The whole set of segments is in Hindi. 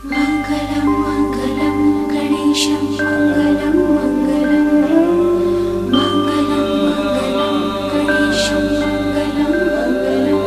मंगलम मंगलम गणेशम मंगलम मंगलम मंगलम मंगलम गणेशम मंगलम मंगलम।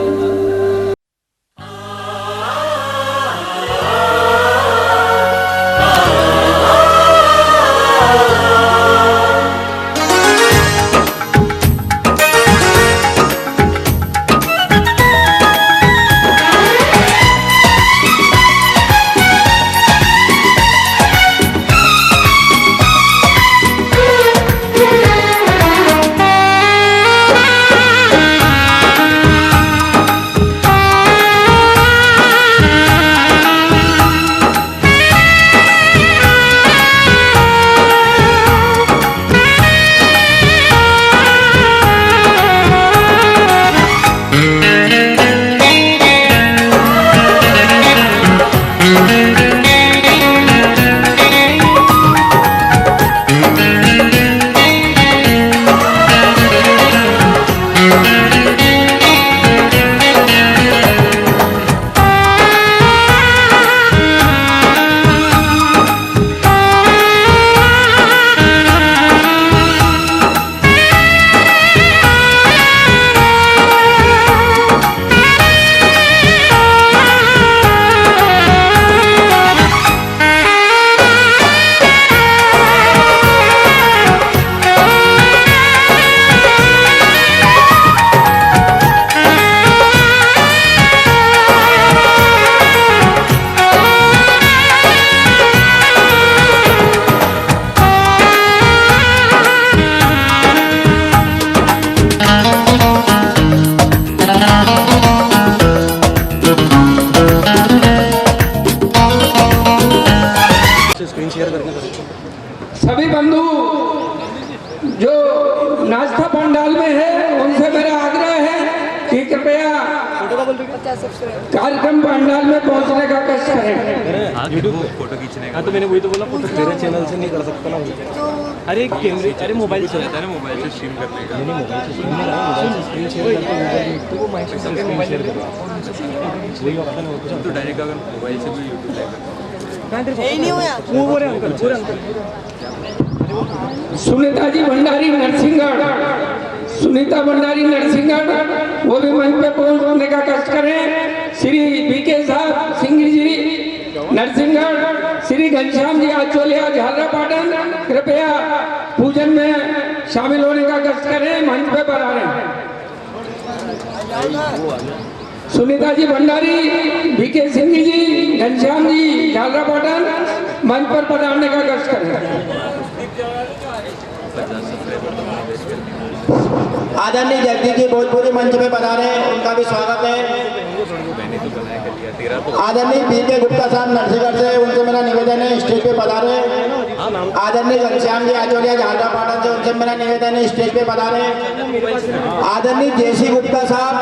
सभी बंधु जो नाश्ता पंडाल में है उनसे मेरा आग्रह है कि कृपया कार्यक्रम पंडाल में पहुंचने का कष्ट करें। यूट्यूब फोटो खींचने का तो मैंने वही तो बोला फोटो तेरे चैनल से नहीं कर सकता ना। अरे कैमरे अरे मोबाइल से रहता है ना, मोबाइल से स्ट्रीम करने का। स्क्रीन शेयर करके वो माइक से स्क्रीन शेयर कर वही ऑप्शन है। तो डायरेक्ट अगर मोबाइल से भी यूट्यूब लाइव यही नहीं हुआ वो बोले अंकल पूरे अंकल सुनीता जी भंडारी नरसिंहगढ़, सुनीता भंडारी नरसिंहगढ़ वो भी मंच पे पहुंचने का कष्ट करें। श्री बीके साहब सिंह जी नरसिंहगढ़, श्री घनश्याम जी आचोलिया झालरापाटन कृपया पूजन में शामिल होने का कष्ट करें, मंच पे पधारें। सुनीता जी भंडारी, बीके सिंह जी, घनश्याम जी झालरापाटन मंच पर पधारने का कष्ट करें। आदरणीय जगदीश जी भोजपुरी मंच में पधारे, उनका भी स्वागत है। आदरणीय बीके गुप्ता साहब नरसिंहगढ़ से, उनसे मेरा निवेदन है स्टेज पे पधारे। आदरणीय घनश्याम जी आचोलिया झालरापाटन से, उनसे मेरा निवेदन है स्टेज पे पधारे। आदरणीय जेसी गुप्ता साहब,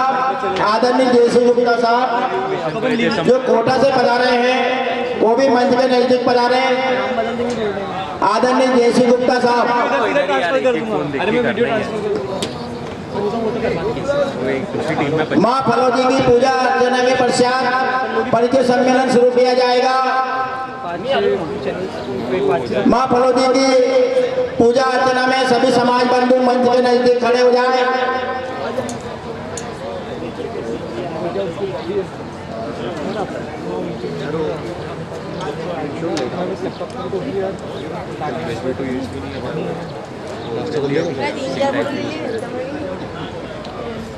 आदरणीय जेसी गुप्ता साहब जो कोटा से पधारे हैं वो भी मंच के नजदीक पधारे। आदरणीय जेसी गुप्ता साहब। माँ फलोजी की पूजा अर्चना के पश्चात परिचय सम्मेलन शुरू किया जाएगा। माँ फलोजी की पूजा अर्चना में सभी समाज बंधु मंच के नजदीक खड़े हो जाए।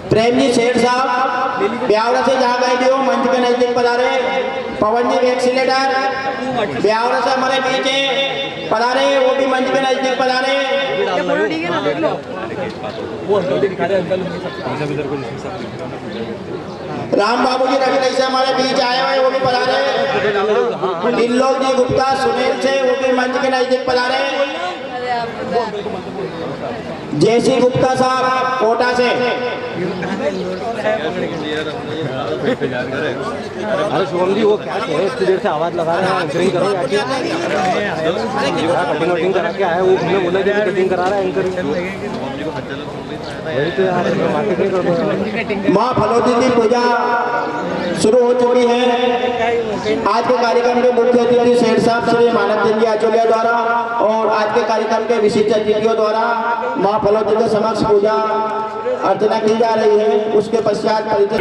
प्रेम जी सेठ साहब ब्यावरा से जहाँ गए थे वो मंच के नजदीक पधारे। पवन जी वैक्सीनेटर ब्यावरा से हमारे बीच पधारे, वो भी मंच के नजदीक पधारे। राम बाबू जी रवि से हमारे बीच आए हुए वो भी पधारे। दिल्लोक जी गुप्ता सुनील से वो भी मंच के नजदीक पधारे। जेसी गुप्ता साहब कोटा से अरे शुभम जी वो क्या है इतनी देर से आवाज लगा रहे हैं एंकरिंग करो जाके कटिंग वटिंग करा के आया वो हमने बोला कि कटिंग करा रहा है एंकरिंग वही तो यार मार्केटिंग कर दो। माँ फलोदी की पूजा शुरू हो चुकी है। आज के कार्यक्रम के मुख्य अतिथि शेर साहब श्री मानव चंद जी आचोलिया द्वारा और आज के कार्यक्रम के विशिष्ट अतिथियों द्वारा माँ फलोदी के समक्ष पूजा अर्चना की जा रही है। उसके पश्चात परिचय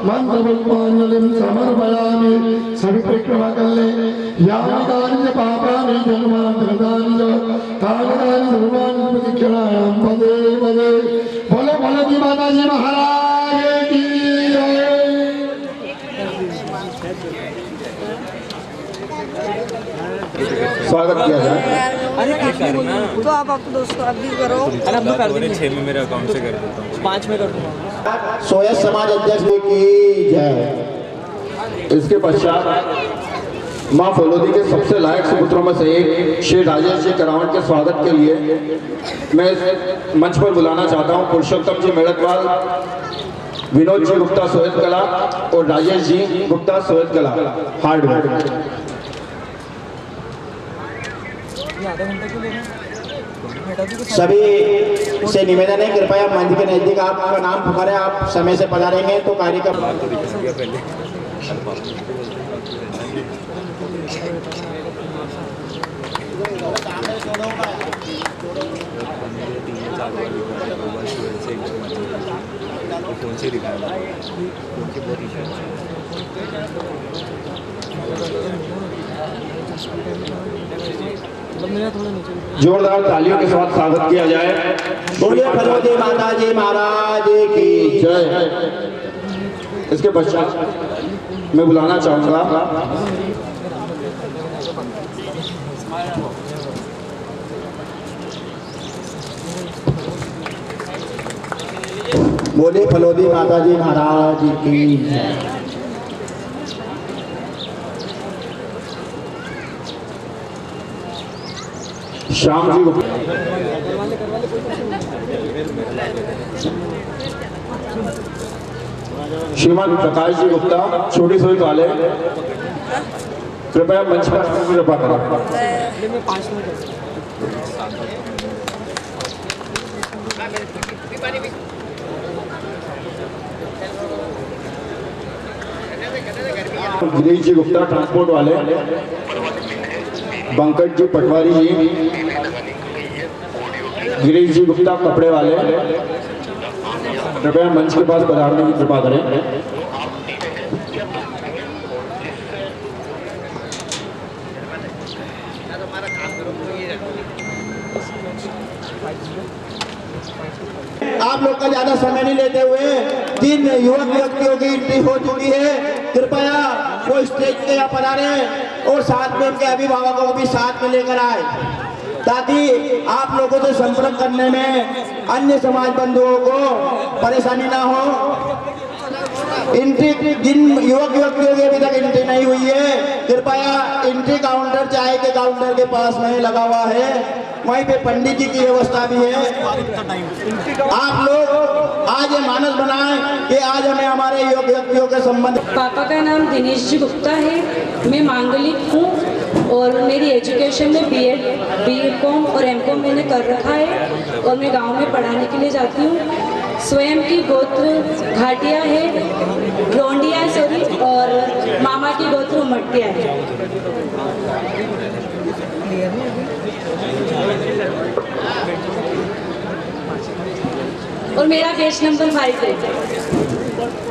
मंत्रपुष्पांजलिं समर्पयामि। सभी परिक्रमा कर ले। यानि कानि च पापानि जन्मानि कृतानि च तानि सर्वाणि प्रदक्षिणायां पदे पदे। बोलो बोलो जी माता जी महाराज की जय। स्वागत किया जाए। तो आप दोस्तों आप भी करो। अरे अब तो कर देंगे, 6 में मेरे अकाउंट से कर देता हूँ। 5 में कर दूंगा। सोयत समाज अध्यक्ष की जय। इसके पश्चात मां फलोदी के सबसे लायक सुपुत्रों में से एक श्री राजेश जी करावट के स्वागत के लिए मैं मंच पर बुलाना चाहता हूं पुरुषोत्तम जी मेड़कवाल, विनोद जी गुप्ता सोयत कला और राजेश जी गुप्ता सोयत कला हार्डवेयर। आधा घंटा क्यों लेना? सभी से निवेदन है कृपया मंच के नजदीक आपका नाम पुकारे, आप समय से पधारेंगे तो कार्य का फोन से दिखाया जोरदार तालियों के साथ स्वागत किया जाए। बोलिए फलोदी माता जी महाराज की जय। इसके पश्चात मैं बुलाना चाहूंगा बोलिए फलोदी माता जी महाराज की जय। श्याम जी श्रीमान प्रकाश जी गुप्ता छोटी सोई वाले कृपया मंच पर कृपा करें। गिरीश जी गुप्ता ट्रांसपोर्ट वाले, बंकट जी पटवारी जी, गिरीश जी गुप्ता कपड़े वाले कृपया मंच के पास पधारने की कृपा करें। आप लोग का ज्यादा समय नहीं लेते हुए 3 युवक व्यक्तियों की एंट्री हो चुकी है। कृपया वो स्टेज पे या पधारे और साथ में उनके अभिभावकों को भी साथ में लेकर आए ताकि आप लोगों से संपर्क करने में अन्य समाज बंधुओं को परेशानी ना हो। एंट्री जिन युवक युवतियों की अभी तक एंट्री नहीं हुई है कृपया एंट्री काउंटर चाय के काउंटर के पास में लगा हुआ है, वहीं पे पंडित जी की व्यवस्था भी है। आप लोग आज ये मानस बनाएं कि आज हमें हमारे युवक व्यक्तियों के संबंध। पापा का नाम दिनेश जी गुप्ता है, मैं मांगलिक हूँ और मेरी एजुकेशन में BEd.Com और M.Com मैंने कर रखा है और मैं गांव में पढ़ाने के लिए जाती हूँ। स्वयं की गोत्र घाटिया है, लोंडिया सॉरी, और मामा की गोत्र उमटिया है। और मेरा बैच नंबर 5 है।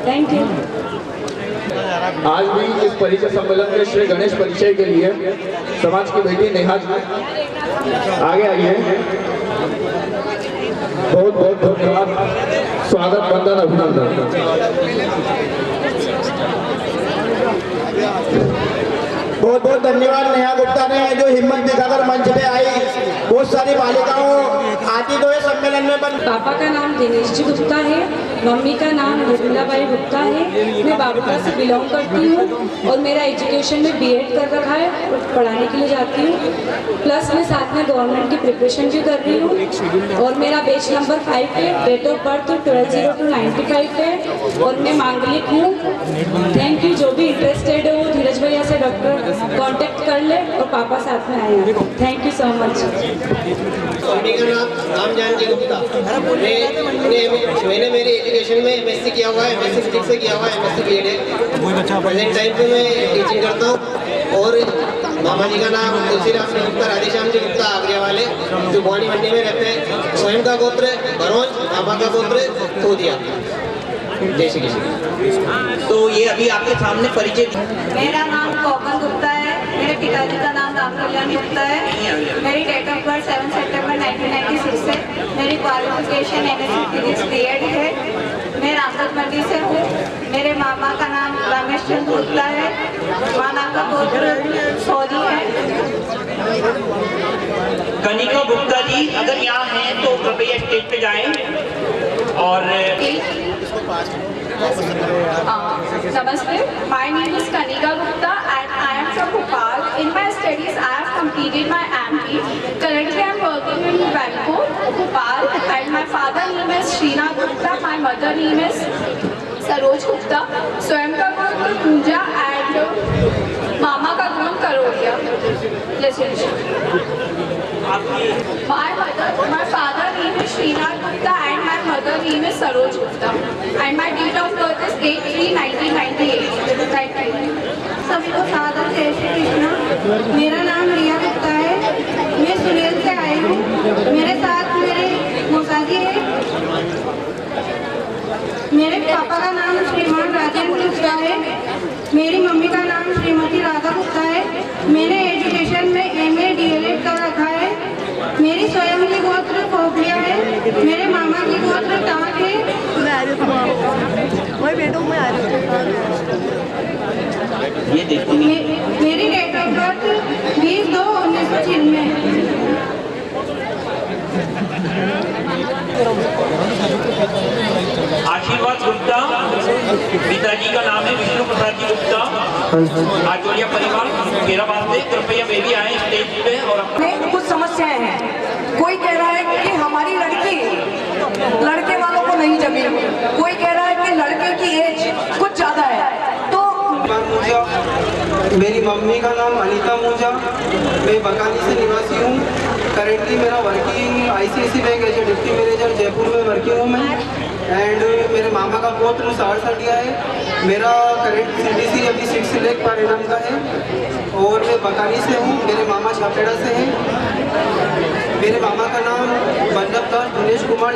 Thank you. आज भी इस परिचय सम्मेलन में श्री गणेश परिचय के लिए समाज की बेटी नेहा जी आगे आई है। बहुत बहुत धन्यवाद, स्वागत, वंदन, अभिनंदन। बहुत बहुत धन्यवाद नेहा गुप्ता ने जो हिम्मत दिखाकर मंच पे आई। बहुत सारी बालिकाओं आती तो है सम्मेलन में। पापा का नाम दिनेश जी गुप्ता है, मम्मी का नाम निर्मलाबाई गुप्ता है। मैं बाबूका से बिलोंग करती हूँ और मेरा एजुकेशन में BEd कर रखा है और पढ़ाने के लिए जाती हूँ, प्लस मैं साथ में गवर्नमेंट की प्रिपरेशन भी कर रही हूँ। और मेरा बैच नंबर 5 है, डेट ऑफ बर्थ 12/02/95 है और मैं मांगलिक हूँ। Thank you. जो भी इंटरेस्टेड हो धीरज भैया से डॉक्टर कांटेक्ट कर ले और पापा साथ में आए हैं। Thank you so much. नाम जानकी गुप्ता। मैंने मेरी एजुकेशन में MSc किया हुआ है, MSc फिजिक्स से किया हुआ है, MSc BEd है। प्रेजेंट टाइम पे मैं टीचिंग करता हूँ। और मामा जी का नाम तुलसीराम जी गुप्ता, राधेश्याम जी गुप्ता आगरे वाले, जो भवानी मंडी में रहते हैं। स्वयं का गोत्र भरोज, पापा का गोत्र तोदिया। जय श्री कृष्ण। तो ये अभी आपके सामने परिचय। मेरा नाम कोमल गुप्ता है, मेरे पिताजी का नाम राम कल्याण गुप्ता है। मेरी डेट ऑफ बर्थ 7 सितंबर 1996 है। मेरी क्वालिफिकेशन MSc फिजिक्स BEd है। मैं रामगढ़ मंडी से हूँ। मेरे मामा का नाम रमेश चंद्र गुप्ता है, माना का गोत्र सोनी कनिका गुप्ता जी अगर यहाँ हैं तो कृपया स्टेज पे जाएं। और Namaste. My name is Kanika Gupta and I am from Bhopal. In my studies, I have completed my MD. Currently, I am working in Banco, Bhopal, and my father name is Srinath Gupta. My mother name is Saroj Gupta. स्वयं का नाम पूजा and मामा का नाम करोड़िया। जय Shri Krishna. My father name is Srinath Gupta and my mother name is Saroj Gupta. And my date of birth is 8/3/1998. सभी को सादर जय श्री कृष्ण। मेरा नाम रिया गुप्ता है। मैं सुनेल से आई हूँ। मेरे साथ मेरे मौसाजी है। मेरे पापा का नाम श्रीमान राजेंद्र गुप्ता है। मेरी मम्मी का नाम श्रीमती राधा गुप्ता है। मैंने एजुकेशन में MA DLED कर रखा है। मेरी स्वयं की गोत्र खोखलिया है। मेरे मामा की गोत्र टाक है। ये देखो मेरी डेट ऑफ बर्थ 20/2/1996 है। आशीर्वाद गुप्ता, पिताजी का नाम है विष्णु प्रसाद जी गुप्ता, आचौलिया परिवार केराबाद से। कृपया वे भी आए स्टेज पे। और कुछ समस्याएं हैं। कोई कह रहा है कि हमारी लड़की लड़के वालों को नहीं जमी, कोई कह रहा है कि लड़के की एज कुछ ज्यादा है। तो मेरी मम्मी का नाम अनीता मूजा, मैं बकानी से निवासी हूँ। करेंटली मेरा working ICICI bank as a deputy manager Jaipur में वर्किंग हूँ मैं। एंड मेरे मामा का गोत्र सारसटिया है। मेरा करेंट CDC अभी 6 लाख पर एनम का है और मैं बकानी से हूँ। मेरे मामा छापेड़ा से हैं। मेरे मामा का नाम बल्लभदास दिनेश कुमार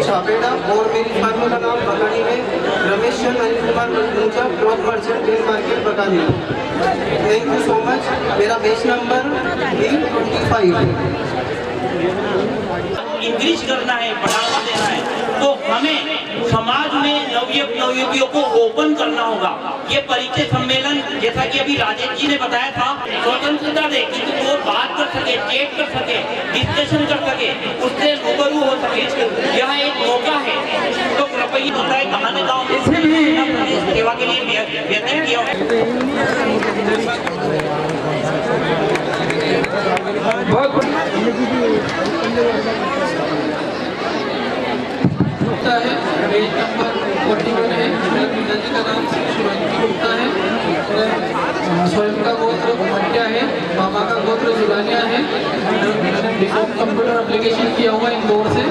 छापेड़ा और मेरी फर्म का नाम बकानी में Ramesh Chand Anil Kumar Mooja, cloth merchant, main market Bakani. Thank you so much. मेरा बेच नंबर B25। इंक्रीज करना है, बढ़ावा देना है, तो हमें समाज में नवयुवक नवयुवतियों को ओपन करना होगा। ये परिचय सम्मेलन जैसा कि अभी राजेश जी ने बताया था, स्वतंत्रता दे कि वो बात कर सके, चेक कर सके, डिस्कशन कर सके, उससे रूबरू हो सके। यह एक मौका है। तो कृपया होता है कहानी गाँव में सेवा के लिए व्यतीत किया बहुत है। पेज नंबर 41 है। मेरे पिताजी का नाम शिवाजी गुप्ता है। स्वयं का गोत्र भटिया है। मामा का गोत्र जुलानिया है। कंप्यूटर एप्लीकेशन किया हुआ इंदौर से।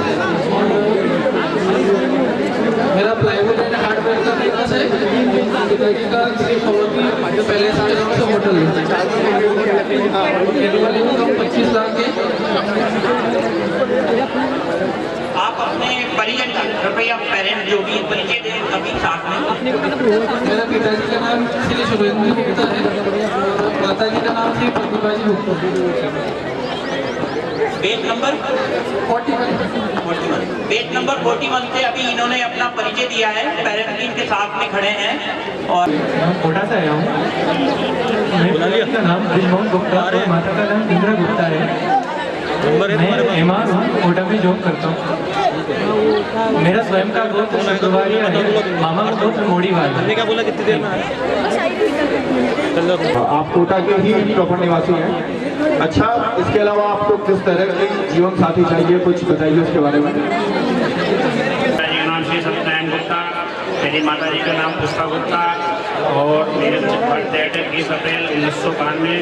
मेरा प्लाईवुड एंड हार्डवेयर का बिजनेस है। पिताजी का जो पहले से होटल है। एनुअल इनकम 25 लाख है। आप अपने परिजन का कृपया पेरेंट जो भी परिचय दें अभी साथ में। मेरा पिताजी का नाम श्री सुरेंद्र गुप्ता है और माताजी का नाम Shri Pratibha ji Gupta. Page number 41। Page number 41 से अभी इन्होंने अपना परिचय दिया है। पेरेंट्स इनके साथ में खड़े हैं। और कोटा से आया हूँ। मेरा नाम ब्रिजमोहन गुप्ता और माता का नाम इंदिरा गुप्ता है। मैं MR हूँ, कोटा में जॉब करता हूँ। मेरा स्वयं का गोत्र शुक्रवारिया है। मामा का गोत्र मोड़ीवाल है। क्या बोला कितनी देर में? आप कोटा के ही प्रॉपर निवासी हैं। अच्छा, इसके अलावा आपको किस तरह के जीवन साथी चाहिए, कुछ बताइए उसके बारे में। मेरा नाम श्री सत्यनारायण गुप्ता, मेरी माता जी का नाम पुष्पा गुप्ता और मेरे बर्थ डेट है 20 अप्रैल 1992।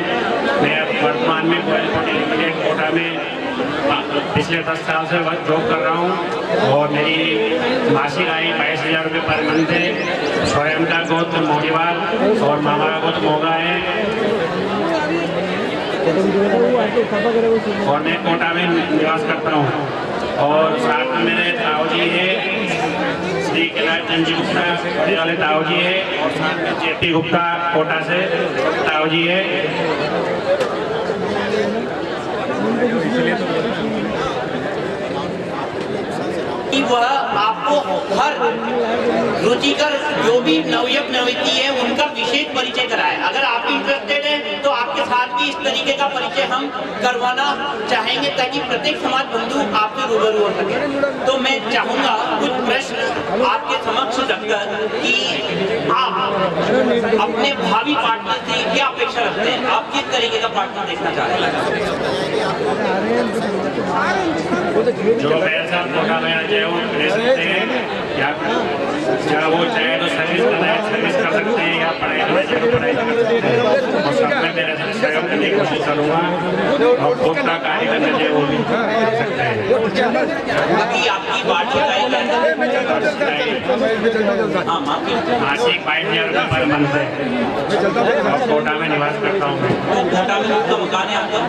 मैं वर्तमान में कोयल होटल लिमिटेड कोटा में पिछले 10 साल से जॉब कर रहा हूँ और मेरी मासिक आय 22,000 रुपये पर मंथ है। स्वयं का गोत्र मोड़ीवाल और मामा का गोत्र मोगा है और मैं कोटा में निवास करता हूँ। और साथ में मेरे ताऊ जी है श्री कैलाश चंद जी गुप्ता, बड़े वाले ताऊ जी है। और साथ में JP गुप्ता कोटा से ताऊ जी है। कि वह आपको हर रुचिकर जो भी नवयुवक नवयुवती है उनका विशेष परिचय कराए। अगर आप इंटरेस्टेड हैं तो आपके साथ आपकी इस तरीके का परिचय हम करवाना चाहेंगे ताकि प्रत्येक समाज बंधु आपसे रूबरू हो सके। तो मैं चाहूंगा कुछ प्रश्न आपके समक्ष रखकर कि आप अपने भावी पार्टनर से क्या अपेक्षा रखते हैं, आप किस तरीके का पार्टनर देखना चाहते हैं? जो पैसा मोटा में आ जाए वो ले सकते हैं, या वो चाहे तो सर्विस करना है सर्विस कर सकते हैं, या पढ़ाई करना चाहे तो पढ़ाई कर सकते हैं। और सब में मेरे साथ सहयोग करने की कोशिश करूँगा और खुद का कार्य करना चाहिए वो भी कर सकते हैं। अभी आपकी वार्षिक आय क्या है? मासिक 22,000 रुपये पर मंथ है और कोटा में निवास करता हूँ मैं। कोटा में आपका मकान है आपका?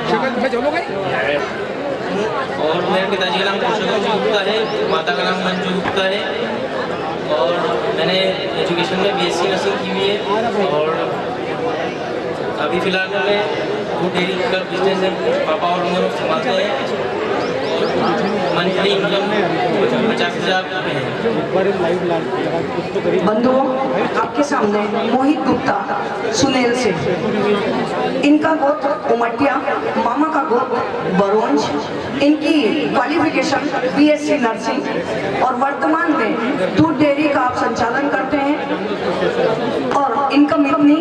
और मेरे पिताजी का नाम पुरुषोत्तम गुप्ता है, माता का नाम मंजू गुप्ता है और मैंने एजुकेशन में BSc नर्सिंग की हुई है और अभी फ़िलहाल मैं फूड डेयरी का बिजनेस है, पापा और हम लोग संभालते हैं। मंथली इनकम 50,000 है। बंधुओं, आपके सामने मोहित गुप्ता सुनेल से, इनका गोत्र उमटिया, मामा का गोत्र बरोंज, इनकी क्वालिफिकेशन BSc नर्सिंग और वर्तमान में दूध डेयरी का आप संचालन करते हैं और इनकम इतनी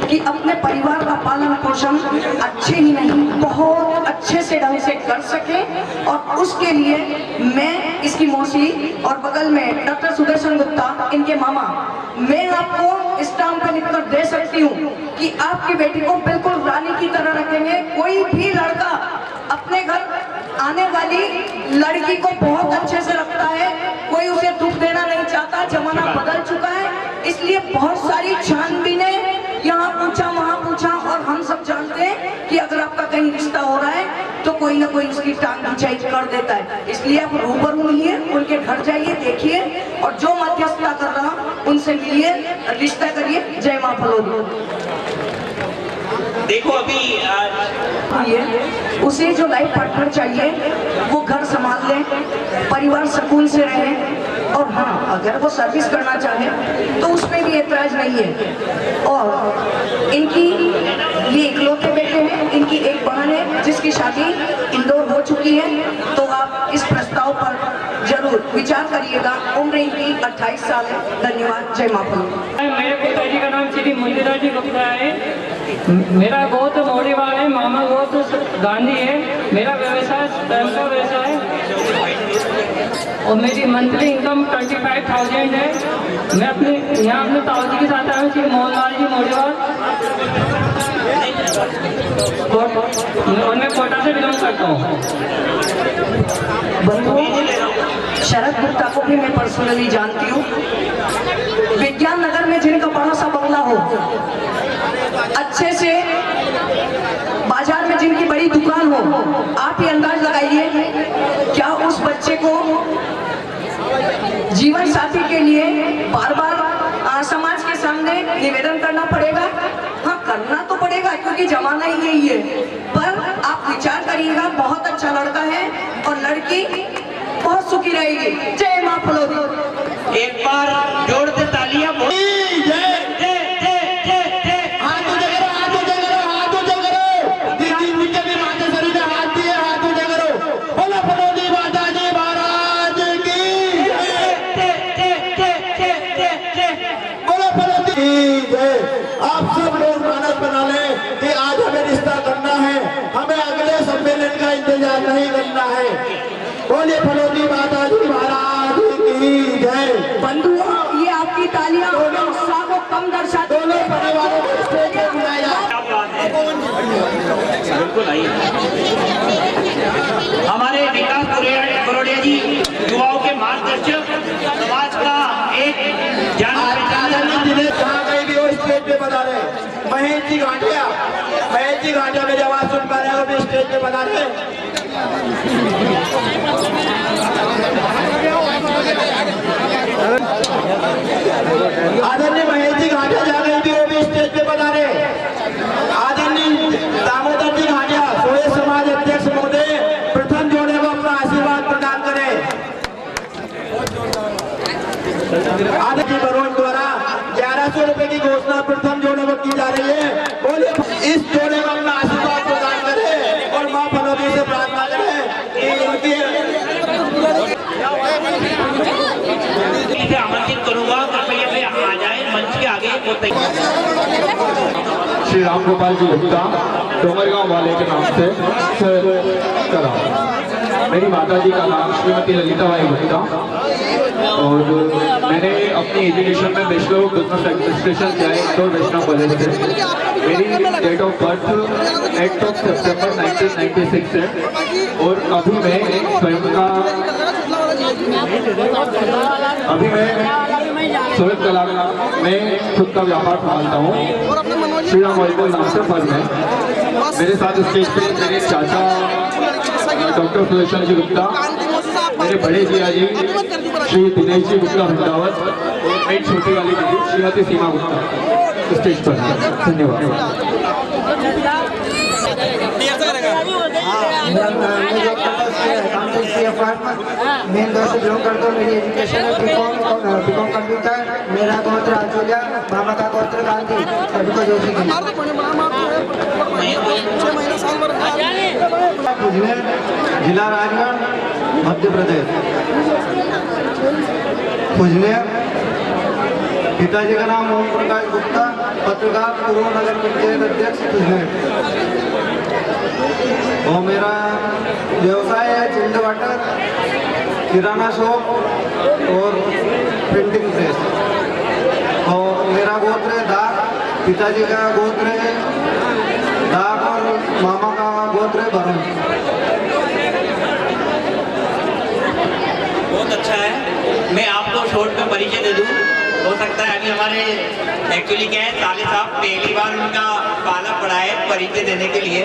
कि अपने परिवार का पालन पोषण अच्छे ही नहीं बहुत अच्छे से ढंग से कर सके और उसके लिए मैं इसकी मौसी और बगल में डॉक्टर सुदर्शन गुप्ता इनके मामा, मैं आपको स्टाम्प पे लिखकर दे सकती हूँ कि आपकी बेटी को बिल्कुल रानी की तरह रखेंगे। कोई भी लड़का अपने घर आने वाली लड़की को बहुत अच्छे से रखता है, कोई उसे दुख देना नहीं चाहता। जमाना बदल चुका है, इसलिए बहुत सारी छानबीनें यहाँ पूछा वहाँ पूछा और हम सब जानते हैं कि अगर आपका कहीं रिश्ता हो रहा है तो कोई ना कोई उसकी टांग खिंचाई कर देता है। इसलिए आप रूबरू मिलिए, उनके घर जाइए, देखिए और जो मध्यस्थता कर रहा उनसे मिलिए, रिश्ता करिए। जय मां फलोदी। देखो अभी उसे जो लाइफ पार्टनर चाहिए वो घर संभाल ले, परिवार सुकून से रहे और हाँ अगर वो सर्विस करना चाहे तो उसमें भी ऐतराज नहीं है। और इनकी ये इकलौते बेटे हैं, इनकी एक बहन है जिसकी शादी इंदौर हो चुकी है, तो आप इस प्रस्ताव पर जरूर विचार करिएगा। उम्र इनकी 28 साल है। धन्यवाद। जय मां फलोदी। मेरे पिताजी का नाम श्री मंदिरा जी गुप्ता है, मेरा गोत्र मोड़ीवाल है, मामा गोत्र गांधी है, मेरा व्यवसाय स्वयं का व्यवसाय है और मेरी मंथली इनकम 25,000 है। मैं यहाँ अपने ताऊजी के साथ आया हूँ, श्री मोहनलाल जी मोड़ीवाल और मैं कोटा से बिलोंग करता हूँ। शरद गुप्ता को भी मैं पर्सनली जानती हूँ। विज्ञान नगर में जिनका बड़ा सा बंगला हो, अच्छे से बाजार में जिनकी बड़ी दुकान हो, आप ये अंदाज लगाइए क्या उस बच्चे को जीवन साथी के लिए बार बार समाज के सामने निवेदन करना पड़ेगा? हाँ करना तो पड़ेगा क्योंकि जमाना ही यही है, पर आप विचार करिएगा। बहुत अच्छा लड़का है और लड़की बहुत सुखी रहेगी। जय मां फलोदी। एक बार जोड़ते तालियां। आप सब लोग मानस बना लें कि आज हमें रिश्ता करना है, हमें अगले सम्मेलन का इंतजार नहीं करना है। बोलिए फलोदी माता जी महाराज की जय। बंधुओं, ये आपकी तालियां उत्साह को कम दर्शाती दोनों परिवारों को स्टेज पे बुलाया। बिल्कुल आइए। हमारे विकास करोड़िया जी युवाओं के मार्गदर्शक, समाज का एक जान स्टेज पे बता रहे महेश जी घाटिया मेरी आवाज सुन पा रहे हो, भी स्टेज पे बता रहे। आदरणीय महेश जी घाटिया जा रहे भी वो भी स्टेज पे बता रहे। आदरणीय दामोदर जी घाटिया सोए समाज अध्यक्ष महोदय प्रथम जोड़े को अपना आशीर्वाद प्रदान करें। आदरणीय बरोज द्वारा 1100 रुपए की घोषणा प्रथम जोड़े को की जा रही है। बोलिए इस जोड़े को अपना आशीर्वाद आगे वो तैयार। श्री राम गोपाल जी गुप्ता डोंगरगांव वाले के नाम से करा। मेरी माता जी का नाम श्रीमती ललिता बाई गुप्ता और मैंने अपनी एजुकेशन में बैचलर ऑफ बिजनेस एडमिनिस्ट्रेशन किया है इंदौर वैष्णव कॉलेज से। मेरी डेट ऑफ बर्थ 8 सितंबर 1996 है और अभी मैं स्वयं कला में खुद का व्यापार संभालता हूँ। श्री राम ऑइल नाम से फर्म है। मेरे साथ स्टेज पे मेरे चाचा डॉक्टर सुदर्शन जी गुप्ता, मेरे बड़े जिया जी श्री दिनेश जी गुप्ता भंडावत और मेरी छोटी वाली दीदी श्रीमती सीमा गुप्ता स्टेज पर। धन्यवाद। मैं इंदौर से बिलोंग करता हूँ। मेरी एजुकेशन है बीकॉम कंप्यूटर। मेरा गोत्र आचोलिया, मामा का गोत्र गांधी, सभी को जोशी जिला राजगढ़ मध्य प्रदेश। खुजने पिताजी का नाम ओम प्रकाश गुप्ता, पत्रकार, पूर्व नगर पंचायत अध्यक्ष खुजने। और मेरा व्यवसाय है चिल्ड वाटर, किराना शॉप और प्रिंटिंग प्रेस। और मेरा गोत्र है दाग, पिताजी का गोत्र है दाग और मामा का गोत्र है भरण। बहुत अच्छा है। मैं आपको शॉर्ट में परिचय दे दूं। हो सकता है अभी हमारे एक्चुअली क्या है, साले साहब पहली बार उनका पाला पड़ा है परिचय देने के लिए,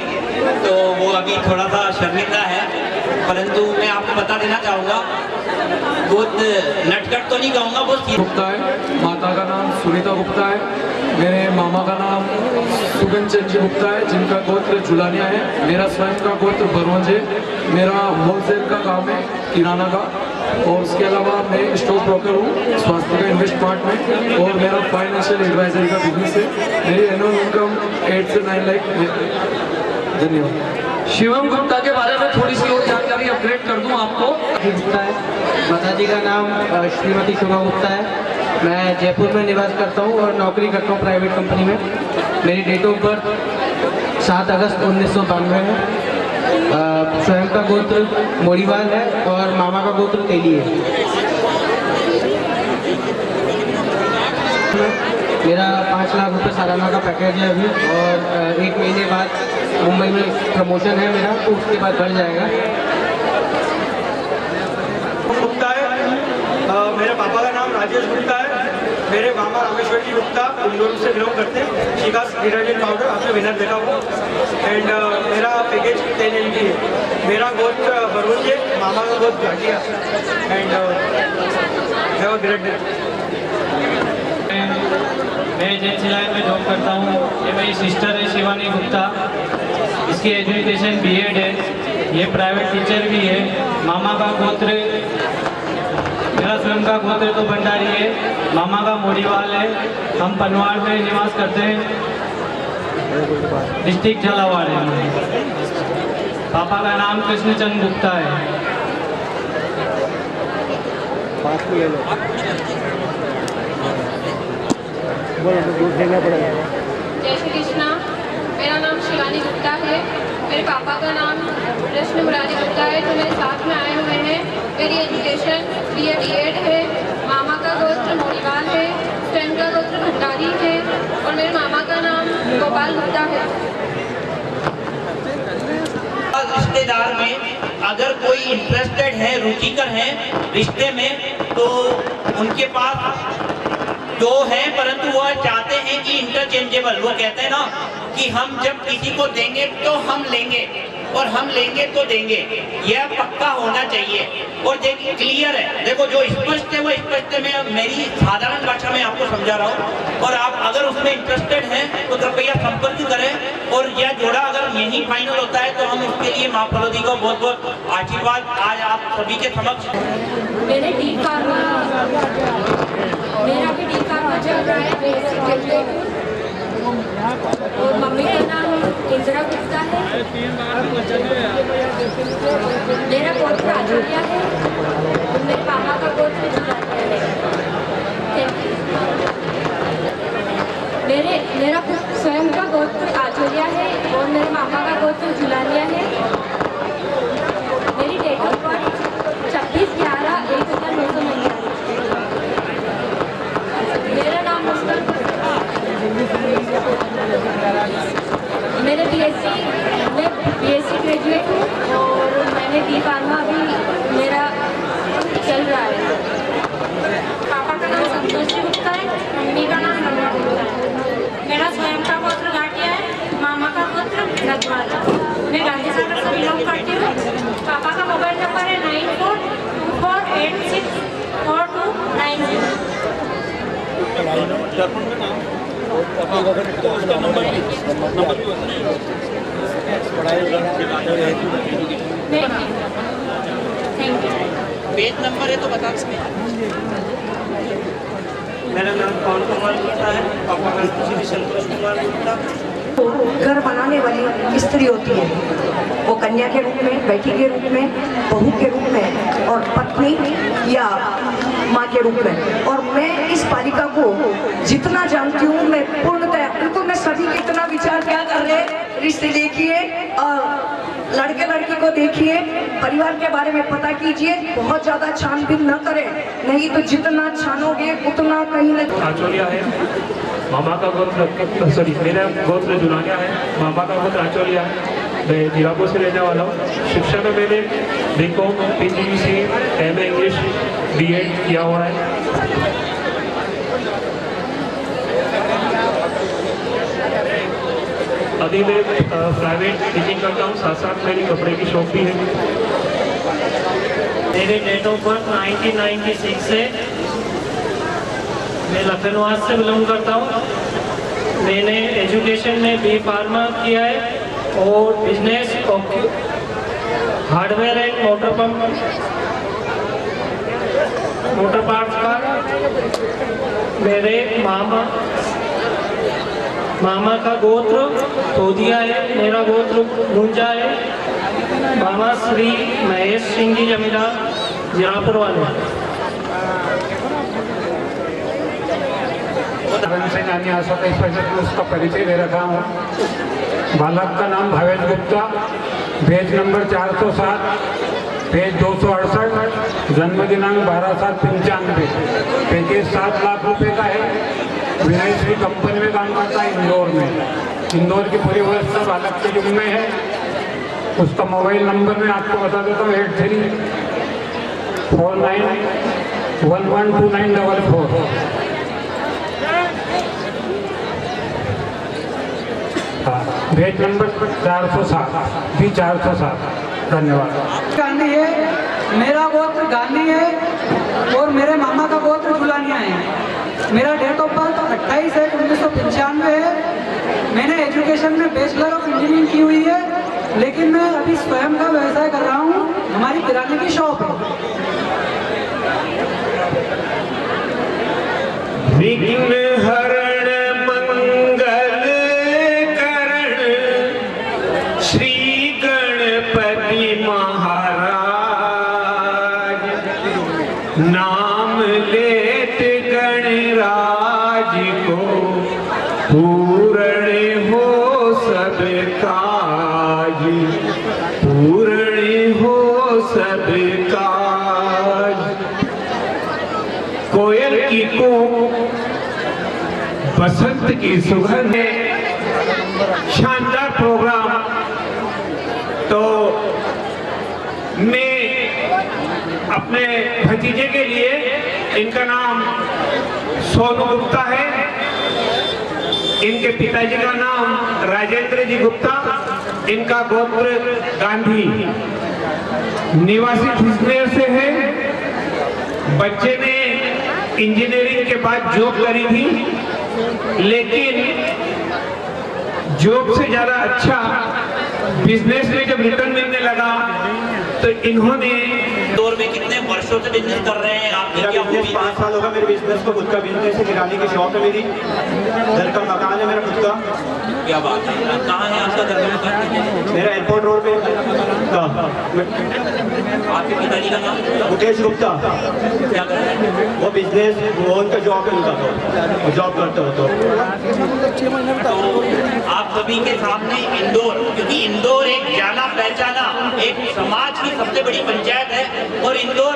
तो वो अभी थोड़ा सा शर्मिंदा है। परंतु मैं आपको बता देना चाहूँगा, बहुत नटखट तो नहीं कहूँगा, बहुत गुप्ता है। माता का नाम सुनीता गुप्ता है। मेरे मामा का नाम सुगन चंद जी गुप्ता है, जिनका गोत्र जुलानिया है। मेरा स्वयं का गोत्र बरवंज है। मेरा होलसेल का काम है किराना का, और उसके अलावा मैं स्टॉक ब्रोकर हूँ स्वास्थ्य का इन्वेस्ट पार्ट में, और मेरा फाइनेंशियल एडवाइजरी का बिजनेस है। मेरी एनुअल इनकम 8 से 9 लाख। धन्यवाद। शिवम गुप्ता के बारे में थोड़ी सी और जानकारी अपडेट कर दूं आपको। गुप्ता है। माता जी का नाम श्रीमती शोभा गुप्ता है। मैं जयपुर में निवास करता हूँ और नौकरी करता हूँ प्राइवेट कंपनी में। मेरी डेट ऑफ बर्थ 7 अगस्त 1992 है। स्वयं का गोत्र मोड़ीवाल है और मामा का गोत्र तेली है। मेरा 5 लाख रुपए सालाना का पैकेज है अभी, और 1 महीने बाद मुंबई में प्रमोशन है मेरा, तो उसके बाद बढ़ जाएगा। गुप्ता है। मेरे पापा का नाम राजेश गुप्ता है। मेरे मामा रामेश्वर जी गुप्ता इंदौर से बिलोंग करते हैं। शिकास डिटर्जेंट पाउडर आपने विनर देखा होगा। एंड मेरा पैकेज 10 MG है। मेरा गोत्र बरूज है, मामा का गोत्र Ghatiya. And have a great day. मैं एजेंसी लाइन में जॉब करता हूँ। ये मेरी सिस्टर है शिवानी गुप्ता, इसकी एजुकेशन BEd है। ये प्राइवेट टीचर भी है। मामा का गोत्र, मेरा स्वयं का गोत्र तो भंडारी है, मामा का मोड़ीवाल है। हम पनवाड़ में निवास करते हैं, डिस्ट्रिक्ट झालावाड़ है। पापा का नाम कृष्णचंद गुप्ता है। जय श्री कृष्णा। मेरा नाम शिवानी गुप्ता है। मेरे पापा का नाम कृष्ण मुरारी गुप्ता है, जो मेरे साथ में आए हुए हैं। मेरी एजुकेशन BEd है। मामा का गोत्र मोड़ीवाल है, स्वयं का गोत्र भंडारी है, और मेरे मामा का नाम गोपाल गुप्ता है। रिश्तेदार में अगर कोई इंटरेस्टेड है, रुचिकर है रिश्ते में, तो उनके पास जो है, परंतु वो चाहते हैं कि इंटरचेंजेबल, वो कहते हैं ना कि हम जब किसी को देंगे तो हम लेंगे, और हम लेंगे तो देंगे, यह पक्का होना चाहिए। और देखिए क्लियर है, देखो जो स्पष्ट है वो स्पष्ट है। मैं मेरी साधारण भाषा में आपको समझा रहा हूँ, और आप अगर उसमें इंटरेस्टेड हैं तो कृपया संपर्क करें, और यह जोड़ा अगर यही फाइनल होता है तो हम उसके लिए माँ फलोदी को बहुत बहुत आशीर्वाद आज आप सभी के समक्ष। मेरा भी डी फार्मा चल रहा है, और मम्मी का नाम इंदिरा गुप्ता है। मेरा गोत्र आचोलिया है, और मेरे पापा का गोत्र जुलानिया है। Thank you. मेरा स्वयं का गोत्र आचोलिया है और मेरे मामा का गोत्र जुलानिया है। मेरी डेट ऑफ बर्थ 26/11/1999। मेरा नाम मुस्कान। मेरे बीएससी ग्रेजुएट हूँ और मैंने डी फार्मा अभी मेरा चल रहा है। पापा का नाम संतोष जी गुप्ता है, मम्मी का नाम रमना गुप्ता है। मेरा स्वयं का गोत्र घाटिया है, मामा का गोत्र रजवाड़ा। मैं गांधी सागर से बिलोंग करती हूँ। पापा का मोबाइल नंबर है 9424864290। पेज नंबर है तो बता सकते हैं। मेरा नाम पवन कुमार गुप्ता है, पापा का नाम श्री संतोष कुमार गुप्ता। घर बनाने वाली स्त्री होती है, वो कन्या के रूप में, बेटी के रूप में, बहू के रूप में और पत्नी या माँ के रूप में। और मैं इस बालिका को जितना जानती हूँ, मैं पूर्णतः बिल्कुल मैं सभी कितना विचार क्या कर रहे हैं, रिश्ते देखिए और लड़के लड़की को देखिए, परिवार के बारे में पता कीजिए, बहुत ज़्यादा छानबीन न करें, नहीं तो जितना छानोगे उतना कहीं न। आचोलिया है, मामा का गोत्र सॉरी मेरा गोत्र जुलानिया है, मामा का गोत्र आचोलिया है। मैं जीरापुर से रहने वाला हूँ। शिक्षा में मैंने BCom, PGDC, MA English, BEd किया हुआ है। अभी मैं प्राइवेट टीचिंग करता हूँ, साथ साथ मेरी कपड़े की शॉप भी है। मेरी डेट ऑफ बर्थ 1996 है। मैं लखनऊ से बिलोंग करता हूँ। मैंने एजुकेशन में बी फार्मा किया है और business hardware and motor parts का। मेरे मामा का गोत्र तोदिया है, मेरा गोत्र गुंजा है। मामा श्री महेश सिंह जी जमींदार जीरापुर वाले। सेनानी असं काही पाहिजे उसका परिचय दे रखा हूँ। बालक का नाम Bhavesh Gupta, page number 407, page 268, जन्म दिनांक 12/7/95। पैकेज 7 लाख रुपए का है। विनयस की कंपनी में काम करता है इंदौर में। इंदौर की पूरी व्यवस्था बालक के युग में है। उसका मोबाइल नंबर मैं आपको बता देता हूँ 8349112944। पेज नंबर 407 भी 407। धन्यवाद। गांधी है, मेरा गोत्र गांधी है और मेरे मामा का गोत्र जुलानिया है। मेरा डेट ऑफ बर्थ 28/1/1995 है। मैंने एजुकेशन में बैचलर ऑफ इंजीनियरिंग की हुई है, लेकिन मैं अभी स्वयं का व्यवसाय कर रहा हूँ। हमारी किराने की शॉप है। विघ्न हरण मंगल करण श्री गणपति महाराज। नाम लेत गणराज को पूर्ण हो सब काज, पूर्ण हो सब काज। कोयल की कूक, बसंत की सुगंध, शानदार प्रोग्राम। तो मैं अपने भतीजे के लिए, इनका नाम सोनू गुप्ता है, इनके पिताजी का नाम राजेंद्र जी गुप्ता, इनका गोत्र गांधी, निवासी ठिसनेर से है। बच्चे ने इंजीनियरिंग के बाद जॉब करी थी, लेकिन जॉब से ज्यादा अच्छा बिजनेस में जब रिटर्न मिलने लगा तो इन्होंने दौर में कितने वर्षों से बिजनेस कर रहे हैं आप? 5 साल होगा मेरे बिजनेस को। खुद का बिजनेस है, किराने की शॉप है मेरी, घर का मकान है मेरा खुद का। क्या बात है, कहाँ है आपका घर का मकान? मेरा एयरपोर्ट रोड पे। आपके पिताजी का नाम? मुकेश गुप्ता। क्या कर रहे हैं? वो बिजनेस, वो उनका जॉब है उनका, तो जॉब करते हो तो आप सभी के सामने इंदौर, क्योंकि इंदौर एक जाना पहचाना एक समाज की सबसे बड़ी पंचायत है और इंदौर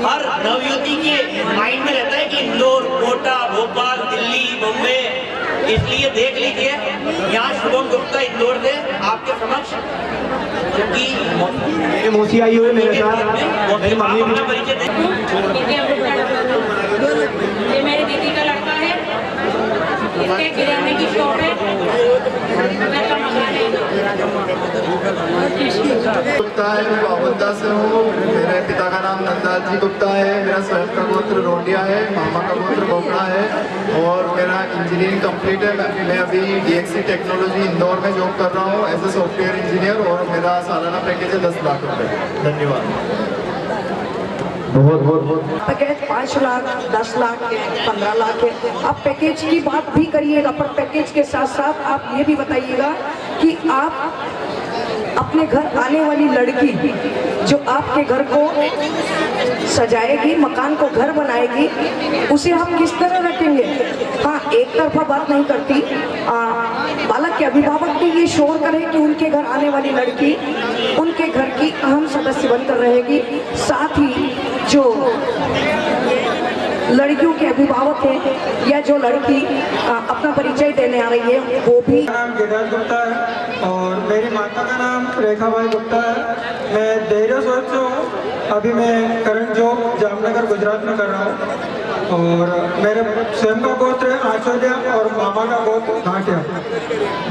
हर नवयुवती के माइंड में रहता है कि इंदौर, कोटा, भोपाल, दिल्ली, बम्बे, इसलिए देख लीजिए यहाँ शुभम गुप्ता इंदौर से आपके समक्ष, क्योंकि मेरी मौसी आई हुई मेरे साथ, मेरी मम्मी भी। ये मेरे दीदी का लड़का है, इसके किराने की शॉप है, गुप्ता है, मैं बाबुल्दा से हूँ। मेरे पिता का नाम नंदलाल जी गुप्ता है। मेरा स्वयं का गोत्र रोंडिया है, मामा का गोत्र बोकड़ा है और मेरा इंजीनियरिंग कंप्लीट है। मैं अभी DXC टेक्नोलॉजी इंदौर में जॉब कर रहा हूँ एज ए सॉफ्टवेयर इंजीनियर और मेरा सालाना पैकेज है 10 लाख रुपये। धन्यवाद। पैकेज 5 लाख, 10 लाख है, 15 लाख है। आप पैकेज की बात भी करिएगा, पर पैकेज के साथ साथ आप ये भी बताइएगा कि आप अपने घर आने वाली लड़की जो आपके घर को सजाएगी, मकान को घर बनाएगी, उसे आप किस तरह रखेंगे। हाँ, एक तरफा बात नहीं करती। बालक के अभिभावक भी ये शोर करें कि उनके घर आने वाली लड़की उनके घर की अहम सदस्य बनकर रहेगी। साथ ही जो लड़कियों के अभिभावक हैं या जो लड़की अपना परिचय देने आ रही है वो भी। मेरा नाम गिरिराज गुप्ता है और मेरी माता का नाम रेखाबाई गुप्ता है। मैं देहरा सोच से हूँ। अभी मैं करंट जॉब जामनगर गुजरात में कर रहा हूँ और मेरे स्वयं का गोत्र है आचौलिया और मामा का गोत्र घाटिया।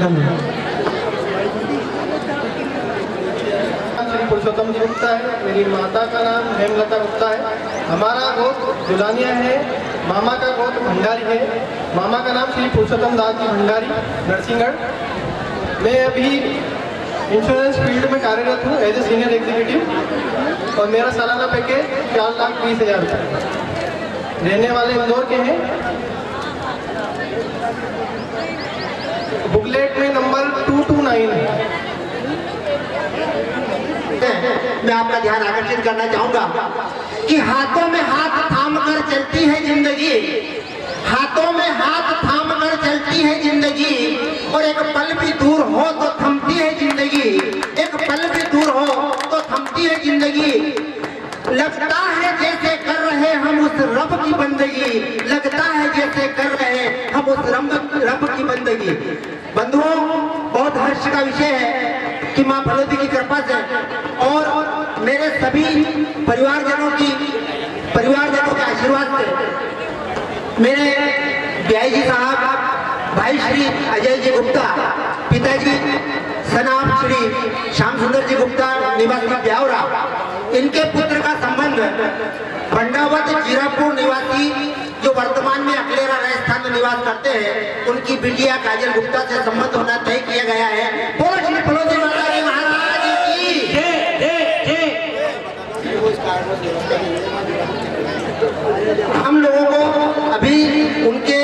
धन्यवाद। पुरुषोत्तम गुप्ता है। मेरी माता का नाम हेमलता गुप्ता है। हमारा गोत्र जुलानिया है, मामा का गोत्र भंडारी है। मामा का नाम श्री पुरुषोत्तम दास जी भंडारी, नरसिंहगढ़। मैं अभी इंश्योरेंस फील्ड में कार्यरत हूँ एज ए सीनियर एग्जीक्यूटिव और मेरा सालाना पैकेज 4,20,000 रुपये। रहने वाले इंदौर के हैं। बुकलेट में नंबर 229 है। मैं आपका ध्यान आकर्षित करना चाहूंगा कि हाथों में हाथ थाम कर चलती है जिंदगी, हाथों में हाथ थाम कर चलती है जिंदगी और एक पल भी दूर हो तो थमती है जिंदगी, एक पल भी दूर हो तो थमती है जिंदगी। लगता है जैसे कर रहे हम उस रब की बंदगी, लगता है जैसे कर रहे हम उस रब की बंदगी। बंधुओं, बहुत हर्ष का विषय है कि माँ भगवती की कृपा से और मेरे सभी परिवारजनों के आशीर्वाद से मेरे बिहाई जी साहब, भाई श्री अजय जी गुप्ता, पिताजी सनाब श्री श्याम सुंदर जी गुप्ता निवासी ब्यावरा, इनके पुत्र का संबंध बंडावत जीरापुर निवासी जो वर्तमान में अकलेरा राजस्थान में निवास करते हैं, उनकी बिटिया काजल गुप्ता से संबंध होना तय किया गया है। बोलो श्री फलोदी महाराज की जय। हम लोगों को अभी उनके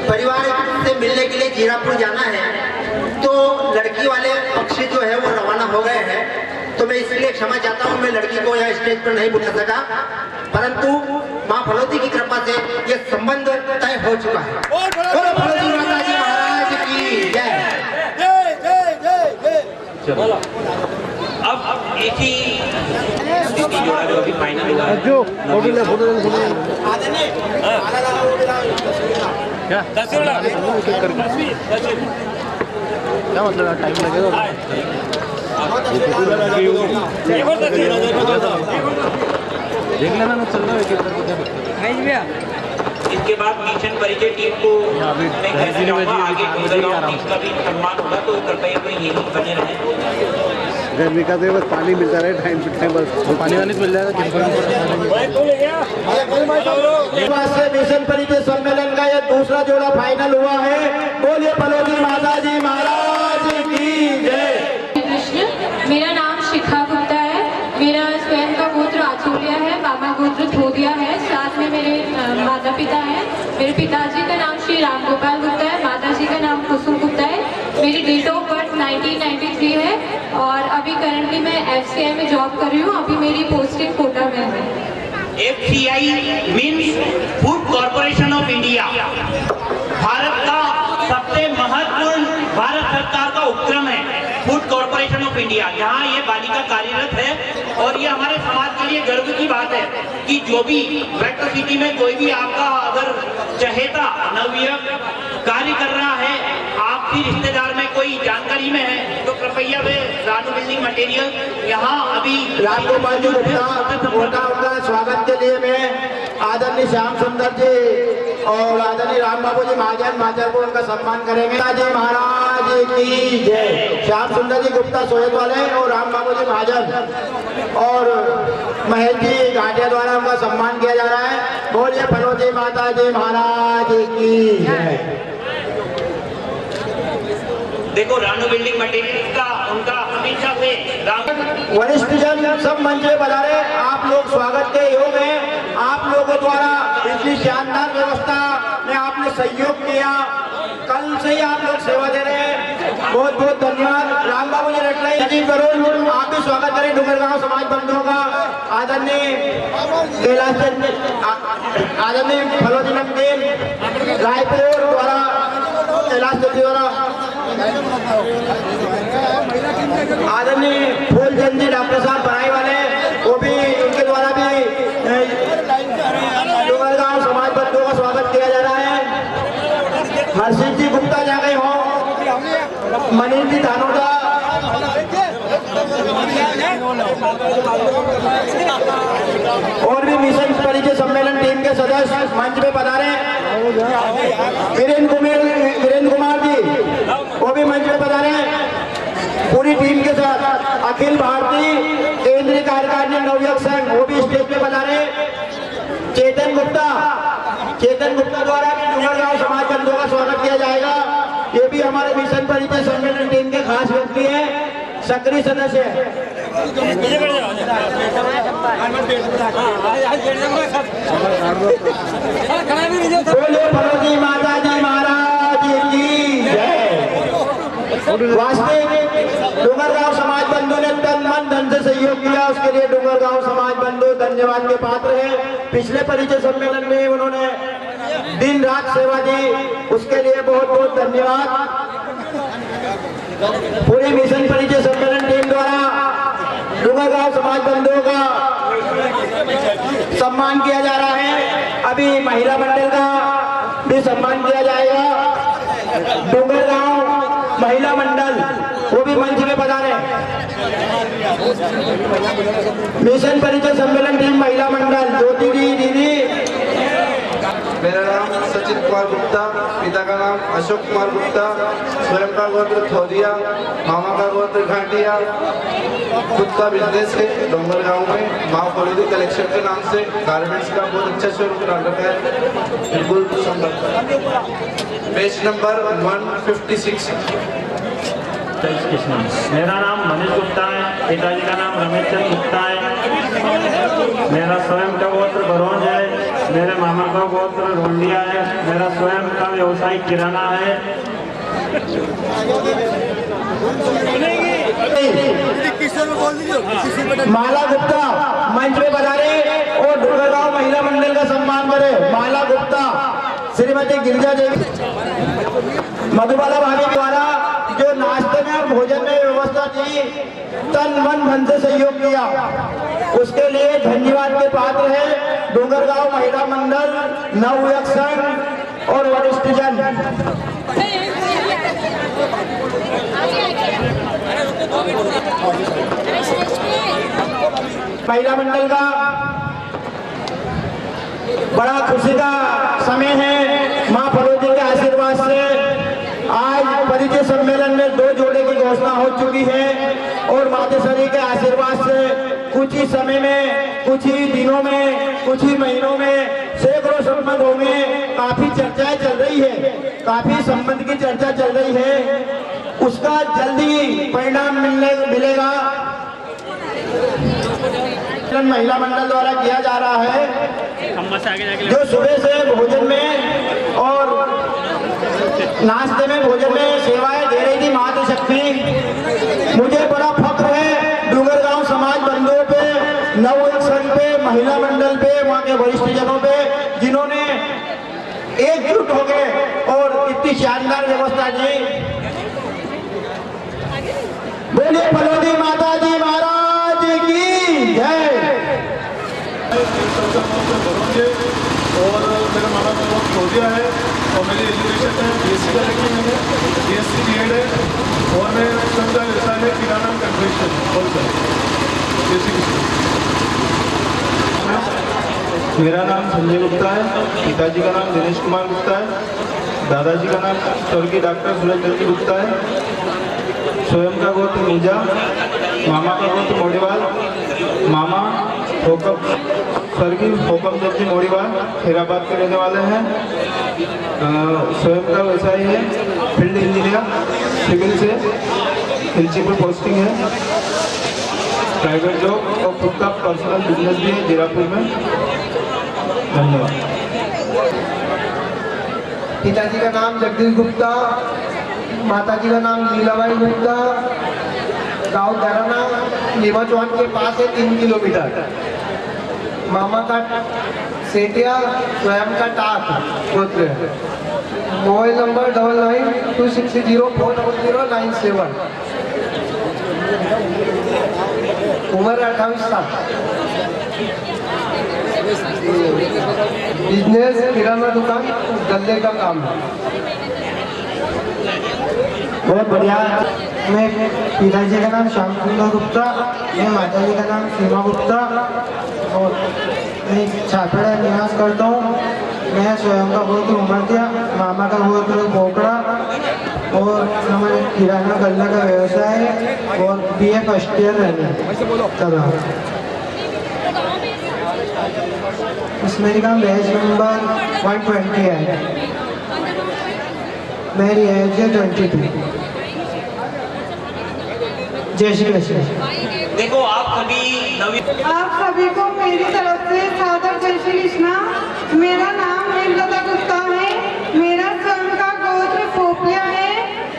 परिवार से मिलने के लिए जीरापुर जाना है, तो लड़की वाले पक्ष जो है वो रवाना हो गए हैं। तो मैं इसलिए क्षमा चाहता हूँ, मैं लड़की को यहाँ स्टेज पर नहीं बुला सका, परंतु माँ भगवती की कृपा से ये संबंध तय हो चुका है। बोलो भगवती माता जी महाराज की जय। अब एक ही स्थिति जो है जो अभी फाइनल हुआ है, जो क्या मतलब टाइम लगेगा? देख लेना ना, चल रहा है। इसके बाद मिशन परिचय टीम को आगे का भी सम्मान होगा, तो कृपया कोई यही बने रहे। गर्मी का तो बस पानी मिलता रहे टाइम टू टाइम, बस पानी वानी मिल जाएगा। मिशन परिचय सम्मेलन का ये दूसरा जोड़ा फाइनल हुआ है। बोलिए फलोदी माता जी महाराज की जय। मेरा नाम शिखा गुप्ता है। मेरा स्वयं का गोत्र आचौलिया है, मामा गोत्र थोदिया है। साथ में मेरे माता पिता हैं। मेरे पिताजी का नाम श्री राम गोपाल गुप्ता है, माता जी का नाम कुसुम गुप्ता है। मेरी डेट ऑफ बर्थ 1993 है और अभी करंटली मैं FCI में जॉब कर रही हूँ। अभी मेरी पोस्टिंग कोटा में है। FCI means food corporation of India, Bharat का सबसे महत्वपूर्ण भारत सरकार का उपक्रम है फूड कॉर्पोरेशन ऑफ इंडिया, जहाँ ये बालिका कार्यरत है। और ये हमारे समाज के लिए गर्व की बात है कि जो भी मेट्रो सिटी में कोई भी आपका अगर चहेता नवयुवक कार्य कर रहा है, आपकी रिश्तेदार में कोई जानकारी में है, तो कृपया वे रानू बिल्डिंग मटेरियल यहाँ अभी रामगोपाल जी गुप्ता उनका स्वागत के लिए मैं आदरणीय श्याम सुंदर जी और आदरणीय राम बाबू जी महाजन माचर को उनका सम्मान करेंगे। जी महाराज की जय। श्याम सुंदर जी गुप्ता सोहत वाले और राम बाबू जी महाजन और महेश जी घाटिया द्वारा उनका सम्मान किया जा रहा है। बोलिए फलोजी माता जी महाराज की जय। देखो रानू बिल्डिंग मटेरियल का उनका हमेशा से वरिष्ठ जन सब मंच पे पधारे, आप लोग स्वागत के योग हैं। आप लोगों द्वारा इतनी शानदार व्यवस्था में आपने सहयोग किया, कल से ही आप लोग सेवा दे रहे हैं, बहुत बहुत धन्यवाद। राम बाबू जी रटलाई जी करोड़ आप भी स्वागत करें डूंगरगांव समाज बंधुओं का। आदरणीय कैलाश आदरणीय फलोजी नमकीन रायपुर द्वारा कैलाश द्वारा आदरणीय फूलचंद जी डॉक्टर साहब बनाई वाले, वो भी उनके द्वारा भी डूंगरगांव समाज बंधुओं का स्वागत किया जा रहा है। हर्षित जी गुप्ता जा गए हो, मनीष जी धानोदा, और भी मिशन परिचय सम्मेलन टीम के सदस्य मंच पे पधारे। वीरेंद्र कुमार जी वो भी मंच पे पधारे पूरी टीम के साथ। अखिल भारतीय केंद्रीय कार्यकारिणी नवयुवक संघ वो भी स्टेज पे पधारे। चेतन गुप्ता द्वारा भी डूंगरगांव समाज बंधुओं का स्वागत किया जाएगा। ये भी हमारे मिशन परिचय सम्मेलन टीम के खास व्यक्ति है, सक्रिय सदस्य है। बोले फलोजी माता जी महाराज की जय। वास्तविक डूंगरगांव समाज बंधु ने तन मन धन से सहयोग किया, उसके लिए डूंगरगांव समाज बंधु धन्यवाद के पात्र है। पिछले परिचय सम्मेलन में उन्होंने दिन रात सेवा दी, उसके लिए बहुत बहुत धन्यवाद। पूरे मिशन परिचय सम्मेलन टीम द्वारा डूंगरगांव समाज बंधुओं का सम्मान किया जा रहा है। अभी महिला मंडल का भी सम्मान किया जाएगा। डूंगरगांव महिला मंडल वो भी मंच में पधारे। मिशन परिचय सम्मेलन टीम महिला मंडल ज्योति जी दीदी। मेरा नाम सचिन कुमार गुप्ता, पिता का नाम अशोक कुमार गुप्ता, स्वयं का गोत्र थोदिया, मामा का गोत्र घाटिया, खुद का बिजनेस है डोंगरगांव में माँ फलोजी कलेक्शन के नाम से गारमेंट्स का बहुत अच्छा शोरूम डाल रखा है, बिल्कुल पेज नंबर 156। मेरा नाम मनीष गुप्ता है, पिताजी का नाम रमेश चंद गुप्ता है। मेरा स्वयं का गोत्र बरौंज है, मेरे मामा का गोत्र रोंडिया है। मेरा स्वयं का व्यवसाय किराना है। माला गुप्ता मंच में पधारे और डूंगरगांव महिला मंडल का सम्मान करे। माला गुप्ता, श्रीमती गिरिजा देवी, मधुबाला भाभी द्वारा जो नाश्ते में और भोजन में व्यवस्था थी, तन मन धन से सहयोग किया, उसके लिए धन्यवाद के पात्र है डूंगरगांव महिला मंडल, नवयुवक संघ और वरिष्ठ जन। महिला मंडल का बड़ा खुशी का समय है। माँ फलोजी के आशीर्वाद से आज परिचय सम्मेलन में 2 जोड़े की घोषणा हो चुकी है और मातेश्वरी के आशीर्वाद से कुछ ही समय में, कुछ ही दिनों में, कुछ ही महीनों में सैकड़ों संबंध होंगे। काफी चर्चाएं चल रही है, काफी संबंध की चर्चा चल रही है, उसका जल्दी परिणाम मिलेगा। महिला मंडल द्वारा किया जा रहा है, जो सुबह से भोजन में और नाश्ते में भोजन में सेवाएं दे रही थी मातृशक्ति, मुझे बड़ा वरिष्ठ जनों पे, जिन्होंने एकजुट हो गए और इतनी शानदार व्यवस्था दी। बोलिए फलोदी माता जी महाराज की जय। और मेरा मामा का बहुत खोजिया है और मेरी एजुकेशन है BSc का रखी मैंने, BSc B.Ed है और मैं स्वयं का व्यवसाय है किराना कन्फेक्शन होलसेल। मेरा नाम संजय गुप्ता है, पिताजी का नाम दिनेश कुमार गुप्ता है, दादाजी का नाम स्वर्गीय डॉक्टर सूरज दत्त गुप्ता है, स्वयं का गोत्र मीजा, मामा का गोत्र मोड़ीवाल, मामा स्वर्गीय होकम दत्त मोड़ीवाल हैदराबाद के रहने वाले हैं। स्वयं का व्यवसाय है फील्ड इंजीनियर, सिविल से प्रिंसिपल पोस्टिंग है, प्राइवेट जॉब और खुद का पर्सनल बिजनेस भी है जीरापुर में। धन्यवाद। पिताजी का नाम जगदीश गुप्ता, माताजी का नाम लीलाबाई गुप्ता, गांव दराना लीमा चौहान के पास है 3 किलोमीटर। मामा का सेठिया, स्वयं का टाक गोत्र है। Mobile number 9926040097। उम्र 28 साल। बिजनेस किराना दुकान गल्ले का काम है। बहुत बढ़िया। मैं पिताजी का नाम श्याम सुंदर गुप्ता, मैं माताजी का नाम सीमा गुप्ता और मैं छापड़ा निवास करता हूँ। मैं स्वयं का गोत्र उमरतिया, मामा का गोत्र बोकड़ा और हमारे किराना गल्ला का व्यवसाय है और BA फर्स्ट ईयर कर रहा हूँ। इसमें का बैच नंबर 120 है। मेरी एज है 22। जय श्री कृष्ण। देखो आप सभी को मेरी तरफ से सादर जय श्री कृष्णा। मेरा नाम हेमलता गुप्ता है। मेरा स्वयं का गोत्र पोपिया है।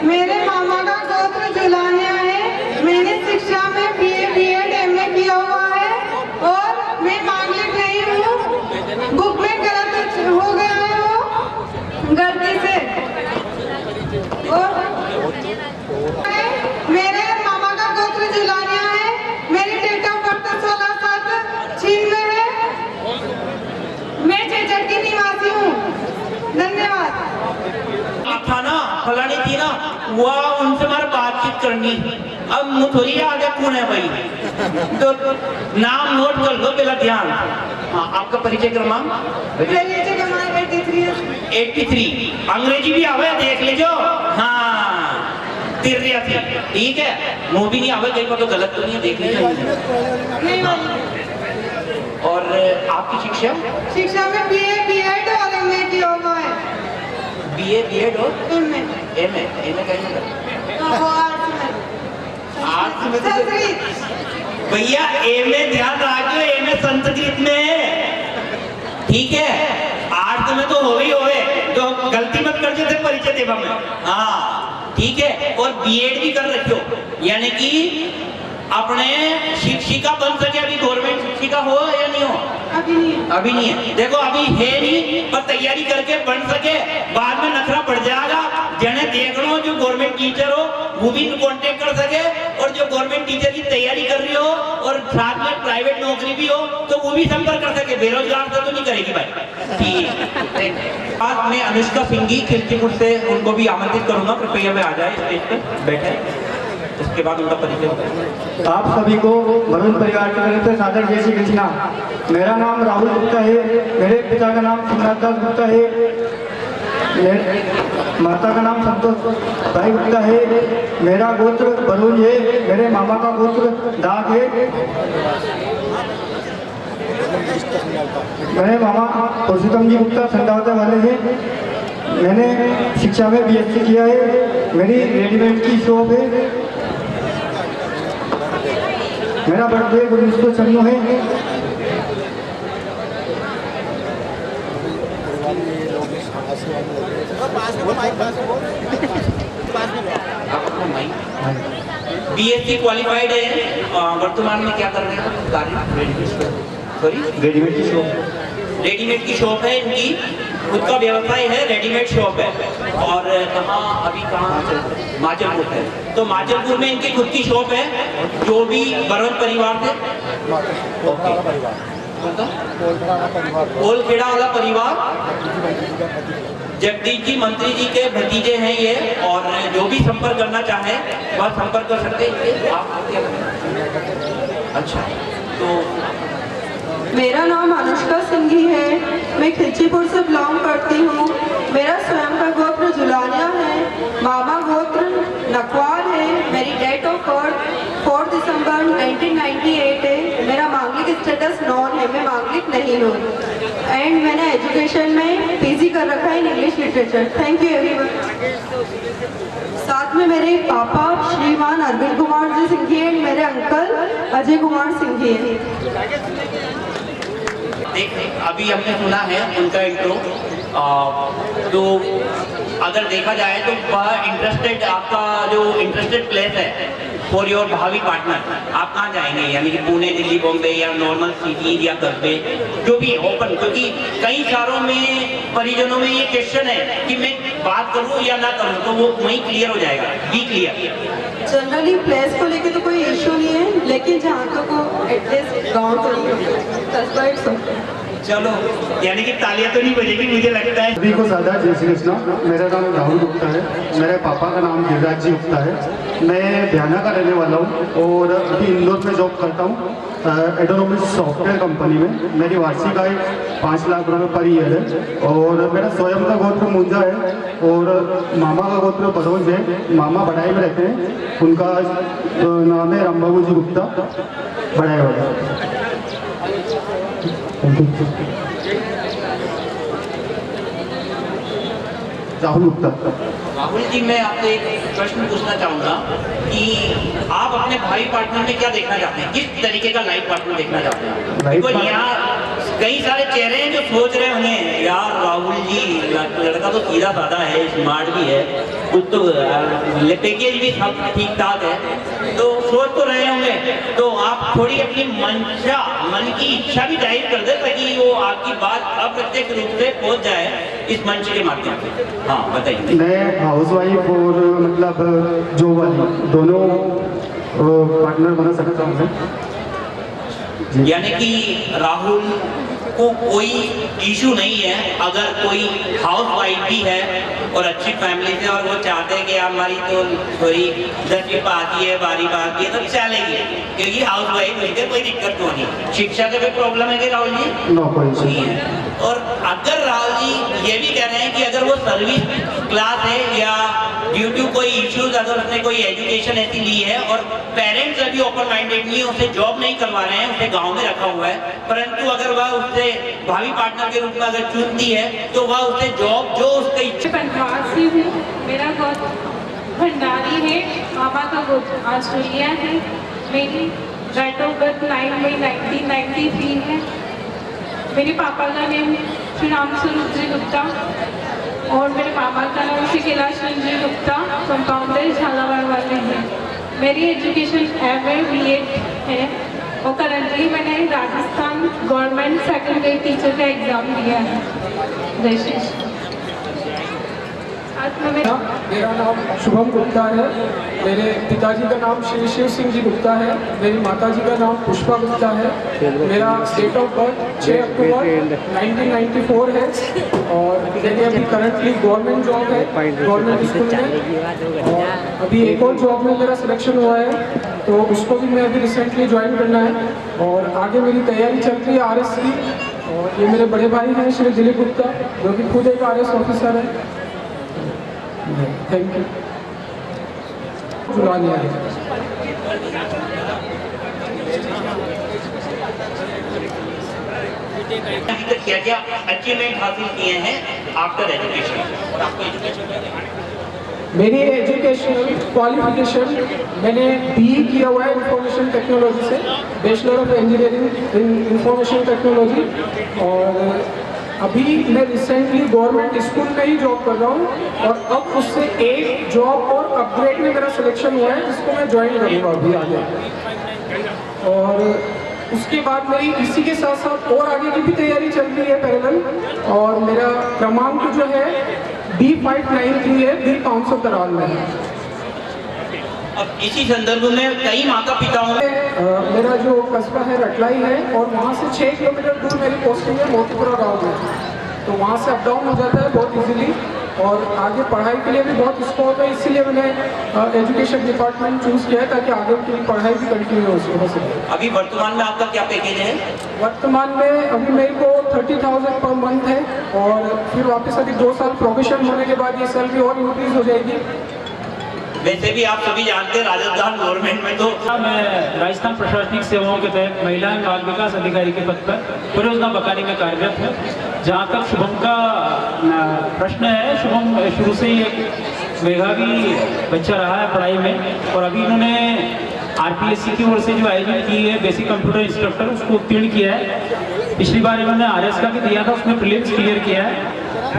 मेरे मामा का गोत्र जुलानिया है। मैंने शिक्षा में BA B.Ed MA किया हुआ है और मैं मांगलिक नहीं हूँ। बुक में गलत हो गया है वो गलती से। और मेरे मामा का गोत्र जुलानिया है। मेरी डेट ऑफ बर्थ 16/7/96 है। मैं चेचट की निवासी हूँ। धन्यवाद। था ना फलानी थी ना, वह उनसे हमारे बातचीत करनी। अब मुझे थोड़ी याद है कौन है भाई, तो नाम नोट कर लो पहला ध्यान। हाँ, आपका परिचय क्रमांक 83। अंग्रेजी भी आवे देख लीजो। हाँ 83, ठीक है। मुँह भी नहीं आवे, कहीं पर तो गलत तो नहीं है, देख लीजिए। और आपकी शिक्षा में BA B.Ed और MA किया हुआ है। BA B.Ed और MA कहीं आर्ट्स में भैया MA ध्यान रखियो, MA संस्कृत में है, ठीक है। आर्ट्स में तो होवे तो गलती मत कर देते परिचय देवा में। हाँ ठीक है। और B.Ed भी कर रखियो, यानी कि अपने शिक्षिका बन सके। अभी गवर्नमेंट शिक्षिका हो या नहीं हो? अभी नहीं है। देखो अभी है नहीं, पर तैयारी करके बन सके, बाद में नखरा बढ़ जाएगा। जने देख लो जो गवर्नमेंट टीचर हो वो भी कांटेक्ट कर सके, और जो गवर्नमेंट टीचर की तैयारी कर रही हो और साथ में प्राइवेट नौकरी भी हो तो वो भी संपर्क कर सके। बेरोजगार तो नहीं करेगी भाई। ठीक। बाद में अनुष्का सिंह जी खिलचीपुर से, उनको भी आमंत्रित करूंगा, कृपया में आ जाए स्टेज पे बैठे। उसके बाद उनका परिचय। आप सभी को वरुण परिवार की तरफ से सादर जय श्री कृष्णा। मेरा नाम राहुल गुप्ता है। मेरे पिता का नाम सिमरत दास गुप्ता है। माता का नाम संतोष भाई गुप्ता है। मेरा गोत्र वरुण है। मेरे मामा का गोत्र दाग है। मेरे मामा पुरुषोत्तम जी गुप्ता संधावता वाले हैं। मैंने शिक्षा में BSc किया है। मेरी रेडीमेड की शॉप है। मेरा बर्थडे 1996 है। BSc क्वालिफाइड है। वर्तमान में क्या कर रहे हैं? रेडीमेड की शॉप। रेडीमेड की शॉप है इनकी, खुद का व्यवसाय है, रेडीमेड शॉप है। और कहाँ माचलपुर है, तो माचलपुर में इनकी खुद की शॉप है, जो भी बरौन परिवार से ओलखेड़ा वाला परिवार, जगदीश जी मंत्री जी के भतीजे हैं ये, और जो भी संपर्क करना चाहे वह संपर्क कर सकते हैं आप। अच्छा, तो मेरा नाम अनुष्का सिंघी है, मैं खिलचीपुर से बिलोंग करती हूँ। मेरा स्वयं का गोत्र जुलानिया है, मामा गोत्र नकवाल है। मेरी डेट ऑफ बर्थ 4 दिसंबर 1998 है। मेरा मांगलिक स्टेटस नॉन है, मैं मांगलिक नहीं हूँ। एंड मैंने एजुकेशन में पीजी कर रखा है in English literature. Thank you everyone. साथ में मेरे पापा श्रीमान अरविंद कुमार जी सिंघी है, मेरे अंकल अजय कुमार सिंघी है। अभी हमने सुना है उनका इंट्रो, तो अगर देखा जाए तो वह इंटरेस्टेड, आपका जो इंटरेस्टेड प्लेस है फॉर योर भावी पार्टनर, आप कहाँ जाएंगे? यानी कि पुणे, दिल्ली, बॉम्बे या नॉर्मल सिटी या कस्बे, जो भी ओपन, क्योंकि कई सारों में परिजनों में ये क्वेश्चन है कि मैं बात करूँ या ना करूँ, तो वो वहीं क्लियर हो जाएगा। B clear. जनरली प्लेस को लेके तो कोई इशू नहीं है, लेकिन जहाँ तक को एटलीस्ट गाँव तो नहीं, चलो, यानी कि तालियां तो नहीं बजेगी मुझे लगता है। सभी को सादा जय श्री कृष्ण। मेरा नाम राहुल गुप्ता है, मेरे पापा का नाम गिरिराज जी गुप्ता है। मैं भयाना का रहने वाला हूँ और अभी इंदौर में जॉब करता हूँ एडोनॉमिक्स सॉफ्टवेयर कंपनी में। मेरी वार्षिक आय 5 लाख रुपये पर ईयर है। और मेरा स्वयं का गोत्र मुंजा है और मामा का गोत्र बरौज है। मामा बड़ाई में रहते हैं, उनका नाम है रामबाबू जी गुप्ता, बड़ाई वाला। राहुल गुप्ता। राहुल जी, मैं आपसे एक प्रश्न पूछना चाहूँगा कि आप अपने भाई पार्टनर में क्या देखना चाहते हैं? किस तरीके का लाइफ पार्टनर देखना चाहते हैं? बिकॉज यहाँ कई सारे चेहरे हैं जो सोच रहे होंगे यार राहुल जी लड़का तो सीधा साधा है, स्मार्ट भी है, कुछ तो पैकेज भी सब ठीक ठाक है, तो सोच तो रहे होंगे। तो आप थोड़ी अपनी मन की इच्छा भी जाहिर कर दे ताकि वो आपकी बात अप्रत्यक्ष रूप से पहुँच जाए इस मंच के माध्यम से। हाँ बताइए। मैं हाउस वाइफ और मतलब जॉब वाली दोनों पार्टनर बना सकता हूँ। यानी कि राहुल को कोई इशू नहीं है अगर कोई हाउस वाइफ भी है और अच्छी फैमिली से, और वो चाहते हैं कि हमारी तो थोड़ी 10वीं पाती है, 12वीं पाती है, तो चलेगी, क्योंकि हाउस वाइफ मिलकर कोई दिक्कत तो नहीं। शिक्षा का भी प्रॉब्लम है कि राहुल जी? नो, कोई नहीं है। और अगर राहुल जी ये भी कह रहे हैं कि अगर वो सर्विस क्लास है या ड्यू टू कोई इश्यूज अगर उसने कोई एजुकेशन ऐसी ली है और पेरेंट्स अभी ओपन माइंडेड नहीं है, उसे जॉब नहीं करवा रहे हैं, उसे गांव में रखा हुआ है, परंतु अगर वह उससे भावी पार्टनर के रूप में अगर चुनती है तो वह उसे जॉब जो उसकी इच्छा। मेरा गोत्र भंडारी है, मामा का गोत्र ऑस्ट्रेलिया है। मेरी डेट ऑफ बर्थ 9 मई 1993 है। मेरे पापा का नेम श्री राम स्वरूप जी गुप्ता और मेरे मामा का नाम श्री कैलाश जी गुप्ता, कंपाउंडर झालावाड़ वाले हैं। मेरी एजुकेशन MA BEd है और करंटली मैंने Rajasthan government second grade teacher का एग्ज़ाम दिया है। जय श्री कृष्ण। मेरा नाम शुभम गुप्ता है। मेरे पिताजी का नाम श्री शिव सिंह जी गुप्ता है। मेरी माताजी का नाम पुष्पा गुप्ता है। मेरा डेट ऑफ बर्थ 6 अक्टूबर 1994 है और मेरी अभी करंटली गवर्नमेंट जॉब है गवर्नमेंट स्कूल में, और अभी एक और जॉब में मेरा सिलेक्शन हुआ है तो उसको भी मैं अभी रिसेंटली ज्वाइन करना है और आगे मेरी तैयारी चल रही है RS की। और ये मेरे बड़े भाई हैं श्री दिलीप गुप्ता, जो कि खुद एक RS ऑफिसर है। Thank you. जुलानिया है। क्या क्या अचीवमेंट हासिल किए हैं आफ्टर एजुकेशन? और आपको एजुकेशन मेरी एजुकेशनल क्वालिफिकेशन मैंने BE किया हुआ है इंफॉर्मेशन टेक्नोलॉजी से, bachelor of engineering in information technology. और अभी मैं रिसेंटली गवर्नमेंट स्कूल में ही जॉब कर रहा हूँ और अब उससे एक जॉब और अपग्रेड में मेरा सिलेक्शन हुआ है जिसको मैं ज्वाइन करूँगा अभी आगे। और उसके बाद मेरी इसी के साथ साथ और आगे की भी तैयारी चल रही है पैरेलल, और मेरा क्रमांक जो है D593 है, दिल काउंसिल दराल में। अब इसी संदर्भ में कई माता पिताओं मेरा जो कस्बा है रटलाई है, और वहाँ से 6 किलोमीटर दूर मेरी पोस्टिंग है मोतीपुरा गाँव में, तो वहाँ से अप डाउन हो जाता है बहुत इजीली, और आगे पढ़ाई के लिए भी बहुत स्कोप है, इसीलिए मैंने एजुकेशन डिपार्टमेंट चूज़ किया है ताकि आगे की पढ़ाई भी कंटिन्यू हो सके। अभी वर्तमान में आपका क्या पैकेज है? वर्तमान में अभी मेरे को 30,000 पर मंथ है, और फिर वापस अभी 2 साल प्रोफेशन होने के बाद ये सैलरी और इंक्रीज हो जाएगी। वैसे भी आप सभी जानते हैं राजस्थान गवर्नमेंट में तो मैं राजस्थान प्रशासनिक सेवाओं के तहत महिला एवं बाल विकास अधिकारी के पद पर परियोजना बकानी में कार्यरत हूँ। जहाँ तक शुभम का प्रश्न है, शुभम शुरू से ही एक मेधावी बच्चा रहा है पढ़ाई में, और अभी इन्होंने RPSC की ओर से जो आयोजन की है बेसिक कंप्यूटर इंस्ट्रक्टर, उसको उत्तीर्ण किया है। पिछली बार इन्होंने RS का भी दिया था, उसमें प्रीलिम्स क्लियर किया है।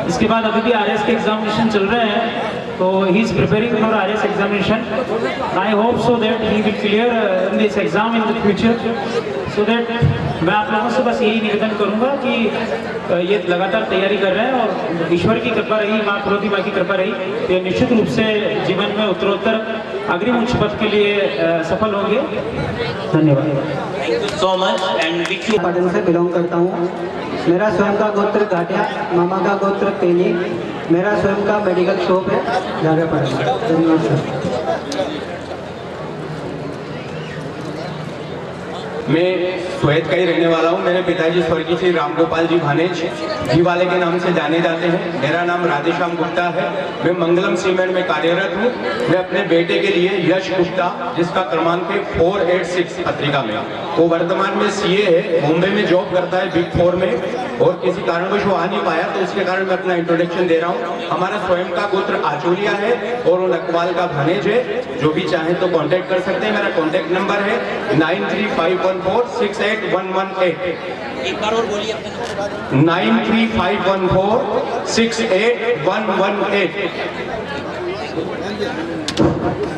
इसके बाद अभी भी RS के एग्जामिनेशन चल रहे हैं, तो he is preparing for RS examination. I hope so that he will clear in this exam in the future, so that मैं आप लोगों से बस यही निवेदन करूंगा कि ये लगातार तैयारी कर रहे हैं, और ईश्वर की कृपा रही, माँ प्रकृति माँ की कृपा रही, ये निश्चित रूप से जीवन में उत्तरोत्तर अग्रिम उच्च पद के लिए सफल होंगे। धन्यवाद। सो मच एंड पटन से बिलोंग करता हूँ। मेरा स्वयं का गोत्र घाटिया, मामा का गोत्र तेली, मेरा स्वयं का मेडिकल शॉप है झागा पटन। धन्यवाद सर। मैं स्वेत का ही रहने वाला हूँ। मेरे पिताजी स्वर्गीय श्री रामगोपाल जी भानेज जी वाले के नाम से जाने जाते हैं। मेरा नाम राधेश्याम गुप्ता है। मैं मंगलम सीमेंट में कार्यरत हूँ। मैं अपने बेटे के लिए यश गुप्ता, जिसका क्रमांक है 486 पत्रिका में, वो वर्तमान में CA है, मुंबई में जॉब करता है बिग 4 में, और किसी कारणवश वो आ नहीं पाया, तो उसके कारण मैं अपना इंट्रोडक्शन दे रहा हूँ। हमारा स्वयं का गोत्र आचोलिया है और वो नकवाल का भानेज है। जो भी चाहे तो कांटेक्ट कर सकते हैं। मेरा कांटेक्ट नंबर है 9351468118। एक बार और बोलिए अपने नंबर। 9351468118।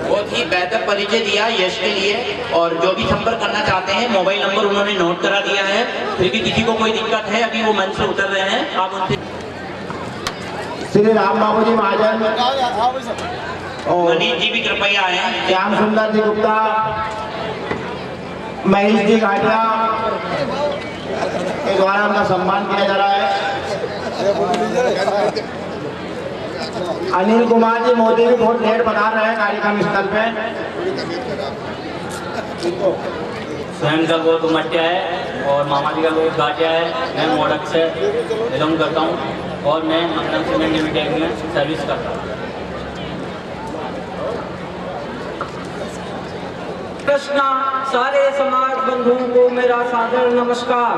बहुत ही बेहतर परिचय दिया यश के लिए, और जो भी संपर्क करना चाहते हैं मोबाइल नंबर उन्होंने नोट करा दिया है। फिर भी किसी को कोई दिक्कत है, अभी वो मंच से उतर रहे हैं, आप उनसे। श्री राम बाबू जी महाजन और मनीष जी भी कृपया आए। श्याम सुंदर जी गुप्ता, महेश जी घाटिया के द्वारा उनका सम्मान किया जा रहा है। अनिल कुमार जी मोदी भी बहुत लेट बता रहे हैं कार्यक्रम स्थल पे। स्वयं का गोत्र उमट्या है और मामा जी का गोत्र घाटिया है। मैं मोडक से बिलोंग करता हूँ और मैं मंगलम सीमेंट लिमिटेड में सर्विस करता हूँ। कृष्णा सारे समाज बंधुओं को मेरा सादर नमस्कार।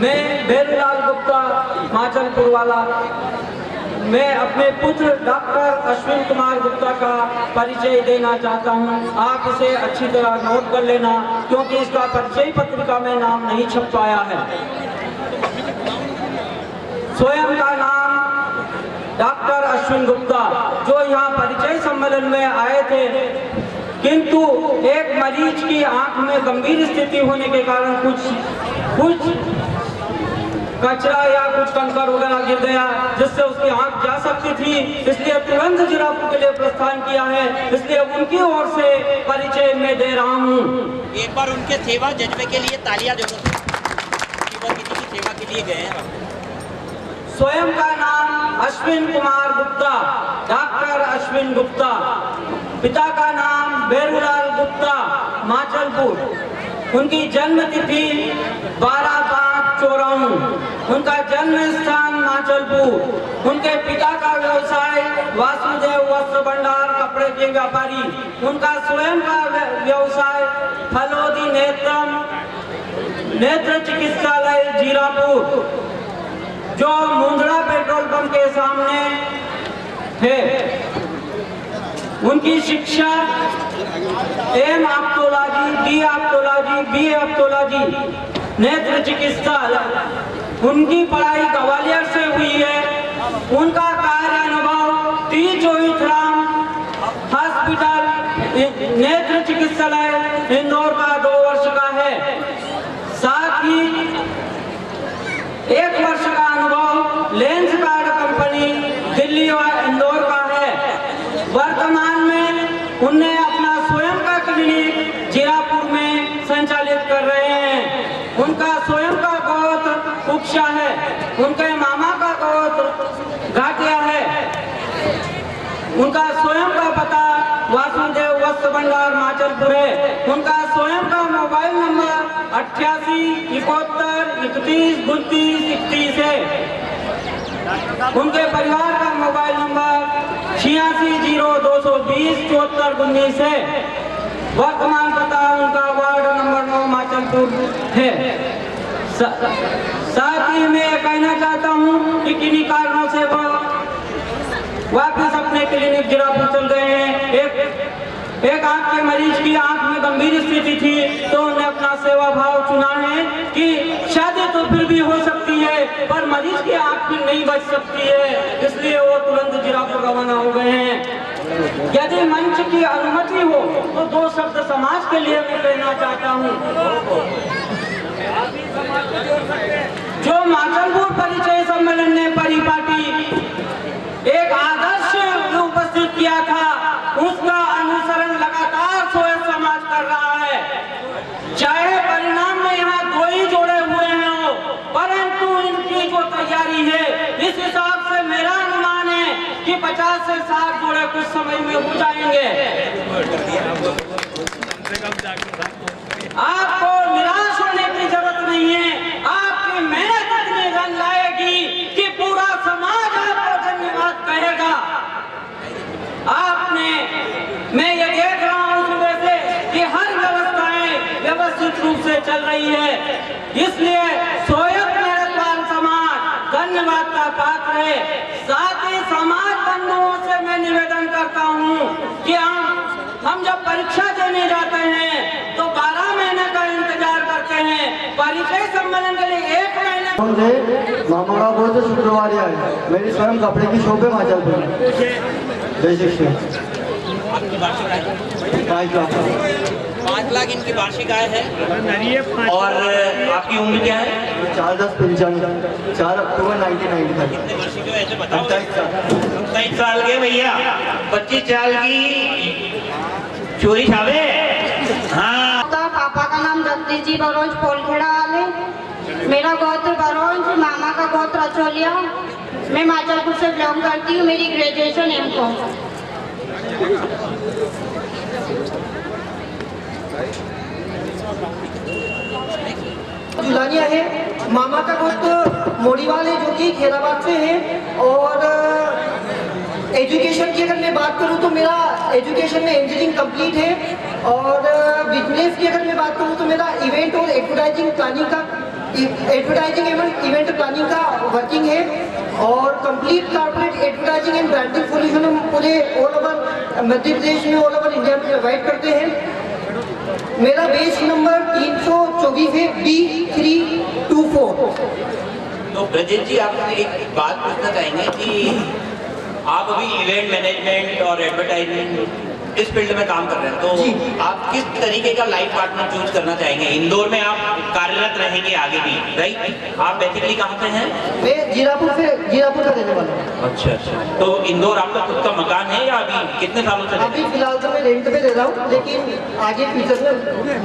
मैं भेरूलाल गुप्ता माचलपुर वाला। मैं अपने पुत्र डॉक्टर अश्विन कुमार गुप्ता का परिचय देना चाहता हूं। आप इसे अच्छी तरह नोट कर लेना, क्योंकि इसका परिचय पत्रिका में नाम नहीं छप पाया है। स्वयं का नाम डॉक्टर अश्विन गुप्ता, जो यहाँ परिचय सम्मेलन में आए थे, किंतु एक मरीज की आंख में गंभीर स्थिति होने के कारण कुछ कचरा या कुछ कंकर वगैरह गिर गया, जिससे उसकी आंख जा सकती थी, इसलिए तुरंत जिरापुर के लिए प्रस्थान किया है। इसलिए उनकी ओर से परिचय मैं दे रहा हूँ। एक बार उनके सेवा जज्बे के लिए तालियां दो, वो किसी की सेवा के लिए गए हैं। स्वयं का नाम अश्विन कुमार गुप्ता, डॉक्टर अश्विन गुप्ता। पिता का नाम भेरूलाल गुप्ता, माचलपुर। उनकी जन्म तिथि 12/5/54। उनका जन्म स्थान माचलपुर। उनके पिता का व्यवसाय वासुदेव वस्त्र भंडार, कपड़े के व्यापारी। उनका स्वयं का व्यवसाय फलोदी नेत्र चिकित्सालय जीरापुर, जो मुंद्रा पेट्रोल पंप के सामने है। उनकी शिक्षा एम ऑप्टोलॉजी, डी ऑप्टोलॉजी, बी ऑप्टोलॉजी, नेत्र चिकित्सालय। उनकी पढ़ाई ग्वालियर से हुई है। उनका कार्य अनुभव टी चोहितराम हॉस्पिटल नेत्र चिकित्सालय इंदौर का 2 वर्ष का है। उनका स्वयं का गोत्र उक्षा है, उनके मामा का गोत्र घाटिया है, उनका स्वयं का पता वासुदेव वस्त्र भंडार माचलपुर है, उनका स्वयं का मोबाइल नंबर 88 71 31 32 31 है, उनके परिवार का मोबाइल नंबर 86 0220 74 19 है, वर्तमान पता उनका वार्ड नंबर 9 माचलपुर है। साथ ही मैं कहना चाहता हूँ कि किन्हीं कारणों से वो वापस अपने क्लिनिक जीरापुर चल गए हैं। एक आंख के मरीज की आंख में गंभीर स्थिति थी, तो उन्हें अपना सेवा भाव चुना है कि शादी तो फिर भी हो सकती है पर मरीज की आंख भी नहीं बच सकती है, इसलिए वो तुरंत जीरापुर रवाना हो गए हैं। यदि मंच की अनुमति हो तो 2 शब्द समाज के लिए मैं कहना चाहता हूँ। जो माचलपुर परिचय सम्मेलन ने परिपाटी एक आदर्श उपस्थित किया था, उसका अनुसरण लगातार सोयत समाज कर रहा है। चाहे परिणाम में यहाँ 2 ही जोड़े हुए हैं, परंतु इनकी जो तैयारी है, इस हिसाब से मेरा अनुमान है कि 50 से 60 जोड़े कुछ समय में हो जाएंगे। आपको निराश होने की जरूरत नहीं है, आपकी मेहनत इतनी रंग लाएगी कि पूरा समाज आपको धन्यवाद कहेगा। आपने, मैं ये देख रहा हूँ सुबह से कि हर व्यवस्थाएं व्यवस्थित रूप से चल रही है, इसलिए सोयत मेहरतवाल समाज धन्यवाद का पात्र है। साथ ही समाज बंधुओं से मैं निवेदन करता हूँ कि हम जब परीक्षा देने जाते हैं तो 12 महीने का इंतजार करते हैं, परिचय सम्मेलन के लिए 1 महीने। मुझे मामा का गोत्र शुक्रवार है, मेरी स्वयं कपड़े की शॉप है माचलपुर। जय श्री कृष्ण। 5 लाख इनकी वार्षिक आय है। और आपकी उम्र क्या है? 4/10/95, 4 अक्टूबर 1995। कितने वर्ष के ऐसे बताओ? 23 साल के भैया, 25 साल की चोरी छावे। हाँ, पापा का नाम जगदीश जी बरोज पोलखेड़ा वाले, मेरा गोत्र बरोज, मामा का गोत्र अचोलिया, मैं माचलपुर से बिलोंग करती हूँ, मेरी ग्रेजुएशन M.Com। जुलानिया है, मामा का गोत्र मोड़ीवाल है जो कि खेराबाद से है। और एजुकेशन की अगर मैं बात करूं तो मेरा एजुकेशन में इंजीनियरिंग कंप्लीट है। और बिजनेस की अगर मैं बात करूं तो मेरा इवेंट और एडवर्टाइजिंग प्लानिंग का इवेंट प्लानिंग का वर्किंग है। और complete corporate advertising and branding solution हम पूरे ऑल ओवर मध्य प्रदेश में, ऑल ओवर इंडिया में प्रोवाइड करते हैं। मेरा बेच नंबर 324 है, B324। तो ब्रजेश जी, आपसे एक बात पूछना चाहेंगे कि आप अभी इवेंट मैनेजमेंट और एडवर्टाइजमेंट इस फील्ड में काम कर रहे हैं, तो आप किस तरीके का लाइफ पार्टनर चूज करना चाहेंगे? इंदौर में आप कार्यरत रहेंगे आगे भी, राइट? आप बेसिकली कहाँ से हैं? मैं जीरापुर का रहने वाला हूँ। अच्छा। तो इंदौर आपका खुद का मकान है या अभी कितने सालों से? अभी फिलहाल तो मैं रेंट पे रह रहा हूँ, लेकिन आगे फ्यूचर में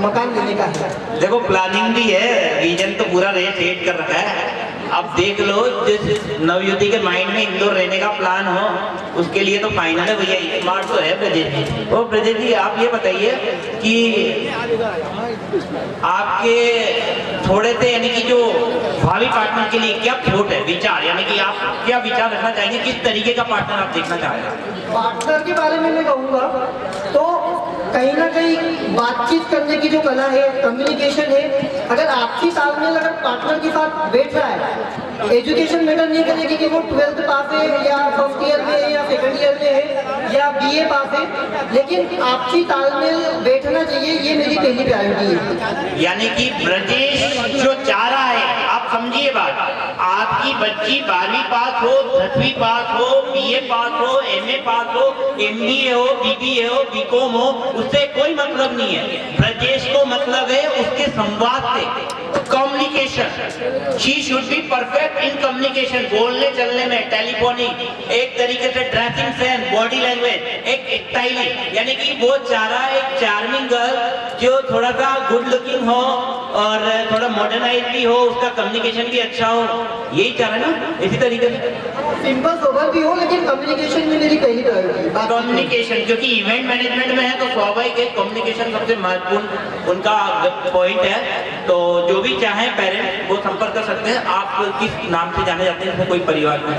मकान लेने का है। देखो, प्लानिंग भी है, रीजन तो पूरा सेट कर रखा है। अब देख लो, जिस नवयुवती के माइंड में इंदौर रहने का प्लान हो, उसके लिए तो फाइनल है भैया। स्मार्ट तो है ब्रजेश जी। और ब्रजेश जी, आप ये बताइए कि आपके थोड़े से यानी कि जो भावी पार्टनर के लिए क्या थॉट है, विचार, यानी कि आप क्या विचार रखना चाहेंगे, किस तरीके का पार्टनर आप देखना चाह रहे हैं? पार्टनर के बारे में मैं कहूँगा तो कहीं ना कहीं बातचीत करने की जो कला है, कम्युनिकेशन है, अगर आपसी तालमेल अगर पार्टनर के साथ बैठ रहा है, एजुकेशन मैटर नहीं करेगी कि वो 12th पास है या फर्स्ट ईयर में है या सेकंड ईयर में है या BA पास है, लेकिन आपसी तालमेल बैठना चाहिए, ये मेरी पहली प्रायोरिटी है। यानी कि ब्रजेश जो चाह रहा है, आप समझिए बात, आपकी बच्ची 12वीं पास हो, 10वीं पास हो, BA पास हो, MA पास हो, MBA हो, BBA हो, BCom हो, उससे कोई मतलब नहीं है। ब्रजेश को मतलब है उसके संवाद से, communication. She should be perfect in communication, बोलने चलने में, टेलीफोनिक, एक तरीके से ड्रेसिंग सेंस, बॉडी लैंग्वेज, एक स्टाइलिश, यानी कि वो चाह रहा है एक चार्मिंग गर्ल जो थोड़ा सा गुड लुकिंग हो, और थोड़ा मॉडर्नाइज भी हो, उसका कम्युनिकेशन भी अच्छा हो, यही चाह रहे हैं ना। इसी तरीके से सिंपल सोबर भी हो लेकिन कम्युनिकेशन में मेरी पहली प्रायोरिटी। कम्युनिकेशन, क्योंकि इवेंट मैनेजमेंट में है तो स्वाभाविक है कम्युनिकेशन सबसे महत्वपूर्ण उनका पॉइंट है। तो जो भी चाहे पेरेंट्स वो संपर्क कर सकते हैं। आप किस नाम से जाने जाते हैं कोई परिवार में?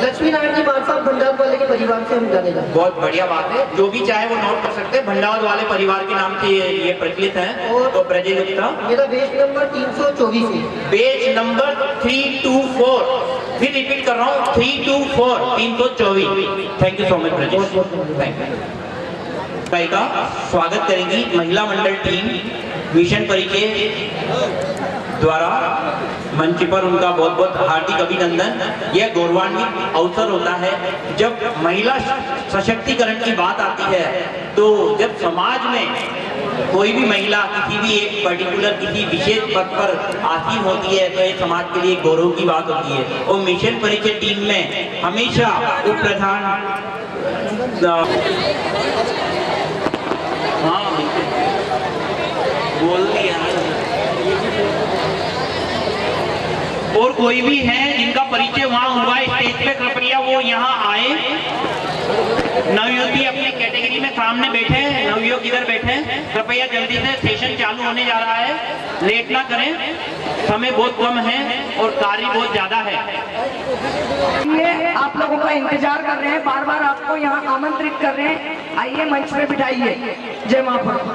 लक्ष्मी नारायण जी मानसा भंडार वाले के परिवार से हम जाने जाते हैं। बहुत बढ़िया बात है, जो भी चाहे वो नोट कर सकते हैं। भंडार वाले परिवार के नाम से ये प्रचलित है। तो ब्रजे गुप्ता, मेरा बेच नंबर 324 है। पेज नंबर 324, फिर रिपीट कर रहा हूँ 324 324। Thank you so much Brajesh, thank you. का स्वागत करेंगी महिला मंडल टीम मिशन परिचय द्वारा। मंच पर उनका बहुत बहुत हार्दिक अभिनंदन। यह गौरवान्वित अवसर होता है जब महिला सशक्तिकरण की बात आती है। तो जब समाज में कोई भी महिला किसी भी एक पर्टिकुलर किसी विशेष पद पर आसीन होती है तो ये समाज के लिए गौरव की बात होती है। और मिशन परिचय टीम में हमेशा उप प्रधान बोल दिया और कोई भी है जिनका परिचय वहां हुआ स्टेज पे, कृपया वो यहाँ आए। नवयुवती अपनी कैटेगरी में सामने बैठे हैं, नवयुवक इधर बैठे हैं। कृपया जल्दी से सेशन चालू होने जा रहा है, लेट ना करें, समय बहुत कम है और कार्य बहुत ज्यादा है। ये आप लोगों का इंतजार कर रहे हैं, बार बार आपको यहाँ आमंत्रित कर रहे हैं, आइए मंच पे बिठाइए। जय महाप्रभु।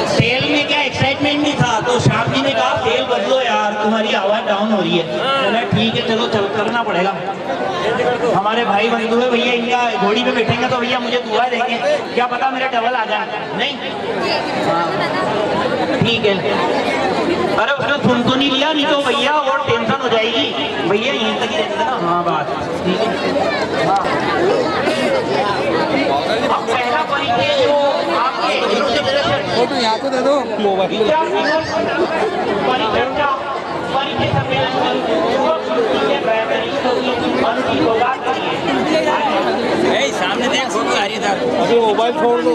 सेल में क्या एक्साइटमेंट नहीं था तो श्याम जी ने कहा सेल बदलो यार, तुम्हारी आवाज डाउन हो रही है। मैंने ठीक है चलो चल करना पड़ेगा। हमारे भाई बंधु है भैया, इनका घोड़ी पे बैठेंगे तो भैया मुझे दुआ देंगे, क्या पता मेरा डबल आ जाए। नहीं ठीक है, अरे उसने सुन तो नहीं लिया, नहीं तो भैया और टेंशन हो जाएगी। भैया यहीं तक ही रहते ना। हाँ बात ठीक है। हाँ अब पहला परिचय जो आपके फोटो यहाँ को दे दो मोबाइल परिचर्चा परिचय सम्मेलन सामने देख फोटो आ रही था, अभी मोबाइल छोड़ दो।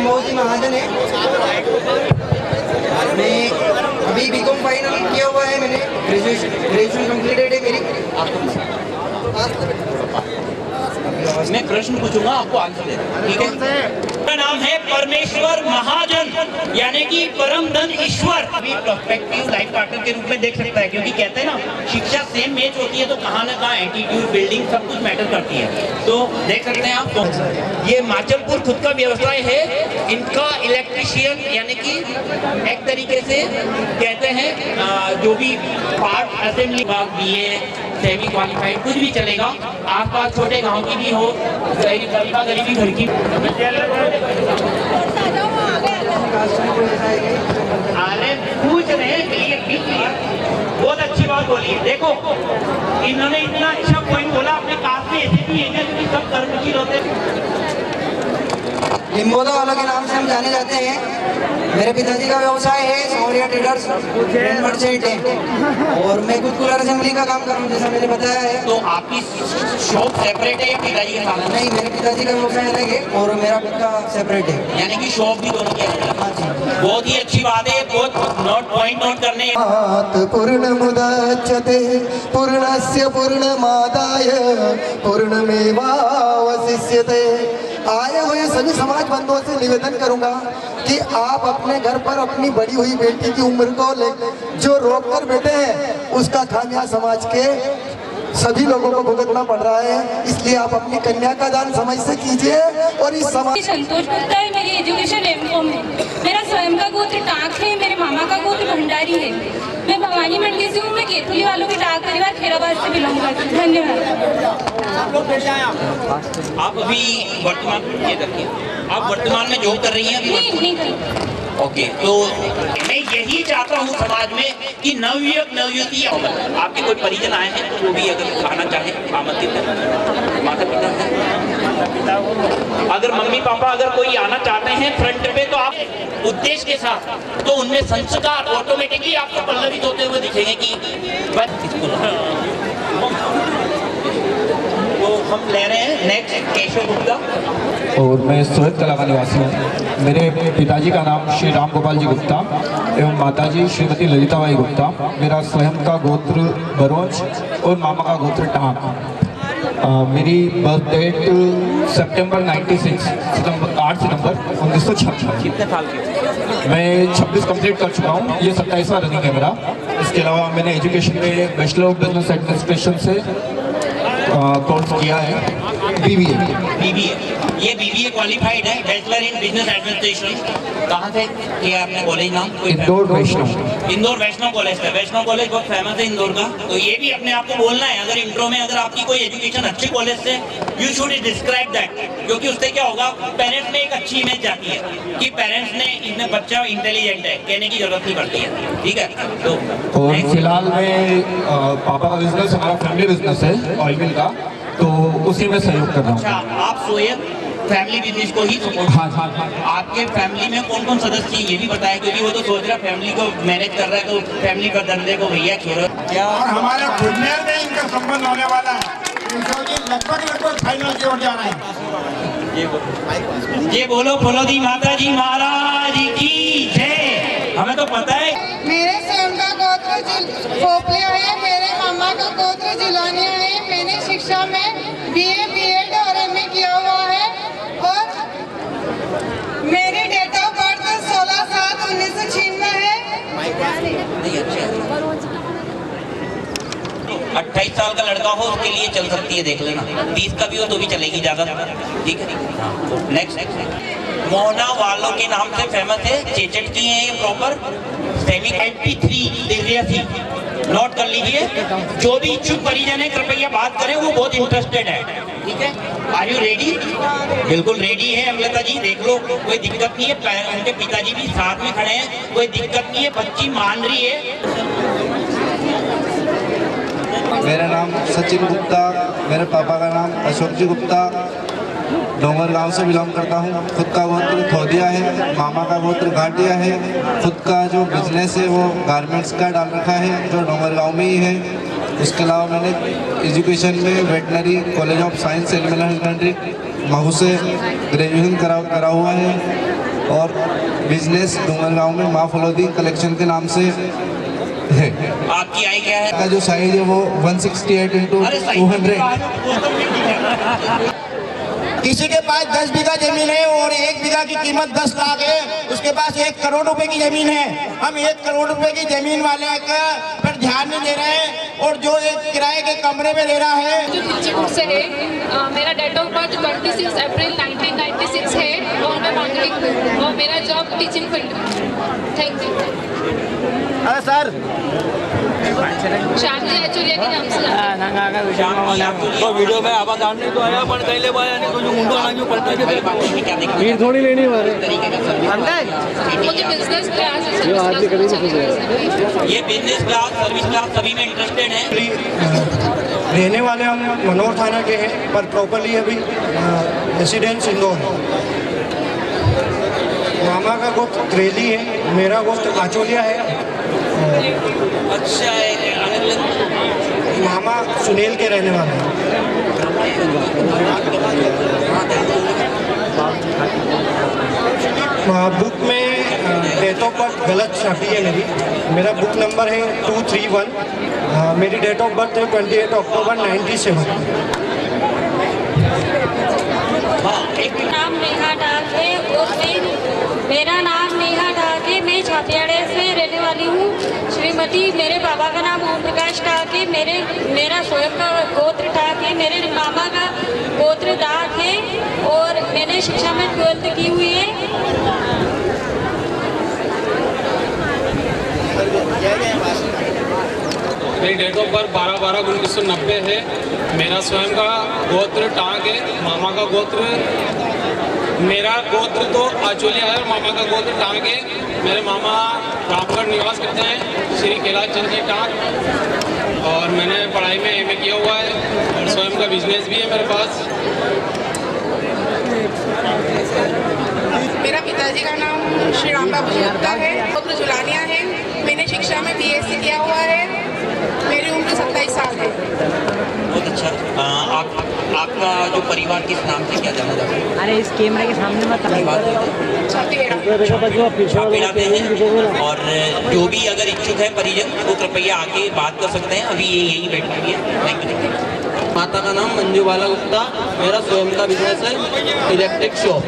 मोदी महाजन है, मैं अभी बीकॉम फाइनल किया हुआ है, मैंने ग्रेजुएशन कंप्लीटेड है मेरी। मैं प्रश्न पूछूंगा, आपको आंसर देना, ठीक है? मेरा नाम है परमेश्वर महाजन, यानी कि परम धन ईश्वर। अभी प्रोस्पेक्टिव लाइफ पार्टनर के रूप में देख सकता है, क्योंकि कहते हैं ना शिक्षा सेम मैच होती है तो कहाँ ना कहाँ एटीट्यूड बिल्डिंग सब कुछ मैटर करती है। तो देख सकते हैं आप, ये माचलपुर खुद का व्यवसाय है। इनका इलेक्ट्रिशियन यानी कि एक तरीके से कहते हैं जो भी part assembly BA semi qualified कुछ भी चलेगा। आसपास छोटे गांव की भी हो, गरीबी घर की। अरे पूछ रहे हैं, बहुत अच्छी बात बोली है। देखो इन्होंने इतना अच्छा पॉइंट बोला, अपने कास्ट में ऐसे भी है कि सब कर्मशील होते हैं। लिम्बोदा वालों के नाम से हम जाने जाते हैं। मेरे पिताजी का व्यवसाय है सौर्या ट्रेडर्स मर्चेंट है और मैं खुद कूलर असेंबली का काम कर रहा हूँ, जैसा मैंने बताया है। तो आपकी शॉप सेपरेट है या पिताजी के साथ? नहीं, मेरे पिताजी का व्यवसाय अलग है और मेरा खुद का सेपरेट है, यानी कि शॉप भी दोनों की अलग। बहुत ही अच्छी बात है, बहुत पॉइंट नोट करने। पूर्णमुदच्यते पूर्णस्य पूर्णमादाय पूर्णमेवावशिष्यते। आए हुए सभी समाज बंधुओं से निवेदन करूंगा कि आप अपने घर पर अपनी बड़ी हुई बेटी की उम्र को जो रोक कर बैठे हैं उसका खामियाजा समाज के सभी लोगों को भुगतना पड़ रहा है, इसलिए आप अपनी कन्या का दान समझ से कीजिए। और इस समाज संतोष गुप्ता है, मेरी एजुकेशन M.Com है। मेरा स्वयं का गोत्र टाक है, मेरे मामा का गोत्र भंडारी है। मैं भवानी मंडी से हूँ, मैं केतुली वालों के टाक परिवार खैराबाद से बिलोंग करती हूँ। धन्यवाद। आप अभी वर्तमान ये देखिए, आप वर्तमान में जॉब कर रही हैं? नहीं ओके, तो मैं यही चाहता हूँ समाज में कि नवयुवक नवयुवती आपके कोई परिजन आए हैं तो वो भी अगर आना चाहे आमंत्रित है। माता पिता है, अगर मम्मी पापा अगर कोई आना चाहते हैं फ्रंट पे तो आप उद्देश्य के साथ, तो उनमें संस्कार ऑटोमेटिकली आपको पल्लवित होते हुए दिखेंगे कि तो हम ले रहे हैं नेक्स्ट केशव गुप्ता। और मैं सोहत कला का निवासी हूँ। मेरे पिताजी का नाम श्री राम गोपाल जी गुप्ता एवं माताजी श्रीमती ललिताबाई गुप्ता। मेरा स्वयं का गोत्र बरोंज और मामा का गोत्र टांग। मेरी बर्थ डेट सितंबर 96 8 सितंबर 1956। कितने साल के? मैं 26 कंप्लीट कर चुका हूँ, ये 27वां रनिंग है मेरा। इसके अलावा मैंने एजुकेशन में बैचलर ऑफ बिजनेस एडमिनिस्ट्रेशन से कोर्स किया है, बीबीए। ये बीबीए क्वालिफाइड है, बैचलर इन बिजनेस एडमिनिस्ट्रेशन। कहाँ से किया आपने कॉलेज नाम? इंदौर वैष्णव। इंदौर वैष्णव कॉलेज है। वैष्णव कॉलेज बहुत फेमस है इंदौर का, तो ये भी अपने आप को बोलना है। अगर इंट्रो में अगर आपकी कोई एजुकेशन अच्छे कॉलेज से, यू शुड डिस्क्राइब दैट, क्योंकि उससे क्या होगा, पेरेंट्स में एक अच्छी इमेज जाती है कि पेरेंट्स ने इनमें बच्चा इंटेलिजेंट है, कहने की जरूरत नहीं पड़ती है। ठीक है, तो और फिलहाल में पापा का बिजनेस हमारा फैमिली बिजनेस है ऑयल मिल का, तो उसी में सहयोग कर रहा हूँ। अच्छा, आप सोएब फैमिली बिजनेस को ही सपोर्ट? हाँ। आपके फैमिली में कौन कौन सदस्य ये भी बताया, क्योंकि वो तो सोच रहा फैमिली को मैनेज कर रहा है, तो फैमिली का धंधे को भैया छोड़ो क्या। और हमारे खुदनेर में इनका संबंध होने वाला है, लगभग फाइनल की ओर जा रहे हैं। ये बोलो फुलोदी माता जी महाराज की जय। हमें तो पता है मेरे स्वयं का गोत्र खोपलिया है, मेरे मामा का गोत्र जिलानिया है। मैंने शिक्षा में बीए, बीएड और एमए किया हुआ है और मेरी डेट ऑफ बर्थ 16/7/1996 है। 28 साल का लड़का हो उसके लिए चल सकती है, देख लेना। 30 का भी हो तो भी चलेगी ज्यादा। ठीक है, नेक्स्ट। मोहना वालों के नाम से फेमस है, चेचट की है ये प्रॉपर। सेमी 83 नोट कर लीजिए। जो भी इच्छुक परिजन है कृपया बात करें, वो बहुत इंटरेस्टेड है। ठीक है, आर यू रेडी? बिल्कुल रेडी है अमलता जी, देख लो कोई दिक्कत नहीं है। उनके पिताजी भी साथ में खड़े हैं, कोई दिक्कत नहीं है, बच्ची मान रही है। मेरा नाम सचिन गुप्ता, मेरे पापा का नाम अशोक जी गुप्ता, डोंगर गांव से बिलोंग करता हूँ। खुद का गोत्र थोदिया है, मामा का गोत्र घाटिया है। खुद का जो बिजनेस है वो गारमेंट्स का डाल रखा है, जो डोंगर गांव में ही है। उसके अलावा मैंने एजुकेशन में veterinary college of science animal husbandry Mhow से ग्रेजुएशन करा हुआ है। और बिजनेस डोंगर गांव में माँ फलोदी कलेक्शन के नाम से है। आपकी आई क्या है? का जो साइज है वो 168x200। किसी के पास 10 बीघा जमीन है और 1 बीघा की कीमत 10 लाख है, उसके पास 1 करोड़ रुपए की जमीन है। हम 1 करोड़ रुपए की जमीन वाले का पर ध्यान नहीं दे रहे हैं, और जो एक किराए के कमरे में ले रहा है। जो खिलचीपुर से है, मेरा डेट ऑफ बर्थ 26 अप्रैल 1996 है और मैं मांगलिक हूँ और मेरा जॉब टीचिंग फील्ड में। Thank you. अरे सर शादी एक्चुअली के नाम से तो वीडियो में आवाज आने तो आया पर कहीं ले पाया नहीं, तो जो मुंडो आना क्यों पड़ता है, भीड़ थोड़ी लेनी हमारे। मुझे बिजनेस क्लास ये बिजनेस क्लास सर्विस क्लास सभी में इंटरेस्टेड है। रहने वाले हम मनोहर थाना के हैं, पर प्रॉपरली अभी रेसिडेंस इंदौर है। मामा का गोत्र त्रेली है, मेरा गोत्र आचोलिया है। अच्छा है, मामा सुनील के रहने वाले हैं। बुक में डेट ऑफ बर्थ गलत छपी है मेरी। मेरा बुक नंबर है 231। मेरी डेट ऑफ बर्थ है 28 अक्टूबर 97। नाम नेहा डाक है और मेरा नाम नेहा डाक है। मैं छापियाड़े से रहने वाली हूँ। श्रीमती मेरे पापा का नाम ओम प्रकाश डाक है। मेरा स्वयं का गोत्र डाक है। मेरे मामा का गोत्र डाक है और मैंने शिक्षा में 12th की हुई है। मेरी डेट ऑफ बर्थ 12/12/1990 है। मेरा स्वयं का गोत्र टांग है, मामा का गोत्र, मेरा गोत्र तो आचोलिया है और मामा का गोत्र टांग है। मेरे मामा रामगढ़ निवास करते हैं, श्री कैलाश चंद्र जी टाक। और मैंने पढ़ाई में एमए किया हुआ है और स्वयं का बिजनेस भी है मेरे पास। मेरा पिताजी का नाम श्री राम बाबू जी गुप्ता है, पुत्र जुलानिया है। मैंने शिक्षा में BSc किया हुआ है। मेरी उम्र 27 साल है। बहुत अच्छा। आपका जो परिवार किस नाम से क्या जाना जाता है? अरे इस कैमरे के सामने मत छापेड़ा में हैं। और जो भी अगर इच्छुक है परिजन वो कृपया आके बात कर सकते हैं। अभी ये यहीं बैठी हुई है। Thank you. माता का नाम मंजूबाला गुप्ता, मेरा स्वयं का बिजनेस है, electric shop.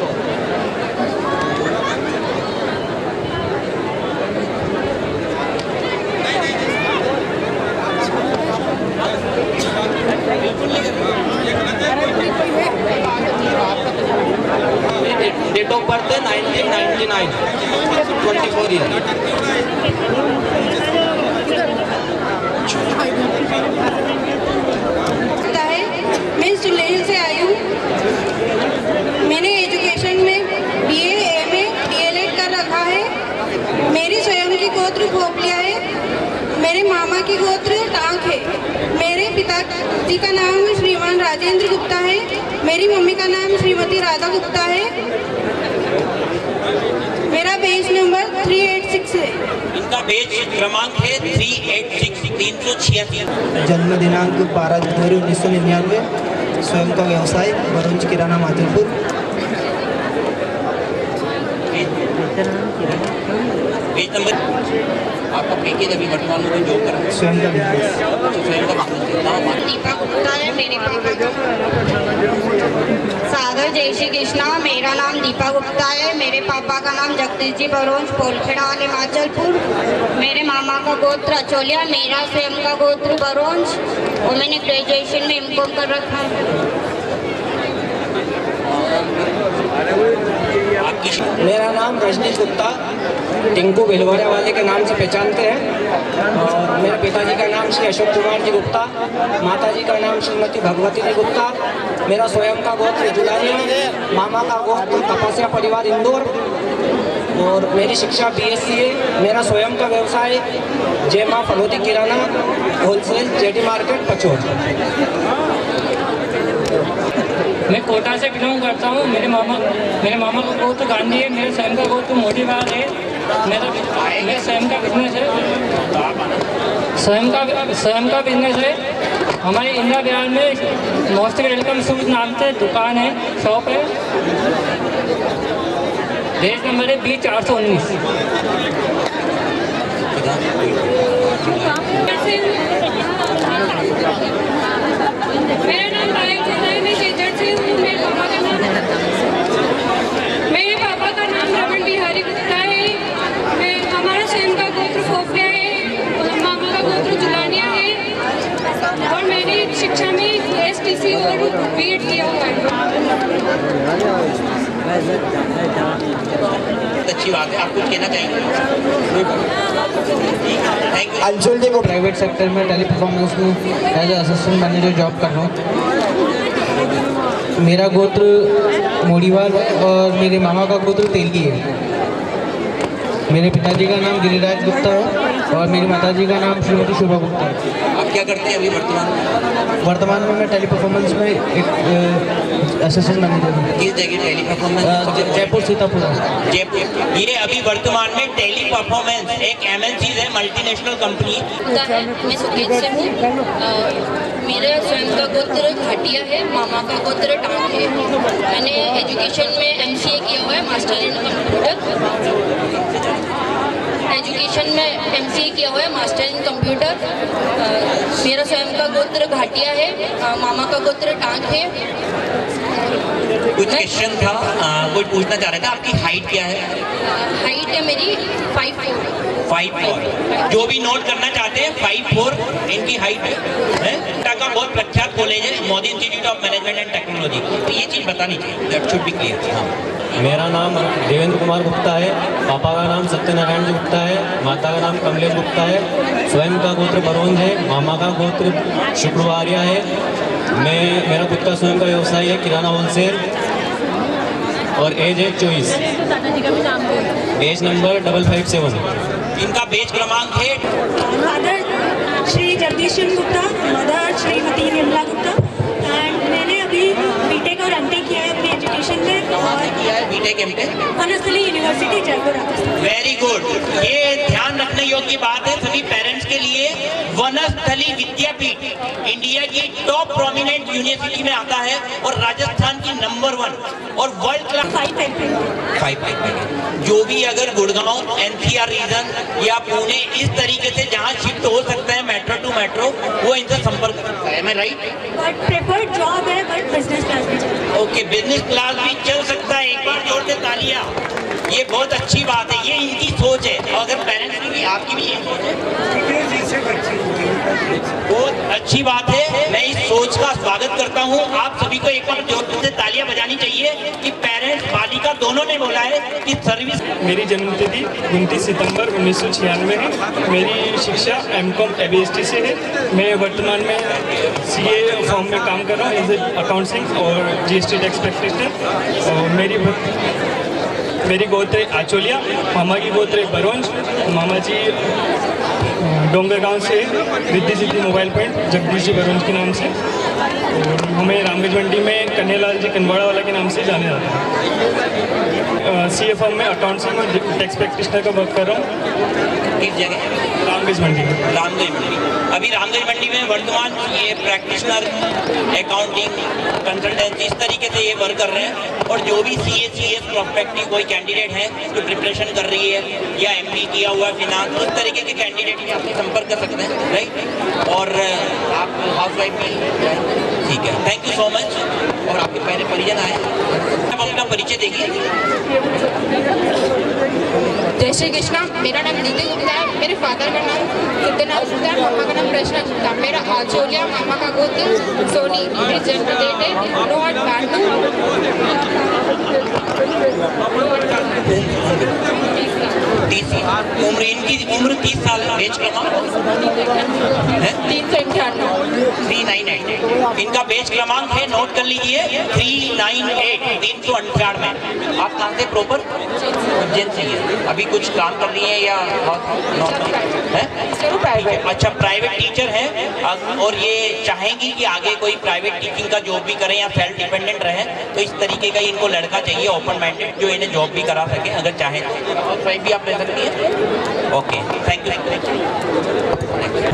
Date of birth है 1999, 24 ईयर। मैं सुलेल से आई हूँ। मैंने एजुकेशन में BA, MA, DLED कर रखा है। मेरी स्वयं की गोत्र खोपलिया है। मेरे मामा की गोत्र टांक है। मेरे पिताजी का नाम श्रीमान राजेंद्र गुप्ता है। मेरी मम्मी का नाम श्रीमती राधा गुप्ता है। मेरा बेच नंबर 386 है। इनका बेच क्रमांक है 386, 386। जन्म दिनांक 12 जनवरी 1999, स्वयं का व्यवसाय बरोंज किराना माधुपुर। पेज नंबर आपका पैकेज अभी वर्तमान में जो कर स्वयं का बिजनेस। दीपा गुप्ता है। मेरे पापा का सागर जय श्री कृष्णा। मेरा नाम दीपा गुप्ता है। मेरे पापा का नाम जगदीश जी बरोंज पोलखेड़ा हिमाचलपुर। मेरे मामा का गोत्र अचोलिया, मेरा स्वयं का गोत्र बरोंज और मैंने ग्रेजुएशन में MCOM कर रखा है। मेरा नाम रजनीश गुप्ता, टिंकू भिलवाड़ा वाले के नाम से पहचानते हैं। और मेरे पिताजी का नाम श्री अशोक कुमार जी गुप्ता, माताजी का नाम श्रीमती भगवती जी गुप्ता। मेरा स्वयं का गोत्र जुलानिया, मामा का गोत्र कपासिया परिवार इंदौर। और मेरी शिक्षा BSc है। मेरा स्वयं का व्यवसाय जय माँ फलोदी किराना होलसेल JD मार्केट पचोर। मैं कोटा से बिलोंग करता हूँ। मेरे मामा का गोत्र गांधी है। मेरे स्वयं का गोत्र मोतीबाग है। मेरा स्वयं का बिजनेस है। स्वयं का बिजनेस है। हमारे इंदिरा बिहार में मोस्ट वेलकम शूज नाम से दुकान है, शॉप है। पेज नंबर है B419। मेरा नाम पायल है। मैं शेजर से हूँ। मेरे पापा का नाम रमन बिहारी गुप्ता है। हमारा स्वयं का गोत्र खोपलिया है और मामा का गोत्र जुलानिया है। और मैंने शिक्षा में STC और BEd किया हुआ है। अच्छी बात है। आप कुछ कहना चाहेंगे? अंशुल जी को प्राइवेट सेक्टर में टेली परफॉर्मेंस में as a assistant manager job कर रहा हूँ। मेरा गोत्र मोड़ीवाल और मेरे मामा का गोत्र तेलगी है। मेरे पिताजी का नाम गिरिराज गुप्ता है और मेरी माताजी का नाम श्रीमती शोभा गुप्ता है। आप क्या करते हैं अभी वर्तमान में मैं टेली परफॉर्मेंस में एक असिस्टेंट मैनेजर हूँ। किस जगह टेली परफॉर्मेंस? जयपुर सीतापुर। जयपुर। ये अभी वर्तमान में टेली परफॉर्मेंस एक MNC है, मल्टीनेशनल कंपनी। मैं सुकेत से हूँ। मेरा स्वयं का गोत्र घाटिया है। मामा का गोत्र टांग है। मैंने एजुकेशन में MCA किया हुआ है, मास्टर इन कंप्यूटर। एजुकेशन में MCA किया हुआ है, मास्टर इन कंप्यूटर। मेरा स्वयं का गोत्र घाटिया है। मामा का गोत्र टांग है। कुछ क्वेश्चन था, कोई पूछना चाह रहा था। आपकी हाइट क्या है? हाइट है मेरी 5'4". जो भी नोट करना चाहते हैं 5'4" इनकी हाइट है। टाटा का बहुत प्रख्यात कॉलेज है, Modi institute of management and technology. तो ये चीज़ बतानी चाहिए, दैट शुड बी क्लियर। मेरा नाम देवेंद्र कुमार गुप्ता है। पापा का नाम सत्यनारायण जी गुप्ता है। माता का नाम कमलेश गुप्ता है। स्वयं का गोत्र बरोंज है। मामा का गोत्र शुक्रवारिया है। मेरा खुद का स्वयं का व्यवसाय है, किराना होलसेल। और एज है 24। Page number 557। इनका पेज क्रमांक है father Shri Jagdish Chandra Gupta, mother Shrimati Nirmala Gupta. And मैंने अभी बीटेक और एमटेक किया है अपनी एजुकेशन में। किया है BTech MTech Banasthali university Jaipur Rajasthan. Very good. ये ध्यान रखने योग्य बात है सभी पेरेंट्स के लिए। वनस्थली विद्यापीठ इंडिया की टॉप प्रोमिनेंट यूनिवर्सिटी में आता है और राजस्थान की नंबर 1 और वर्ल्ड क्लास 5 जो भी अगर गुड़गांव एनसीआर रीजन या पुणे इस तरीके से जहाँ शिफ्ट हो सकता है मेट्रो टू मेट्रो, वो इनसे संपर्क करता है। मैं राइट? बट प्रेफर्ड जॉब है, बट बिजनेस क्लास भी चल सकता है। ओके, बिजनेस क्लास भी चल सकता है। एक बार जोर से तालियां। ये बहुत अच्छी बात है, ये इनकी सोच है। और अगर पेरेंट्स की भी, आपकी भी ये सोच है, बहुत अच्छी बात है। मैं इस सोच का स्वागत करता हूँ। आप सभी को एक बार जोर से तालियां बजानी चाहिए कि पेरेंट्स बालिका दोनों ने बोला है कि सर्विस। मेरी जन्मतिथि 29 सितंबर 1996 है। मेरी शिक्षा एमकॉम एबीएसटी से है। मैं वर्तमान में सीए फॉर्म में काम कर रहा हूँ एज ए अकाउंटिंग और जीएसटी टैक्स प्रैक्टिशनर। और मेरी गोत्र आचोलिया, मामा की गोत्र बरोंज। मामा जी डोंगर गांव से रिद्धि सिद्धि मोबाइल पॉइंट जगदीश जी बरोंज के नाम से। और हमें रामगंज मंडी में कन्हैयालाल जी कनवाड़ा वाला के नाम से जाने जाता है। सीए फॉर्म में अकाउंटिंग और टैक्स प्रैक्टिशनर का वर्क कर रहा हूँ। किस जगह? रामगंज मंडी। रामगंज मंडी। अभी रामगंज मंडी में वर्तमान ये प्रैक्टिशनर अकाउंटिंग कंसल्टेंसी इस तरीके से ये वर्क कर रहे हैं। और जो भी सीएस प्रोस्पेक्टिव कोई कैंडिडेट है जो प्रिपरेशन कर रही है या एमबी किया हुआ है फिनांस, उस तरीके के कैंडिडेट के आपसे संपर्क कर सकते हैं, राइट? और आप हाउस वाइफ भी, ठीक है। Thank you so much. और आपके पहले परिजन आए, आप अपना परिचय देखिए। जय श्री कृष्णा। मेरा नाम नीति गुप्ता है। मेरे फादर का नाम सिद्धनाथ गुप्ता है, मामा का नाम प्रश्ना गुप्ता। मेरा आचोलिया, मामा का गोत्र सोनी। मेरी जन्म डेट है 9/8/30। उम्र इनकी उम्र 30 साल है। बेच क्रमांक 398। इनका बेच क्रमांक है, नोट कर लीजिए, 398 398। आप कहाँ से प्रॉपर? उज्जैन से है। अभी कुछ काम कर रही है या है? अच्छा, प्राइवेट टीचर है और ये चाहेंगी कि आगे कोई प्राइवेट टीचिंग का जॉब भी करें या सेल्फ डिपेंडेंट रहे। तो इस तरीके का इनको लड़का चाहिए ओपन माइंडेड जो इन्हें जॉब भी करा सके अगर चाहें तो। हाउस वाइफ भी आप रह सकती है। Okay, thank you.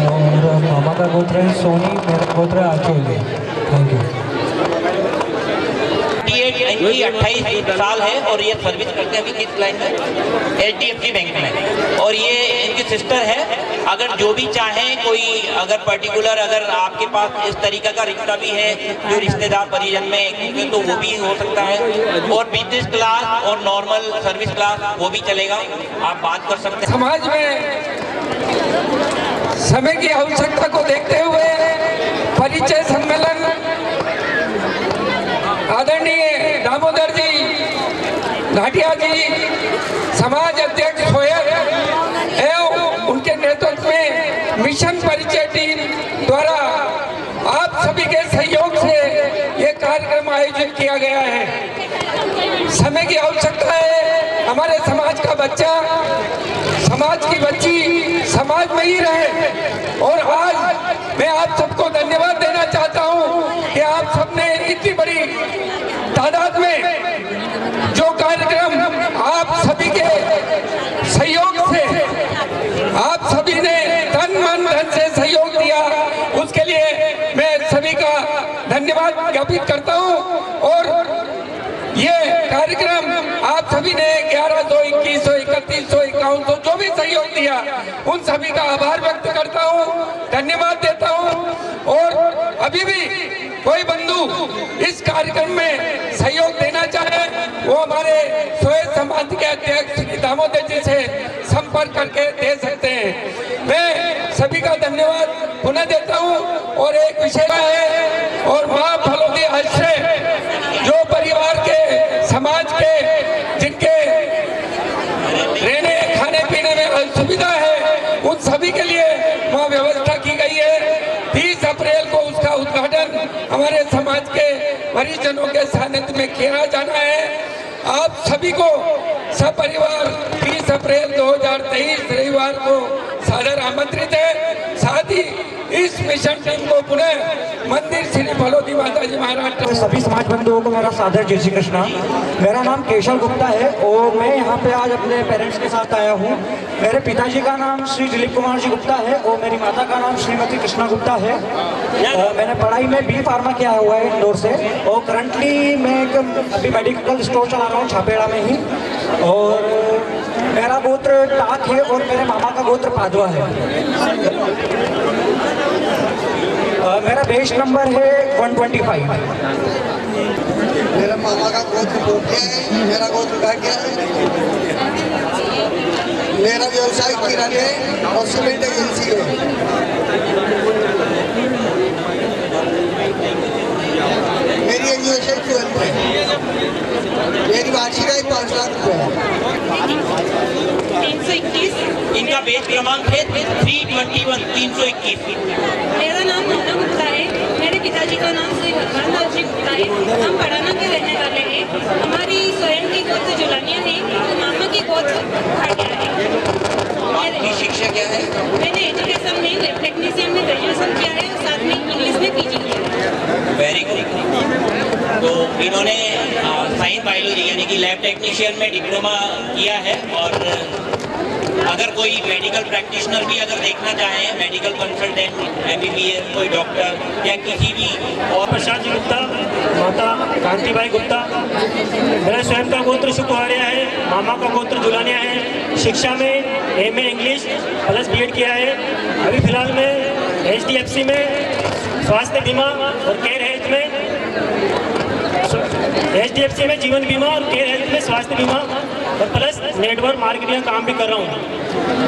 और मामा का गोत्र है सोनी, मेरा गोत्र है आचोलिया। Thank you. इनकी 28 साल है और ये सर्विस करते हैं अभी किस लाइन में? HDFC बैंक में। और ये इनकी सिस्टर है। अगर जो भी चाहें कोई अगर पर्टिकुलर अगर आपके पास इस तरीके का रिश्ता भी है जो रिश्तेदार परिजन में, तो वो भी हो सकता है। और बिजनेस क्लास और नॉर्मल सर्विस क्लास वो भी चलेगा, आप बात कर सकते हैं। समाज में समय की आवश्यकता को देखते हुए परिचय सम्मेलन आदरणीय दामोदर जी घाटिया जी, समाज अध्यक्ष सोयल एवं उनके नेतृत्व में मिशन परिचय टीम द्वारा आप सभी के सहयोग से ये कार्यक्रम आयोजित किया गया है। समय की आवश्यकता है, हमारे समाज का बच्चा, समाज की बच्ची समाज में ही रहे। और आज मैं आप सबको धन्यवाद देना चाहता हूँ कि आप सबने इतनी बड़ी तादाद में जो कार्यक्रम आप सभी के सहयोग से, आप सभी ने तन मन धन से सहयोग दिया, उसके लिए मैं सभी का धन्यवाद ज्ञापित करता हूँ। और ये कार्यक्रम आप सभी ने 1100, 2100, 3100, 5100 जो भी सहयोग दिया, उन सभी का आभार व्यक्त करता हूँ, धन्यवाद देता हूँ। और अभी भी कोई बंधु इस कार्यक्रम में सहयोग देना चाहे वो हमारे सोयल समाज के अध्यक्ष दामोदर जी से संपर्क करके दे सकते हैं। मैं सभी का धन्यवाद पुनः देता हूँ। और एक विषय है, और माँ फलोदी आश्रय जो परिवार के समाज के जिनके रहने खाने पीने में असुविधा है, उन सभी के लिए वहाँ व्यवस्था की गई है। 30 अप्रैल को उसका उद्घाटन हमारे समाज के परिजनों के सानिध्य में किया जाना है। आप सभी को सपरिवार 30 30 अप्रैल 2023 रविवार को सादर आमंत्रित है। साथ ही इस मिशन टीम को पुनः मंदिर श्री भलोदी माता जी महाराज। सभी समाज बंधुओं को मेरा सादर जय श्री कृष्णा। मेरा नाम केशव गुप्ता है और मैं यहाँ पे आज अपने पेरेंट्स के साथ आया हूँ। मेरे पिताजी का नाम श्री दिलीप कुमार जी गुप्ता है और मेरी माता का नाम श्रीमती कृष्णा गुप्ता है। मैंने पढ़ाई में बी फार्मा किया हुआ है इंदौर से और करंटली मैं अभी मेडिकल स्टोर चला रहा हूँ छापेड़ा में ही। और मेरा गोत्र टाक है और मेरे मामा का गोत्र पादवा है। मेरा बेच नंबर है 125। मेरा मामा का गोत्र पोटिया है, मेरा गोत्र घाटिया है। मेरा व्यवसाय किराने और सीमेंट एजेंसी है। मेरी एजुकेशन 12th है। मेरी वार्षिक आय 5 लाख रुपए है। 321 इनका बेच क्रमांक है 321 321। मेरा नाम मोना गुप्ता है। मेरे पिताजी का नाम श्री भगवान दास जी गुप्ता है। हम पढ़ाना के रहने वाले हैं। हमारी स्वयं की गोत्र जुलानिया है, मामा की गोत्र घाटिया है। आपकी शिक्षा क्या है? मैंने एजुकेशन में लैब टेक्नीशियन में ग्रेजुएशन किया है और साथ में इंग्लिश में पीजी किया है। Very good. तो इन्होंने साइंस बायोलॉजी यानी कि लैब टेक्नीशियन में डिप्लोमा किया है। और अगर कोई मेडिकल प्रैक्टिशनर भी अगर देखना चाहें, मेडिकल कंसल्टेंट, MBBS, कोई डॉक्टर या किसी भी और। प्रशांत जी गुप्ता, माता कांतिबाई गुप्ता। मेरा स्वयं का गोत्र शुक्रवारिया है, मामा का गोत्र जुलानिया है। शिक्षा में MA इंग्लिश प्लस BEd किया है। अभी फिलहाल में HDFC में स्वास्थ्य बीमा और केयर हेल्थ में HDFC में जीवन बीमा और केयर हेल्थ में स्वास्थ्य बीमा और प्लस नेटवर्क मार्केटिंग का काम भी कर रहा हूँ।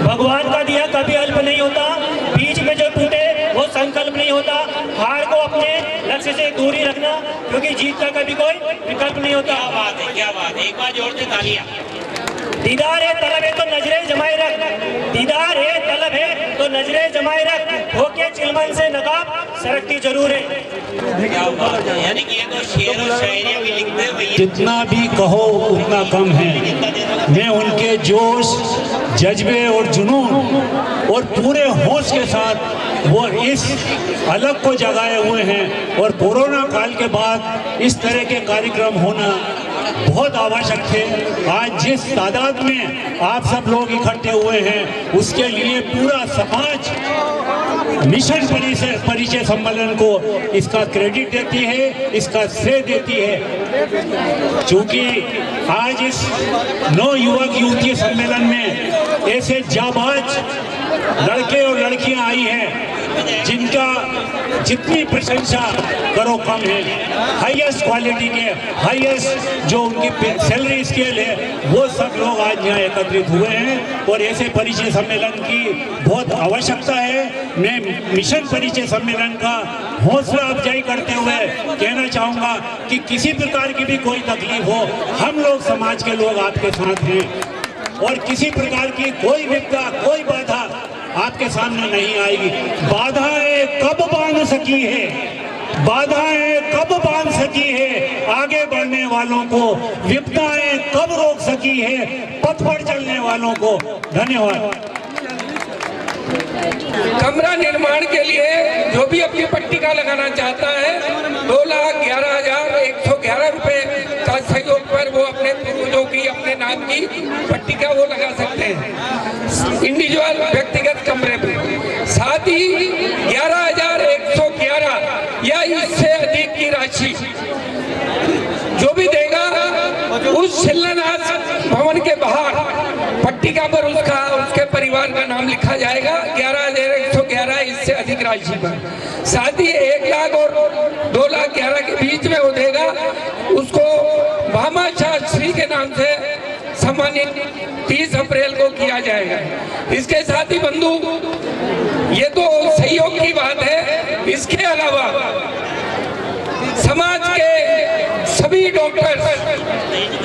भगवान का दिया कभी अल्प नहीं होता, बीच में जो टूटे वो संकल्प नहीं होता। हार को अपने लक्ष्य से दूरी रखना, क्योंकि जीत का कभी कोई विकल्प नहीं होता। क्या बात है, क्या बात है। एक बार जोर से तालियां। दीदार है तलब है तो नजरें जमाए रख, दीदार है तलब है तो नजरें जमाए रख, होके चिलमन से नकाब सरकती जरूर है। क्या बात है। यानी कि ये तो शेर और शायरी भी लिखते हुए जितना भी कहो उतना कम है। मैं उनके जोश, जज्बे और जुनून और पूरे होश के साथ वो इस अलग को जगाए हुए हैं। और कोरोना काल के बाद इस तरह के कार्यक्रम होना बहुत आवश्यक थे। आज जिस तादाद में आप सब लोग इकट्ठे हुए हैं, उसके लिए पूरा समाज मिशन परिचय सम्मेलन को इसका क्रेडिट देती है, इसका श्रेय देती है। क्योंकि आज इस नौ युवक युवती सम्मेलन में ऐसे जाबाज लड़के और लड़कियां आई हैं जिनका जितनी प्रशंसा करो कम है। हाईएस्ट क्वालिटी के, हाईएस्ट जो उनकी सैलरी स्केल है, वो सब लोग आज यहाँ एकत्रित हुए हैं। और ऐसे परिचय सम्मेलन की बहुत आवश्यकता है। मैं मिशन परिचय सम्मेलन का हौसला अफजाई करते हुए कहना चाहूँगा कि किसी प्रकार की भी कोई तकलीफ हो, हम लोग समाज के लोग आपके साथ हैं। और किसी प्रकार की कोई विपदा, कोई बाधा आपके सामने नहीं आएगी। बाधाएं कब बांध सकी है, बाधाएं कब बांध सकी है आगे बढ़ने वालों को, विपदाएं कब रोक सकी है पथ पर चलने वालों को। धन्यवाद। कमरा निर्माण के लिए जो भी अपनी पट्टिका लगाना चाहता है 2,11,111 रुपए का सहयोग पर वो अपने पूर्वजों की, अपने नाम की पट्टिका वो लगा सकते हैं इंडिविजुअल व्यक्तिगत कमरे पे। साथ ही 11,111 या इससे अधिक की राशि जो भी देगा उस शिलान्यास भवन के बाहर पट्टिका पर उसके परिवार का नाम लिखा जाएगा 11,111 इससे अधिक राशि पर। साथ ही 1 लाख और 2,11,000 के बीच में वो देगा उसको भामा शास्त्री के नाम से सम्मानित 30 अप्रैल को किया जाएगा। इसके साथ ही बंधु, ये तो सहयोग की बात है, इसके अलावा समाज के सभी डॉक्टर्स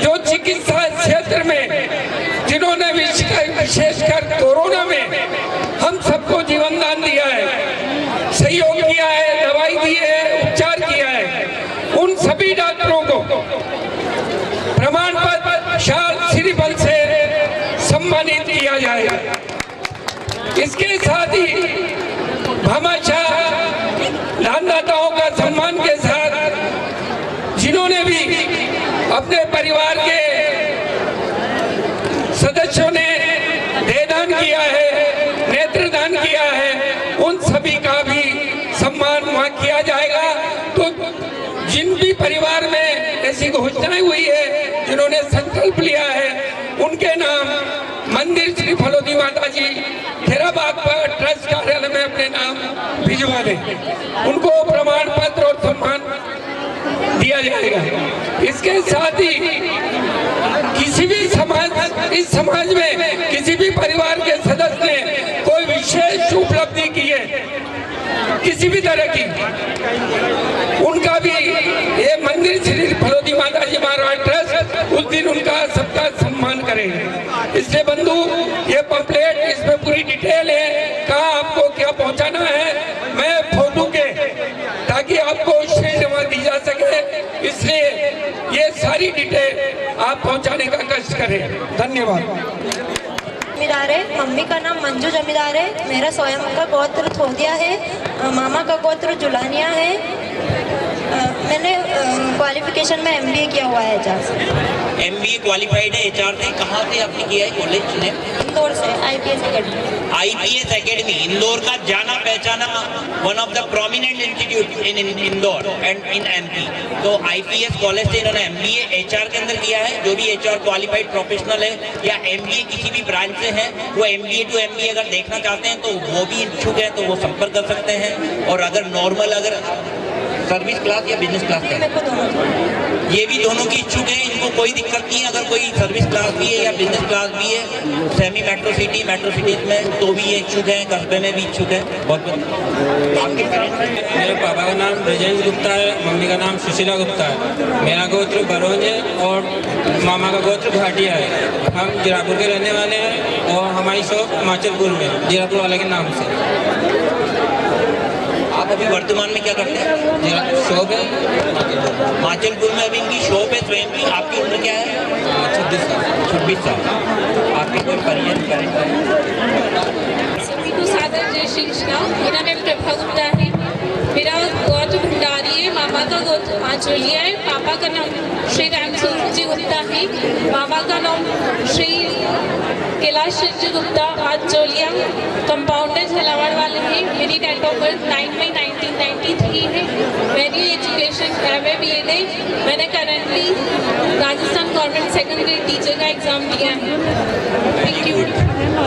जो चिकित्सा क्षेत्र में जिन्होंने विशेषकर कोरोना में हम सबको जीवन दान दिया है, सहयोग किया है, दवाई दी है, उपचार किया है, उन सभी डॉक्टरों को प्रमाण पत्र शाल श्रीफल से सम्मानित इसके साथ ही भामाशाह दानदाताओं का सम्मान के साथ जिन्होंने भी अपने परिवार के सदस्यों ने देहदान किया है, नेत्रदान किया है, उन सभी का भी सम्मान वहाँ किया जाएगा। तो जिन भी परिवार में ऐसी घोषणाएं हुई है, जिन्होंने संकल्प लिया है, उनके नाम मंदिर श्री फलोदी माता जी खेराबाग पर ट्रस्ट कार्यालय में अपने नाम भिजवा दें। उनको प्रमाण पत्र और सम्मान दिया जाएगा। इसके साथ ही किसी भी समाज, इस समाज में किसी भी परिवार के सदस्य ने कोई विशेष उपलब्धि की है किसी भी तरह की, उनका भी ये मंदिर श्री फलोदी माता जी महाराज ट्रस्ट उस दिन उनका सबका सम्मान करेंगे। इसलिए बंधु, ये पम्पलेट, इसमें पूरी डिटेल है, कहाँ आपको क्या पहुंचाना है, मैं फोटो के, ताकि आपको श्रीनिवास दी जा सके, इसलिए ये सारी डिटेल आप पहुंचाने का कष्ट करें। धन्यवाद। जमींदार है, मम्मी का नाम मंजू जमींदार है, मेरा स्वयं का गोत्र थोदिया है, मामा का गोत्र जुलानिया है। मैंने क्वालिफिकेशन में एमबीए किया हुआ है एचआर से। एमबीए क्वालिफाइड है एचआर से। कहाँ से आपने किया है कॉलेज ने? इंदौर से, IPS academy. IPS academy Indore का जाना पहचाना one of the prominent institute in Indore and in MP. तो आईपीएस कॉलेज से इन्होंने एमबीए एचआर के अंदर किया है। जो भी एचआर क्वालिफाइड प्रोफेशनल है या एमबीए किसी भी ब्रांच से है, वो एमबीए टू एमबीए अगर देखना चाहते हैं तो वो भी इच्छुक है, तो वो संपर्क कर सकते हैं। और अगर नॉर्मल, अगर सर्विस क्लास या बिजनेस क्लास है, ये भी दोनों की इच्छुक है, इनको कोई दिक्कत नहीं है। अगर कोई सर्विस क्लास भी है या बिजनेस क्लास भी है, सेमी मेट्रो सिटीज में, तो भी ये इच्छुक है, कस्बे में भी इच्छुक है। बहुत मेरे पापा का नाम ब्रजेंद्र गुप्ता है, मम्मी का नाम सुशीला गुप्ता है, मेरा गोत्र बरोज है और मामा का गोत्र घाटिया है। हम जीरापुर के रहने वाले हैं और हमारी शॉप माचलपुर में, जीरापुर वाले के नाम से। आप अभी वर्तमान में क्या करते हैं? शॉप है माचलपुर में, अभी इनकी शॉप है स्वयं की। आपकी उम्र क्या है? 26 साल। आपके कोई परिजन सभी को सादर जय श्री कृष्णा। मेरा नाम प्रभा गुप्ता है, मेरा गोत्र भंडारी है, मामा का गोत्र आंचलिया है, पापा का नाम श्री रामसूर जी गुप्ता है, मामा का नाम श्री कैलाश जी गुप्ता आंचलिया, कंपाउंडर झालावाड़ वाले हैं। मेरी डेट ऑफ बर्थ 9 मई 1993 है। मेरी एजुकेशन MA BEd है। मैंने currently Rajasthan government secondary teacher का एग्ज़ाम दिया है। Thank you.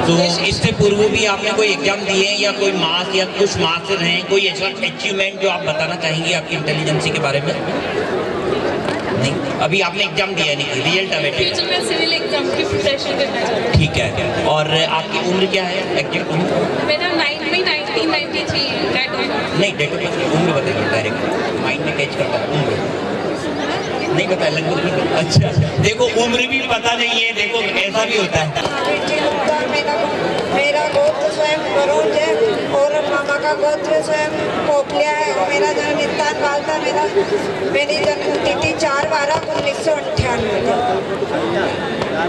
तो इससे पूर्व भी आपने कोई एग्जाम दिए हैं या कोई मार्क्स या कुछ मार्क्स रहे हैं, कोई ऐसा अचीवमेंट जो आप बताना चाहेंगे आपकी इंटेलिजेंसी के बारे में? नहीं, अभी आपने एग्जाम दिया नहीं, रिजल्ट अवेटेड। फ्यूचर में सिविल एग्जाम की प्रिपरेशन करना चाहती हूँ। ठीक है। और आपकी उम्र क्या है एग्जैक्ट उम्र? मेरा 9 मई 1993 है। डेट ऑफ नहीं, डेट ऑफ बर्थ उम्र बताइए डायरेक्ट, माइंड में कैच करता है उम्र नहीं बताया लगभग। अच्छा, देखो उम्र भी पता नहीं है, देखो ऐसा भी होता है। मेरा गोत्र स्वयं बरोज है और मामा का गोत्र स्वयं पोपलिया है और मेरा जन्म स्थान वालता। मेरी जन्म तिथि 4/12/1998।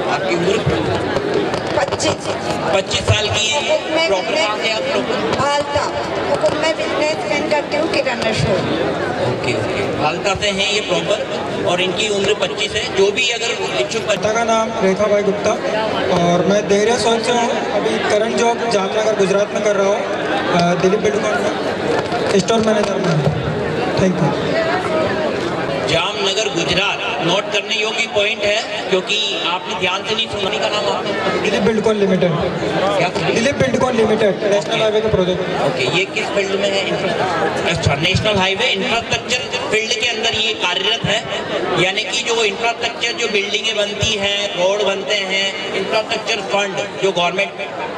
आपकी उम्र 25 साल की है। प्रॉपर कहाँ से आप लोग? हालता हुकुम में बिजनेस करती हूँ, किराना स्टोर। ओके ओके, हालता से हैं ये प्रॉपर और इनकी उम्र 25 है। जो भी अगर इच्छुक पिता का नाम रेखा भाई गुप्ता और मैं देहरिया सोच से हूँ। अभी करंट जॉब जामनगर गुजरात में कर रहा हूँ, दिलीप बिल्डकॉन में स्टोर मैनेजर में। Thank you. Jamnagar Gujarat note करने योग्य पॉइंट है, क्योंकि आपने ध्यान से नहीं सुना। का नाम आपका? दिलीप बिल्डकॉन लिमिटेड। क्या? Dilip Buildcon limited, national highway का प्रोजेक्ट। ओके, ये किस फील्ड में है? अच्छा, नेशनल हाईवे इंफ्रास्ट्रक्चर फील्ड के अंदर ये कार्यरत है। यानी कि जो इंफ्रास्ट्रक्चर, जो बिल्डिंगें बनती हैं, रोड बनते हैं, इंफ्रास्ट्रक्चर फंड जो गवर्नमेंट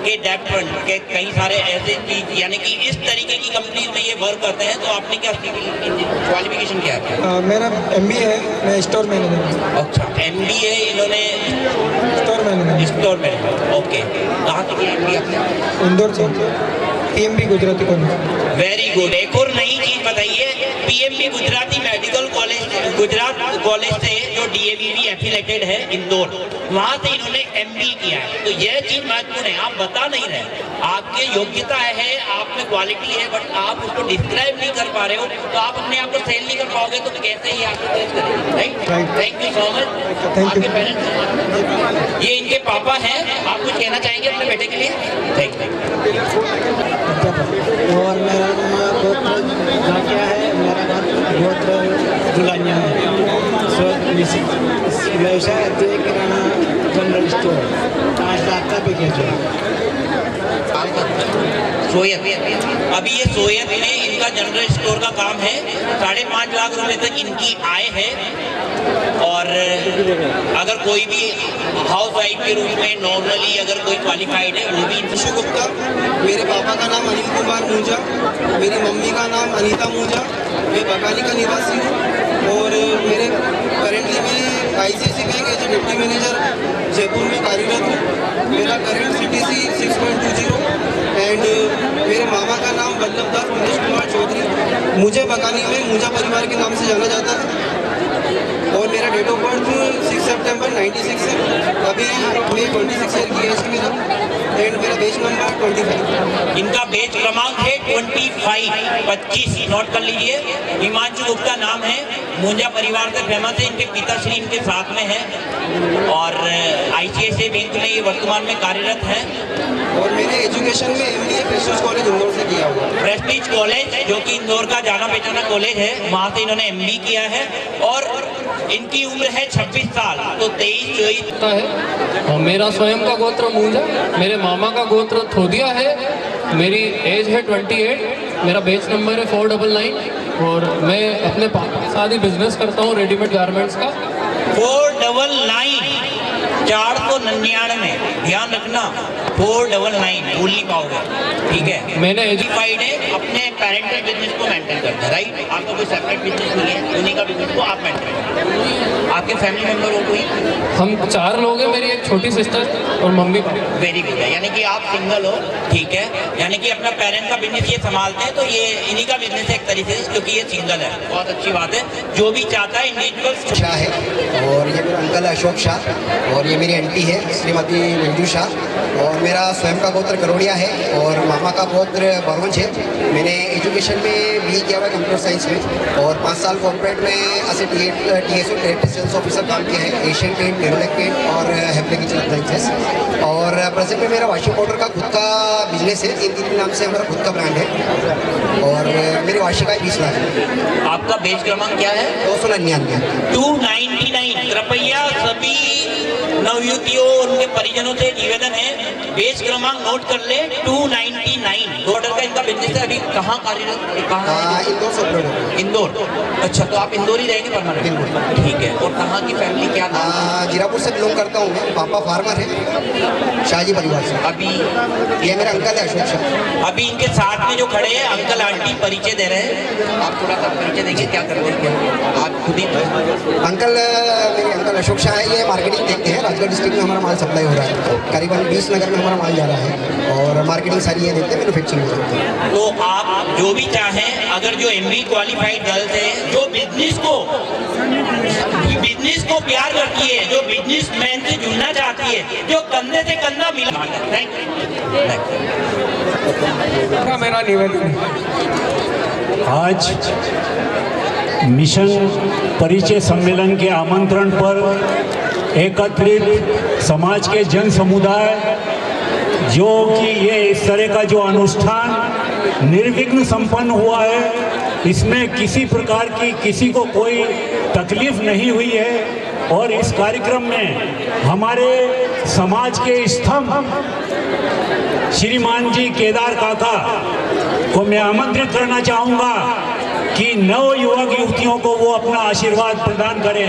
के डेप्ट फंड के कई सारे ऐसे चीज, यानी कि इस तरीके की कंपनीज में ये वर्क करते हैं। तो आपने क्या क्वालिफिकेशन क्या है? मेरा MBA है, मैं स्टोर मैनेजर। अच्छा, MBA इन्होंने स्टोर मैनेजर। ओके, कहाँ से किया MBA आपने? इंदौर से, PMB Gujarati college. Very good. एक और नई चीज बताइए, PMB Gujarati medical college, Gujarat college से जो DAVD एफिलेटेड एफिलिएटेड है इंदौर, वहां से इन्होंने MBA किया है। तो यह चीज महत्वपूर्ण है, आप बता नहीं रहे, आपके योग्यता है, आप में क्वालिटी है, बट आप उसको डिस्क्राइब नहीं कर पा रहे हो, तो आप अपने आप को सेल नहीं कर पाओगे, तो कैसे ही आपको टेस्ट करेंगे, right? Thank you so much. आपके पेरेंट्स, ये इनके पापा हैं, आप कुछ कहना चाहेंगे अपने बेटे के लिए? Thank you. और मेरा गोत्र जाकिया है, मेरा गोत्र जुलानिया है। व्यवसाय किराना जनरल स्टोर, 5 लाख का पैकेज है। सोयत, अभी ये सोयत में इनका जनरल स्टोर का काम है, 5.5 लाख रुपए तक इनकी आय है। और अगर कोई भी हाउस वाइफ के रूप में नॉर्मली अगर कोई क्वालिफाइड है वो भी। विशु गुप्ता, मेरे पापा का नाम अनिल कुमार मूंजा, मेरी मम्मी का नाम अनीता मूंजा, मैं बकानी का निवासी हूँ और मेरे करेंटली मैं ICICI bank as deputy manager Jaipur में कार्यरत हूँ। मेरा करेंट CTC 6.20 एंड मेरे मामा का नाम वल्लभ दास मनीष कुमार चौधरी, मुझे बकानी में मूंजा परिवार के नाम से जाना जाता है। और मेरा डेट ऑफ बर्थ 6 सितंबर 96 है। अभी मैं 26 ईयर की एज में हूँ एंड मेरा बेच नंबर 25। इनका बेच क्रमांक है 25 नोट कर लीजिए। हिमांशु गुप्ता नाम है, मूंजा परिवार से फेमस है, इनके पिताश्री इनके साथ में है और ICICI बैंक में ये वर्तमान में कार्यरत है। और मैंने एजुकेशन में MBA प्रेस्टीज कॉलेज इंदौर से किया हुआ है। प्रेस्टीज कॉलेज जो कि इंदौर का जाना पहचाना कॉलेज है, वहाँ से इन्होंने MBA किया है और इनकी उम्र है 26 साल, तो 23-24 है। और मेरा स्वयं का गोत्र मूंजा, मेरे मामा का गोत्र थोदिया है, मेरी एज है 28, मेरा बेच नंबर है 499 और मैं अपने पापा के साथ ही बिजनेस करता हूँ रेडीमेड गारमेंट्स का। 499 499, ध्यान रखना 499 भूल नहीं पाओगे, ठीक है? मैंने एजुकेटेड है, अपने पेरेंटल बिजनेस को मेंटेन करते हैं, राइट? आपका कोई सेपरेट बिजनेस नहीं है, उन्हीं का बिजनेस को आप मेंटेन करते हैं। आपके फैमिली मेंबर हो कोई? हम 4 लोग हैं, मेरी एक छोटी सिस्टर और मम्मी पापा। वेरी गुड है, यानी कि आप सिंगल हो, ठीक है? यानी कि अपना पेरेंट्स का बिजनेस ये संभालते हैं, तो ये इन्हीं का बिजनेस है एक तरीके से, क्योंकि ये सिंगल है। बहुत अच्छी बात है, जो भी चाहता है इंडिविजुअल शाह है और ये मेरा अंकल है अशोक शाह और ये मेरी आंटी है श्रीमती मंजू शाह और मेरा स्वयं का गोत्र करोड़िया है और मामा का गोत्र बरवंश है। मैंने एजुकेशन में BE किया हुआ कंप्यूटर साइंस में और 5 साल कॉर्पोरेट में as TSO trade sales officer काम किया है, एशियन पेंट, नेरोलैक पेंट और हेप्ले किचन अप्लायंसेस। और प्रेजेंट में मेरा वॉशिंग पाउडर का खुद का बिजनेस है, इन नाम से हमारा खुद का ब्रांड है और मेरी वार्षिक आय 20 लाख है। आपका बेच क्रमांक क्या है? 299 299। कृपया सभी नवयुवतियों उनके परिजनों से निवेदन है, बेच क्रमांक नोट कर ले 299। ऑर्डर का इनका बिजनेस है। अभी कहाँ कार्यरत, कहाँ? इंदौर। अच्छा, तो आप इंदौर ही रहेंगे परमानेंट? ठीक है। और कहाँ की फैमिली, क्या नाम? जीरापुर से बिलोंग करता हूँ मैं, पापा फार्मर है, शाहजी परिवार से। अभी ये मेरा अंकल है अशोक शाह। अभी इनके साथ में जो खड़े हैं अंकल आंटी परिचय दे रहे हैं, आप थोड़ा सा परिचय देंगे, क्या करते हैं आप खुद ही? अंकल, मेरे अंकल अशोक शाह है, ये मार्केटिंग देखते हैं, राजगढ़ डिस्ट्रिक्ट में हमारा माल सप्लाई हो रहा है, करीबन 20 नगर में हमारा माल जा रहा है और मार्केटिंग सारी ये देखते हैं, मैन्युफैक्चरिंग करते हैं। तो आप जो भी चाहें, अगर जो MBA क्वालिफाइड गर्ल्स है, जो बिजनेस को प्यार करती है, जो बिजनेसमैन से जुड़ना चाहती है, जो कंधे से कंधा मिला। Thank you. मेरा निवेदन आज मिशन परिचय सम्मेलन के आमंत्रण पर एकत्रित समाज के जन समुदाय, जो कि ये इस तरह का जो अनुष्ठान निर्विघ्न संपन्न हुआ है, इसमें किसी प्रकार की किसी को कोई तकलीफ नहीं हुई है और इस कार्यक्रम में हमारे समाज के स्तंभ श्रीमान जी केदार काका को मैं आमंत्रित करना चाहूँगा कि नव युवक युवतियों को वो अपना आशीर्वाद प्रदान करें।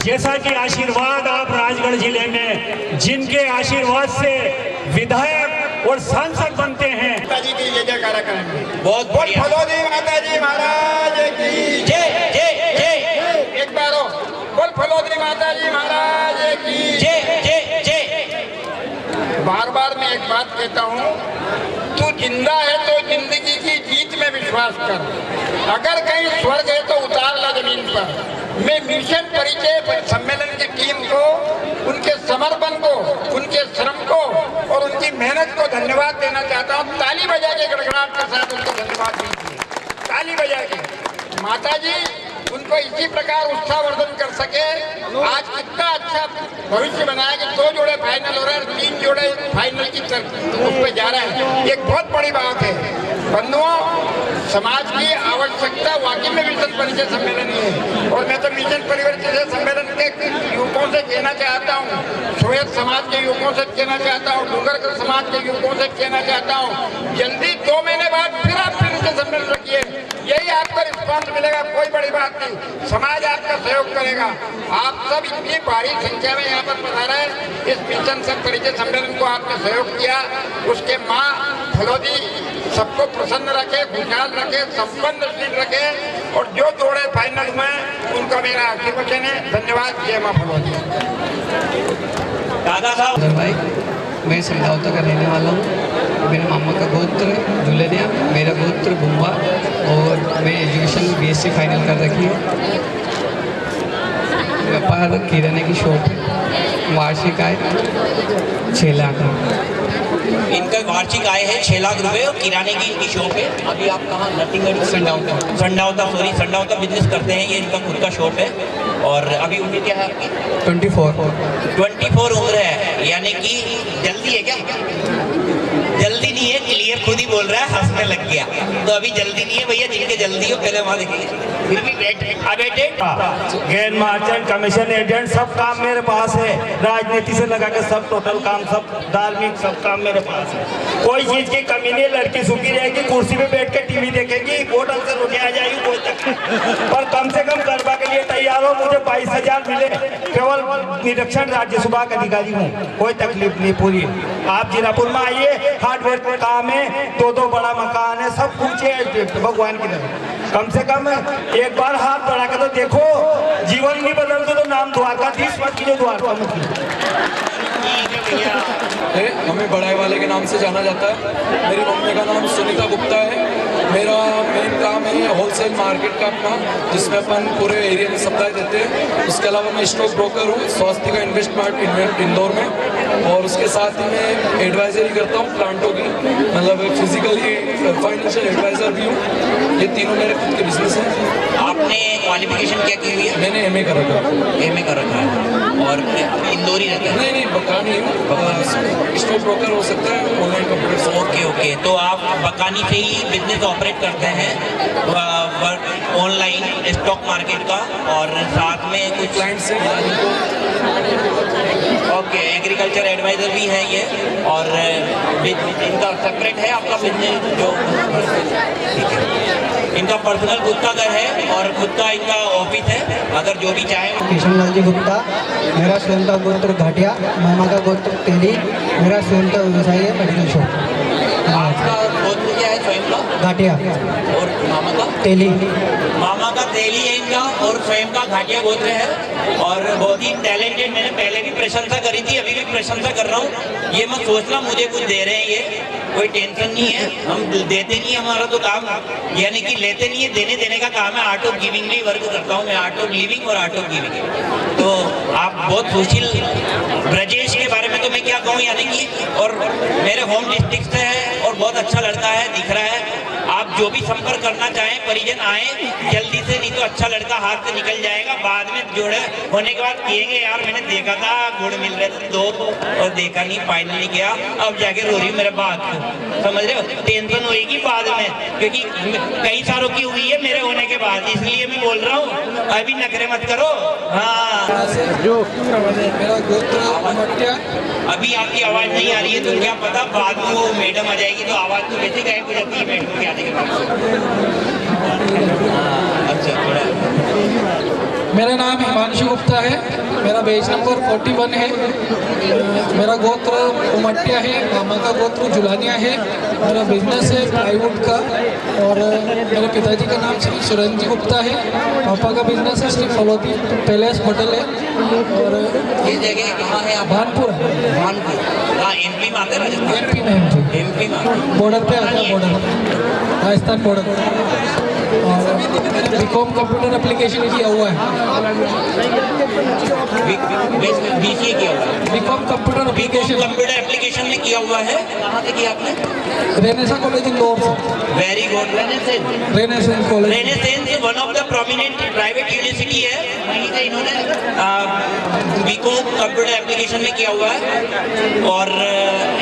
जैसा कि आशीर्वाद आप राजगढ़ जिले में जिनके आशीर्वाद से विधायक और सांसद बनते हैं, माताजी की जय जयकारा करेंगे। बहुत बढ़िया। फलोदी माताजी महाराज की जय जय जय। एक बार बोल फलोदी माताजी महाराज की जय जय जय। बार बार मैं एक बात कहता हूँ, तू जिंदा है तो जिंदगी की जीत में विश्वास कर। अगर कहीं स्वर्ग है तो उतार ला जमीन पर। मैं मिशन परिचय सम्मेलन की टीम को, उनके समर्पण को, उनके श्रम को और उनकी मेहनत को धन्यवाद देना चाहता हूँ। ताली बजा के गड़गड़ाहट के साथ उनको धन्यवाद दीजिए, ताली बजा के। माता जी उनको इसी प्रकार उत्साहवर्धन कर सके। आज कितना अच्छा भविष्य बनाया कि 2 जोड़े फाइनल हो रहे हैं, 3 जोड़े फाइनल की उस पर जा रहे हैं। एक बहुत बड़ी बात है बंधुओं, समाज की आवश्यकता वाकई में मिशन परिचय सम्मेलन ही है। और मैं तो मिशन परिचय सम्मेलन के युवकों से कहना चाहता हूँ, सोयत समाज के युवकों से कहना चाहता हूँ, डूंगरगढ़ समाज के युवकों से कहना चाहता हूँ, जल्दी 2 महीने बाद फिर आप परिचय सम्मेलन रखिए, यही आपको रिस्पॉन्स मिलेगा। कोई बड़ी बात नहीं, समाज आपका सहयोग करेगा। आप सब इतनी भारी संख्या में यहाँ पर पधारे हैं, इस मिशन परिचय सम्मेलन को आपने सहयोग किया, उसके माँ फलोदी सबको प्रसन्न रखे, खुशहाल रखे, संपन्नशील रखे। और जो जोड़े फाइनल हुए उनका मेरा आखिरी वचन है, धन्यवाद। जय माँ फलोदी। दादा साहब भाई, मैं समझौता का रहने वाला हूँ। मेरे मामा का गोत्र जुलनिया, मेरा गोत्र बुम्बा और मैं एजुकेशन में BSc फाइनल कर रखी है। व्यापार किराने की शॉप है, वार्षिक आय 6 लाख। इनका वार्षिक आय है 6 लाख रुपए और किराने की इनकी शॉप है। अभी आप कहाँ? नथिंग संडावता बिजनेस करते हैं, ये इनका खुद का शॉप है। और अभी उम्र क्या है आपकी? 24 उम्र है, यानी कि जल्दी है क्या? जल्दी नहीं है, क्लियर खुद ही बोल रहा है, हंसने लग गया। तो अभी जल्दी नहीं है भैया, जिनके जल्दी हो पहले वहाँ देखेंगे। फिर भी गैर मार्चेंट कमीशन एजेंट सब काम मेरे पास है, राजनीति से लगा के सब टोटल काम, सब धार्मिक सब काम मेरे पास है। कोई चीज की कमी नहीं, लड़की सुखी रहेगी, कुर्सी पे बैठ के टीवी देखेगी, होटल से रोटी आ जाएगी, कोई तकलीफ। पर कम से कम करवा के लिए तैयार हो, मुझे 22,000 मिले, केवल निरीक्षण राज्य सभा का अधिकारी हूँ, कोई तकलीफ नहीं पूरी। आप जीरापुर में आइए, हार्डवेयर का काम है, 2 बड़ा मकान है, सब कुछ है भगवान की तरफ। कम से कम एक बार हाथ बढ़ा के तो देखो, जीवन नहीं बदलते तो नाम द्वारकाधीश मत कीजिए, द्वारका मत कीजिए। हमें बड़ाई वाले के नाम से जाना जाता है। मेरी मम्मी का नाम सुनीता गुप्ता है। मेरा मेन काम है होलसेल मार्केट का अपना, जिसमें अपन पूरे एरिया में सप्लाई देते हैं। उसके अलावा मैं स्टॉक ब्रोकर हूँ स्वास्थ्य का इन्वेस्टमेंट इंदौर में, और उसके साथ ही मैं एडवाइजरी करता हूँ प्लांटों की, मतलब फिजिकली फाइनेंशियल एडवाइजर भी हूँ। ये तीनों मेरे खुद के बिजनेस हैं। आपने क्वालिफिकेशन क्या की हुई है? मैंने MA कर रखा है। MA कर रखा है। और इंदौरी रहते हैं? नहीं, बकानी हूँ, स्टॉक ब्रोकर हो सकता है, ऑनलाइन कंप्यूटर। ओके, तो आप बकानी से ही बिजनेस ऑपरेट करते हैं, ऑनलाइन स्टॉक मार्केट का, और साथ में कुछ क्लाइंट से ओके, एग्रीकल्चर एडवाइजर भी है ये, और इनका सेपरेट है आपका बिजनेस जो, ठीक है। इनका पर्सनल खुद का घर है और खुद का इनका ऑफिस है, अगर जो भी चाहे। किशनलाल जी गुप्ता, मेरा स्वयं का गोत्र घाटिया, मामा का गोत्र तेली, मेरा स्वयं का व्यवसाय है मेडिकल शॉप। आपका गोत्र क्या है स्वयं का? घाटिया। और मामा का? तेली। मामा का तेली है इनका, और स्वयं का घाटिया गोत्र है, और बहुत ही टैलेंटेड। मैंने पहले भी प्रशंसा करी थी, अभी भी प्रशंसा कर रहा हूँ। ये मत सोचना मुझे कुछ दे रहे हैं, ये कोई टेंशन नहीं है, हम देते नहीं, हमारा तो काम यानी कि लेते नहीं है, देने का काम है। आर्ट ऑफ गिविंग में वर्क करता हूँ मैं, आर्ट ऑफ लिविंग और आर्ट ऑफ गिविंग। तो आप बहुत सुशील ब्रजेश के बारे में तो मैं क्या कहूँ, यानी कि, और मेरे होम डिस्ट्रिक्ट से है और बहुत अच्छा लड़का है, दिख रहा है। आप जो भी संपर्क करना चाहें, परिजन आए जल्दी से, नहीं तो अच्छा लड़का हाथ से निकल जाएगा। बाद में जोड़े होने के बाद कहेंगे यार मैंने देखा था गुड़ मिल रहे थे 2 और देखा नहीं, फाइनल नहीं किया, अब जाके रो रही हूँ मेरे बात को, समझ रहे हो? टेंशन होगी बाद में, क्योंकि कई सालों की हुई है मेरे होने के बाद, इसलिए मैं बोल रहा हूँ अभी नखरे मत करो। हाँ, मेरा गोत्र अभी आपकी आवाज नहीं आ रही है तो क्या पता बाद में वो मैडम आ जाएगी तो आवाज तो वैसे गायब हो जाती है मैडम के आने के बाद। अच्छा, मेरा नाम हिमांशु गुप्ता है, मेरा बेच नंबर 41 है, मेरा गोत्र उमट्या है, मामा का गोत्र जुलानिया है, मेरा बिजनेस है प्लाईवुड का, और मेरे पिताजी का नाम श्री सुरेंद्र गुप्ता है, पापा का बिजनेस है श्री फलोदी पैलेस होटल है। और ये जगह कहाँ है? भानपुर है। भानपुर, हाँ, MP में आता है राजस्थान? MP में, MP में बॉर्डर पे आता है, बॉर्डर राजस्थान बॉर्डर। और बीकॉम कंप्यूटर एप्लीकेशन किया हुआ है। बीसीए किया हुआ है, बीकॉम कंप्यूटर एप्लीकेशन में किया हुआ है। कहाँ से किया आपने? रेनेसा कॉलेज इंदौर से। Very good. Renaissance college. Renaissance one of the prominent private university है, वहीं से इन्होंने बीकॉम कंप्यूटर एप्लीकेशन में किया हुआ है। और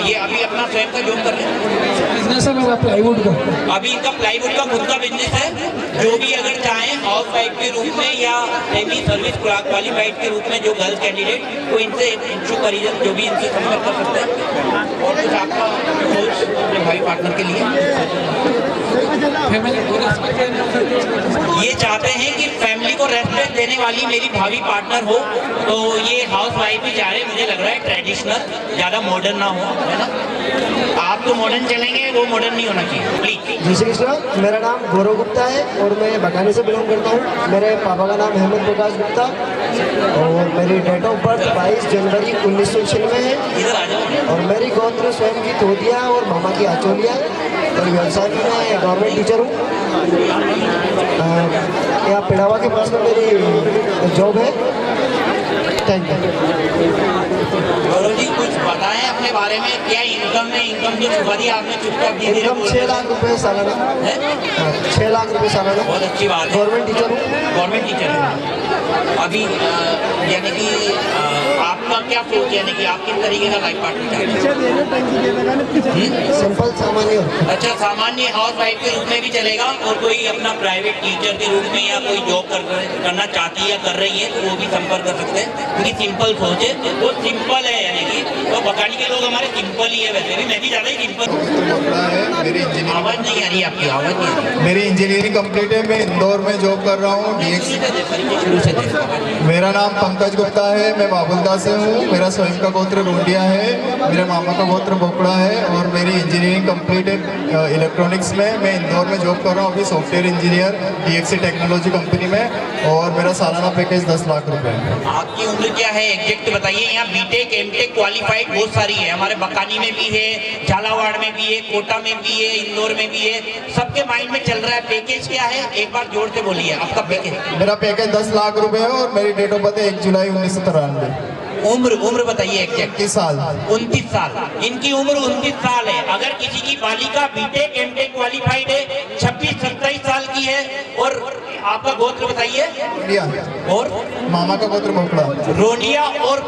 ये अभी अपना स्वयं का जॉब कर रहे हैं। बिजनेस है मेरा प्लाईवुड का। अभी इनका प्लाईवुड का खुद का बिजनेस है। जो भी अगर चाहें हाउस वाइफ के रूप में या सेमी सर्विस क्वालिफाइड के रूप में जो गर्ल कैंडिडेट, वो इनसे इच्छुक परिजन जो भी इनसे संपर्क कर सकते हैं। और कुछ आपका सोच अपने भाई पार्टनर के लिए? ये चाहते हैं कि फैमिली को रेस्पेक्ट देने वाली मेरी भाभी पार्टनर हो, तो ये हाउस वाइफ भी चाह रहे, मुझे लग रहा है ट्रेडिशनल, ज़्यादा मॉडर्न ना हो, है ना? आप तो मॉडर्न चलेंगे, वो मॉडर्न नहीं होना चाहिए, प्लीज। जय श्री कृष्ण। मेरा नाम गौरव गुप्ता है और मैं बकानी से बिलोंग करता हूँ। मेरे पापा का नाम अहमद प्रकाश गुप्ता और मेरी डेट ऑफ बर्थ 22 जनवरी 1996 है। और मेरी गोत्र स्वयं की तोतिया और मामा की आचोलिया। और व्यवसाय में मैं गवर्नमेंट टीचर हूँ। यहाँ पिड़ावा के पास में मेरी जॉब है। Thank you. गौरव जी कुछ बताएं अपने बारे में, क्या इनकम में इनकम जो छुपा दिया आपने चुपचाप दी? इनकम 6 लाख रुपए सालाना। 6 लाख रुपए सालाना। बहुत अच्छी बात है। गवर्नमेंट टीचर हूँ। गवर्नमेंट टीचर है। अभी यानी कि आपका क्या सोच, यानी कि आप किस तरीके का लाइफ पार्टनर चाहते हैं? सिंपल सामान्य। अच्छा, सामान्य हाउस वाइफ के रूप में भी चलेगा, और कोई अपना प्राइवेट टीचर के रूप में या कोई जॉब करना चाहती है या कर रही है, तो वो भी संपर्क कर सकते हैं। क्योंकि सिंपल सोच है, वो सिंपल है, यानी कि वो बकानी के लोग हमारे सिंपल ही है। वैसे भी मैं भी ज़्यादा ही सिंपल। आवाज़ नहीं आ रही आपकी, आवाज़ नहीं आ रही। मेरी इंजीनियरिंग कंप्लीट है, मैं इंदौर में जॉब कर रहा हूँ। मेरा नाम पंकज गुप्ता है, मैं बाबुलदा से हूँ। मेरा स्वयं का गोत्र रोंडिया है, मेरे मामा का गोत्र बोकड़ा है और मेरी इंजीनियरिंग कंप्लीट है इलेक्ट्रॉनिक्स में। मैं इंदौर में जॉब कर रहा हूँ अभी, software engineer DXC technology company में। और मेरा सालाना पैकेज 10 लाख रुपए है। आपकी उम्र क्या है एग्जैक्ट बताइए? यहाँ बीटेक एमटेक क्वालिफाइड बहुत सारी है, हमारे बकानी में भी है, झालावाड़ में भी है, कोटा में भी है, इंदौर में भी है, सबके माइंड में चल रहा है। पैकेज क्या है एक बार जोर से बोलिए आपका पैकेज? मेरा पैकेज 10 लाख रुपए है और मेरी डेट ऑफ बर्थ है 1 जुलाई 1993। उम्र बताइए एग्जैक्ट? 29 साल। 29 साल। इनकी उम्र 29 साल है। अगर किसी की बालिका बीटेक एमटेक क्वालिफाइड है, 26-27 साल की है, और आपका गोत्र बताइए? और मामा का गोत्र बोकड़ा। रोंडिया और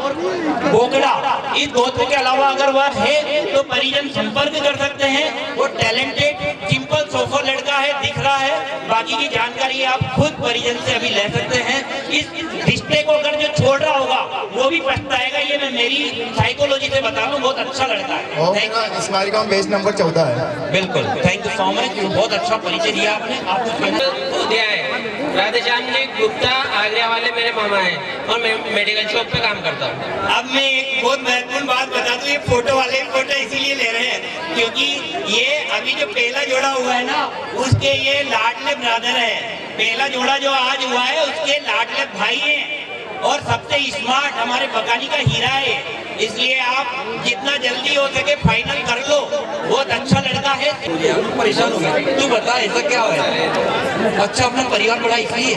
बोकड़ा। इस गोत्र के अलावा अगर वह है तो परिजन संपर्क कर सकते हैं। वो टैलेंटेड सिंपल सोफो लड़का है, दिख रहा है। बाकी की जानकारी आप खुद परिजन से अभी ले सकते हैं। इस रिश्ते को अगर जो छोड़ रहा होगा वो भी पछताएगा, ये मैं मेरी साइकोलॉजी से बता दूं। बहुत अच्छा लड़का है। इस्माइल का बेच नंबर 14 है। बिल्कुल, थैंक यू सो मच। बहुत अच्छा परिचय दिया आपने। आपको दिया है। राधेश्याम जी गुप्ता आगरा वाले मेरे मामा हैं और मैं मेडिकल शॉप पे काम करता हूँ। अब मैं एक बहुत महत्वपूर्ण बात बता दूं, ये फोटो वाले फोटो इसीलिए ले रहे हैं क्योंकि ये अभी जो पहला जोड़ा हुआ है ना, उसके ये लाडले ब्रदर है। पहला जोड़ा जो आज हुआ है उसके लाडले भाई हैं और सबसे स्मार्ट हमारे बकानी का हीरा है। इसलिए आप जितना जल्दी हो सके फाइनल कर लो। बहुत अच्छा लड़का है। परेशान हो गया, तू बता ऐसा क्या है? अच्छा, अपना परिवार बड़ा इसलिए?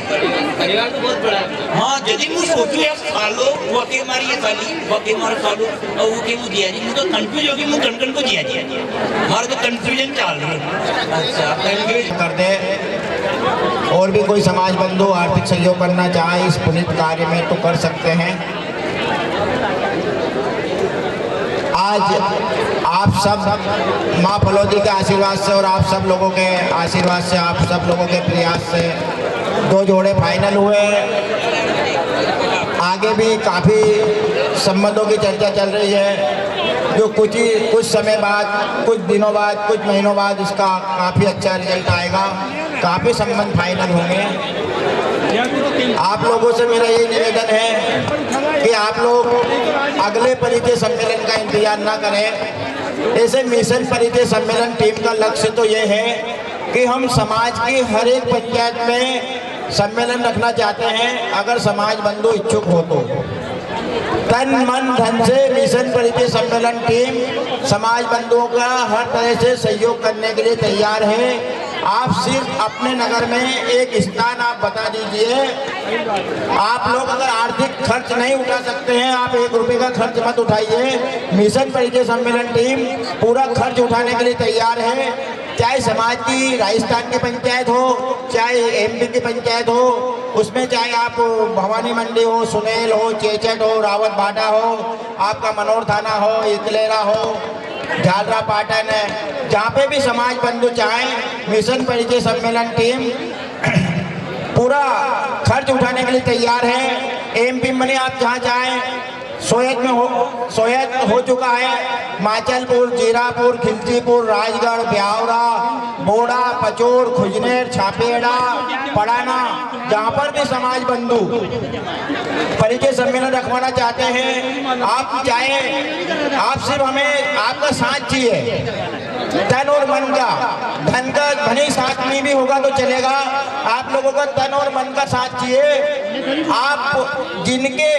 परिवार तो बहुत बड़ा है। हाँ, यदि मुझे सोचू यार सालो वो के मारी है साली, वो के मारा सालो और वो के मुझे दिया जी, मुझे तो कंफ्यूज हो गई। मुझे कण को दिया हमारा तो कंफ्यूजन चल रहा है। अच्छा, कंफ्यूज कर दे। और भी कोई समाज बंधु आर्थिक सहयोग करना चाहे इस पुनीत कार्य में तो कर सकते हैं। आज आप सब माँ फलोदी के आशीर्वाद से और आप सब लोगों के आशीर्वाद से, आप सब लोगों के प्रयास से 2 जोड़े फाइनल हुए। आगे भी काफ़ी संबंधों की चर्चा चल रही है, जो कुछ समय बाद, कुछ दिनों बाद, कुछ महीनों बाद इसका काफ़ी अच्छा रिजल्ट आएगा। काफ़ी संबंध फाइनल होंगे। आप लोगों से मेरा ये निवेदन है कि आप लोग अगले परिचय सम्मेलन का इंतजार ना करें। ऐसे मिशन परिचय सम्मेलन टीम का लक्ष्य तो ये है कि हम समाज की हर एक पंचायत में सम्मेलन रखना चाहते हैं। अगर समाज बंधु इच्छुक हो तो तन मन धन से मिशन परिचय सम्मेलन टीम समाज बंधुओं का हर तरह से सहयोग करने के लिए तैयार है। आप सिर्फ अपने नगर में एक स्थान आप बता दीजिए। आप लोग अगर आर्थिक खर्च नहीं उठा सकते हैं, आप 1 रुपये का खर्च मत उठाइए। मिशन परिचय सम्मेलन टीम पूरा खर्च उठाने के लिए तैयार है, चाहे समाज की राजस्थान की पंचायत हो, चाहे एमपी की पंचायत हो, उसमें चाहे आप भवानी मंडी हो, सुनेल हो, चेचट हो, रावत भाटा हो, आपका मनोर थाना हो, इकलेरा हो, झालरा पाटन है, जहाँ पे भी समाज बंधु चाहें, मिशन परिचय सम्मेलन टीम पूरा खर्च उठाने के लिए तैयार है। एमपी मनी आप जहाँ चाहें, सोयत हो चुका है, माचलपुर, जीरापुर, खिलचीपुर, राजगढ़, ब्यावरा, बोड़ा, पचोर, खुजनेर, छापेड़ा, पड़ाना, जहाँ पर भी समाज बंधु परिचय सम्मेलन रखवाना चाहते हैं, आप चाहे आप सिर्फ हमें आपका साथ चाहिए, तन और मन का। धन का धनी साथ नहीं भी होगा तो चलेगा, आप लोगों का तन और मन का साथ चाहिए। आप जिनके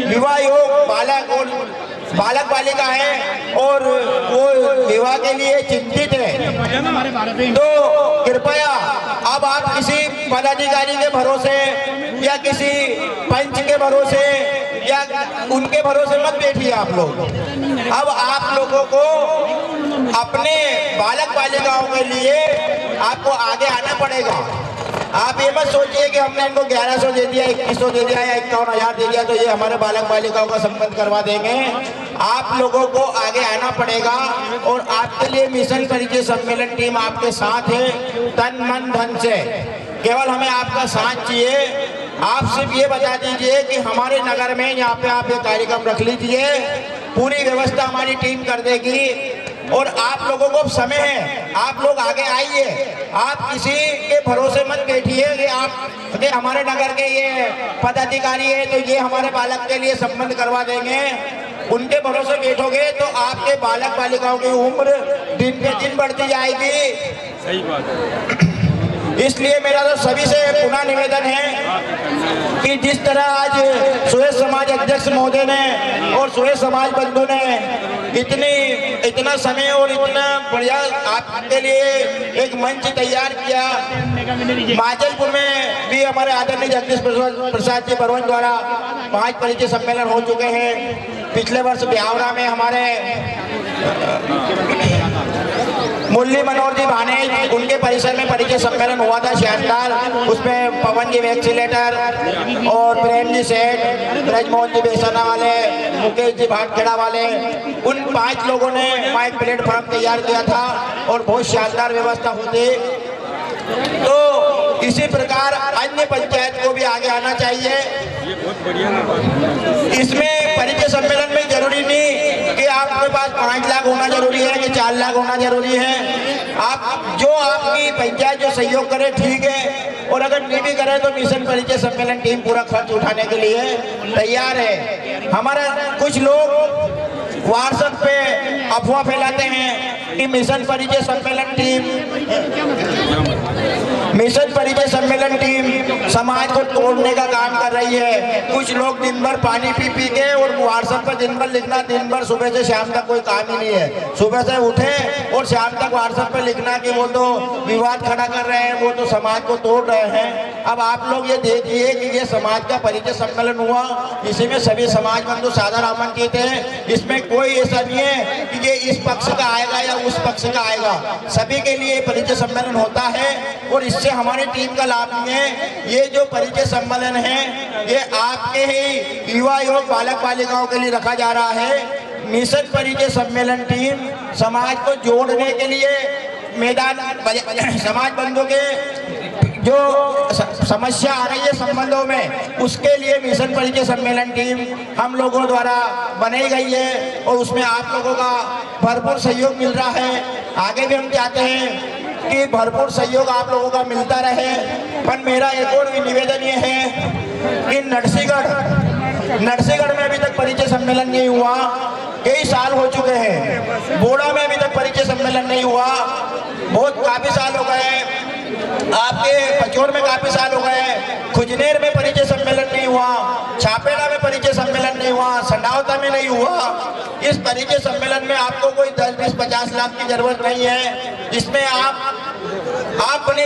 विवाह योग बालक बालिका है और वो विवाह के लिए चिंतित है, तो कृपया अब आप किसी पदाधिकारी के भरोसे या किसी पंच के भरोसे या उनके भरोसे मत बैठिए आप लोग। अब आप लोगों को अपने बालक बालिकाओं के लिए आपको आगे आना पड़ेगा। आप ये मत सोचिए कि हमने इनको 1100 दे दिया, 2100 दे दिया या 51,000 दे दिया तो ये हमारे बालक बालिकाओं का संबंध करवा देंगे। आप लोगों को आगे आना पड़ेगा और आपके लिए मिशन परिचय सम्मेलन टीम आपके साथ है, तन मन धन से। केवल हमें आपका साथ चाहिए। आप सिर्फ ये बता दीजिए कि हमारे नगर में यहाँ पे आप ये कार्यक्रम रख लीजिए, पूरी व्यवस्था हमारी टीम कर देगी और आप लोगों को समय है, आप लोग आगे आइए। आप किसी के भरोसे मत बैठिए कि हमारे नगर के ये पदाधिकारी है तो ये हमारे बालक के लिए संबंध करवा देंगे। उनके भरोसे बैठोगे तो आपके बालक बालिकाओं की उम्र दिन पे दिन बढ़ती जाएगी। सही बात। इसलिए मेरा तो सभी से पुनः निवेदन है कि जिस तरह आज सुहेज समाज अध्यक्ष महोदय ने और सुहेज समाज बंधु ने इतना समय और इतना बढ़िया आपके लिए एक मंच तैयार किया। माचलपुर में भी हमारे आदरणीय जगदीश प्रसाद जी बरवन द्वारा 5 परिचय सम्मेलन हो चुके हैं। पिछले वर्ष ब्यावरा में हमारे मुरली मनोहर जी भाने उनके परिसर में परिचय सम्मेलन हुआ था शानदार। उसमें पवन जी वैक्सीलेटर और प्रेम जी सेठ, ब्रजमोहन जी बेसाना वाले, मुकेश जी भाटखेड़ा वाले, उन 5 लोगों ने माइक प्लेटफॉर्म तैयार किया था और बहुत शानदार व्यवस्था होती। तो इसी प्रकार अन्य पंचायत को भी आगे आना चाहिए। इसमें परिचय सम्मेलन में जरूरी नहीं कि आपके पास 5 लाख होना जरूरी है कि 4 लाख होना जरूरी है। आप जो आपकी पंचायत जो सहयोग करे ठीक है, और अगर नहीं भी करे तो मिशन परिचय सम्मेलन टीम पूरा खर्च उठाने के लिए तैयार है। हमारा कुछ लोग व्हाट्सएप पे अफवाह फैलाते हैं कि मिशन परिचय सम्मेलन टीम समाज को तोड़ने का काम कर रही है। कुछ लोग दिन भर पानी पी के और व्हाट्सएप पे दिन भर लिखना, दिन भर सुबह से शाम तक कोई काम ही नहीं है। सुबह से उठे और शाम तक व्हाट्सएप पे लिखना कि वो तो विवाद खड़ा कर रहे हैं, वो तो समाज को तोड़ रहे हैं। अब आप लोग ये देखिए कि ये समाज का परिचय सम्मेलन हुआ, इसी में सभी समाज बंधु सादर आमंत्रित हैं। इसमें कोई ऐसा नहीं है कि ये इस पक्ष का आएगा या उस पक्ष का आएगा, सभी के लिए परिचय सम्मेलन होता है और इससे हमारी टीम का लाभ नहीं है। ये जो परिचय सम्मेलन है ये आपके ही युवा योग बालक बालिकाओं के लिए रखा जा रहा है। मिशन परिचय सम्मेलन टीम समाज को जोड़ने के लिए मैदान समाज बंधु के जो समस्या आ रही है संबंधों में, उसके लिए मिशन परिचय सम्मेलन टीम हम लोगों द्वारा बनाई गई है और उसमें आप लोगों का भरपूर सहयोग मिल रहा है। आगे भी हम चाहते हैं कि भरपूर सहयोग आप लोगों का मिलता रहे। पर मेरा एक और भी निवेदन ये है कि नरसिंहगढ़ में अभी तक परिचय सम्मेलन नहीं हुआ, कई साल हो चुके हैं। बोड़ा में अभी तक परिचय सम्मेलन नहीं हुआ, काफी साल हो गए। आपके पचोर में काफी साल हो गए। खुजनेर में परिचय सम्मेलन नहीं हुआ, छापेड़ा में परिचय सम्मेलन नहीं हुआ, संडावता में नहीं हुआ। इस परिचय सम्मेलन में आपको कोई 10, 20, 50 लाख की जरूरत नहीं है। इसमें आप अपने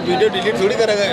वीडियो डिलीट थोड़ी करेगा।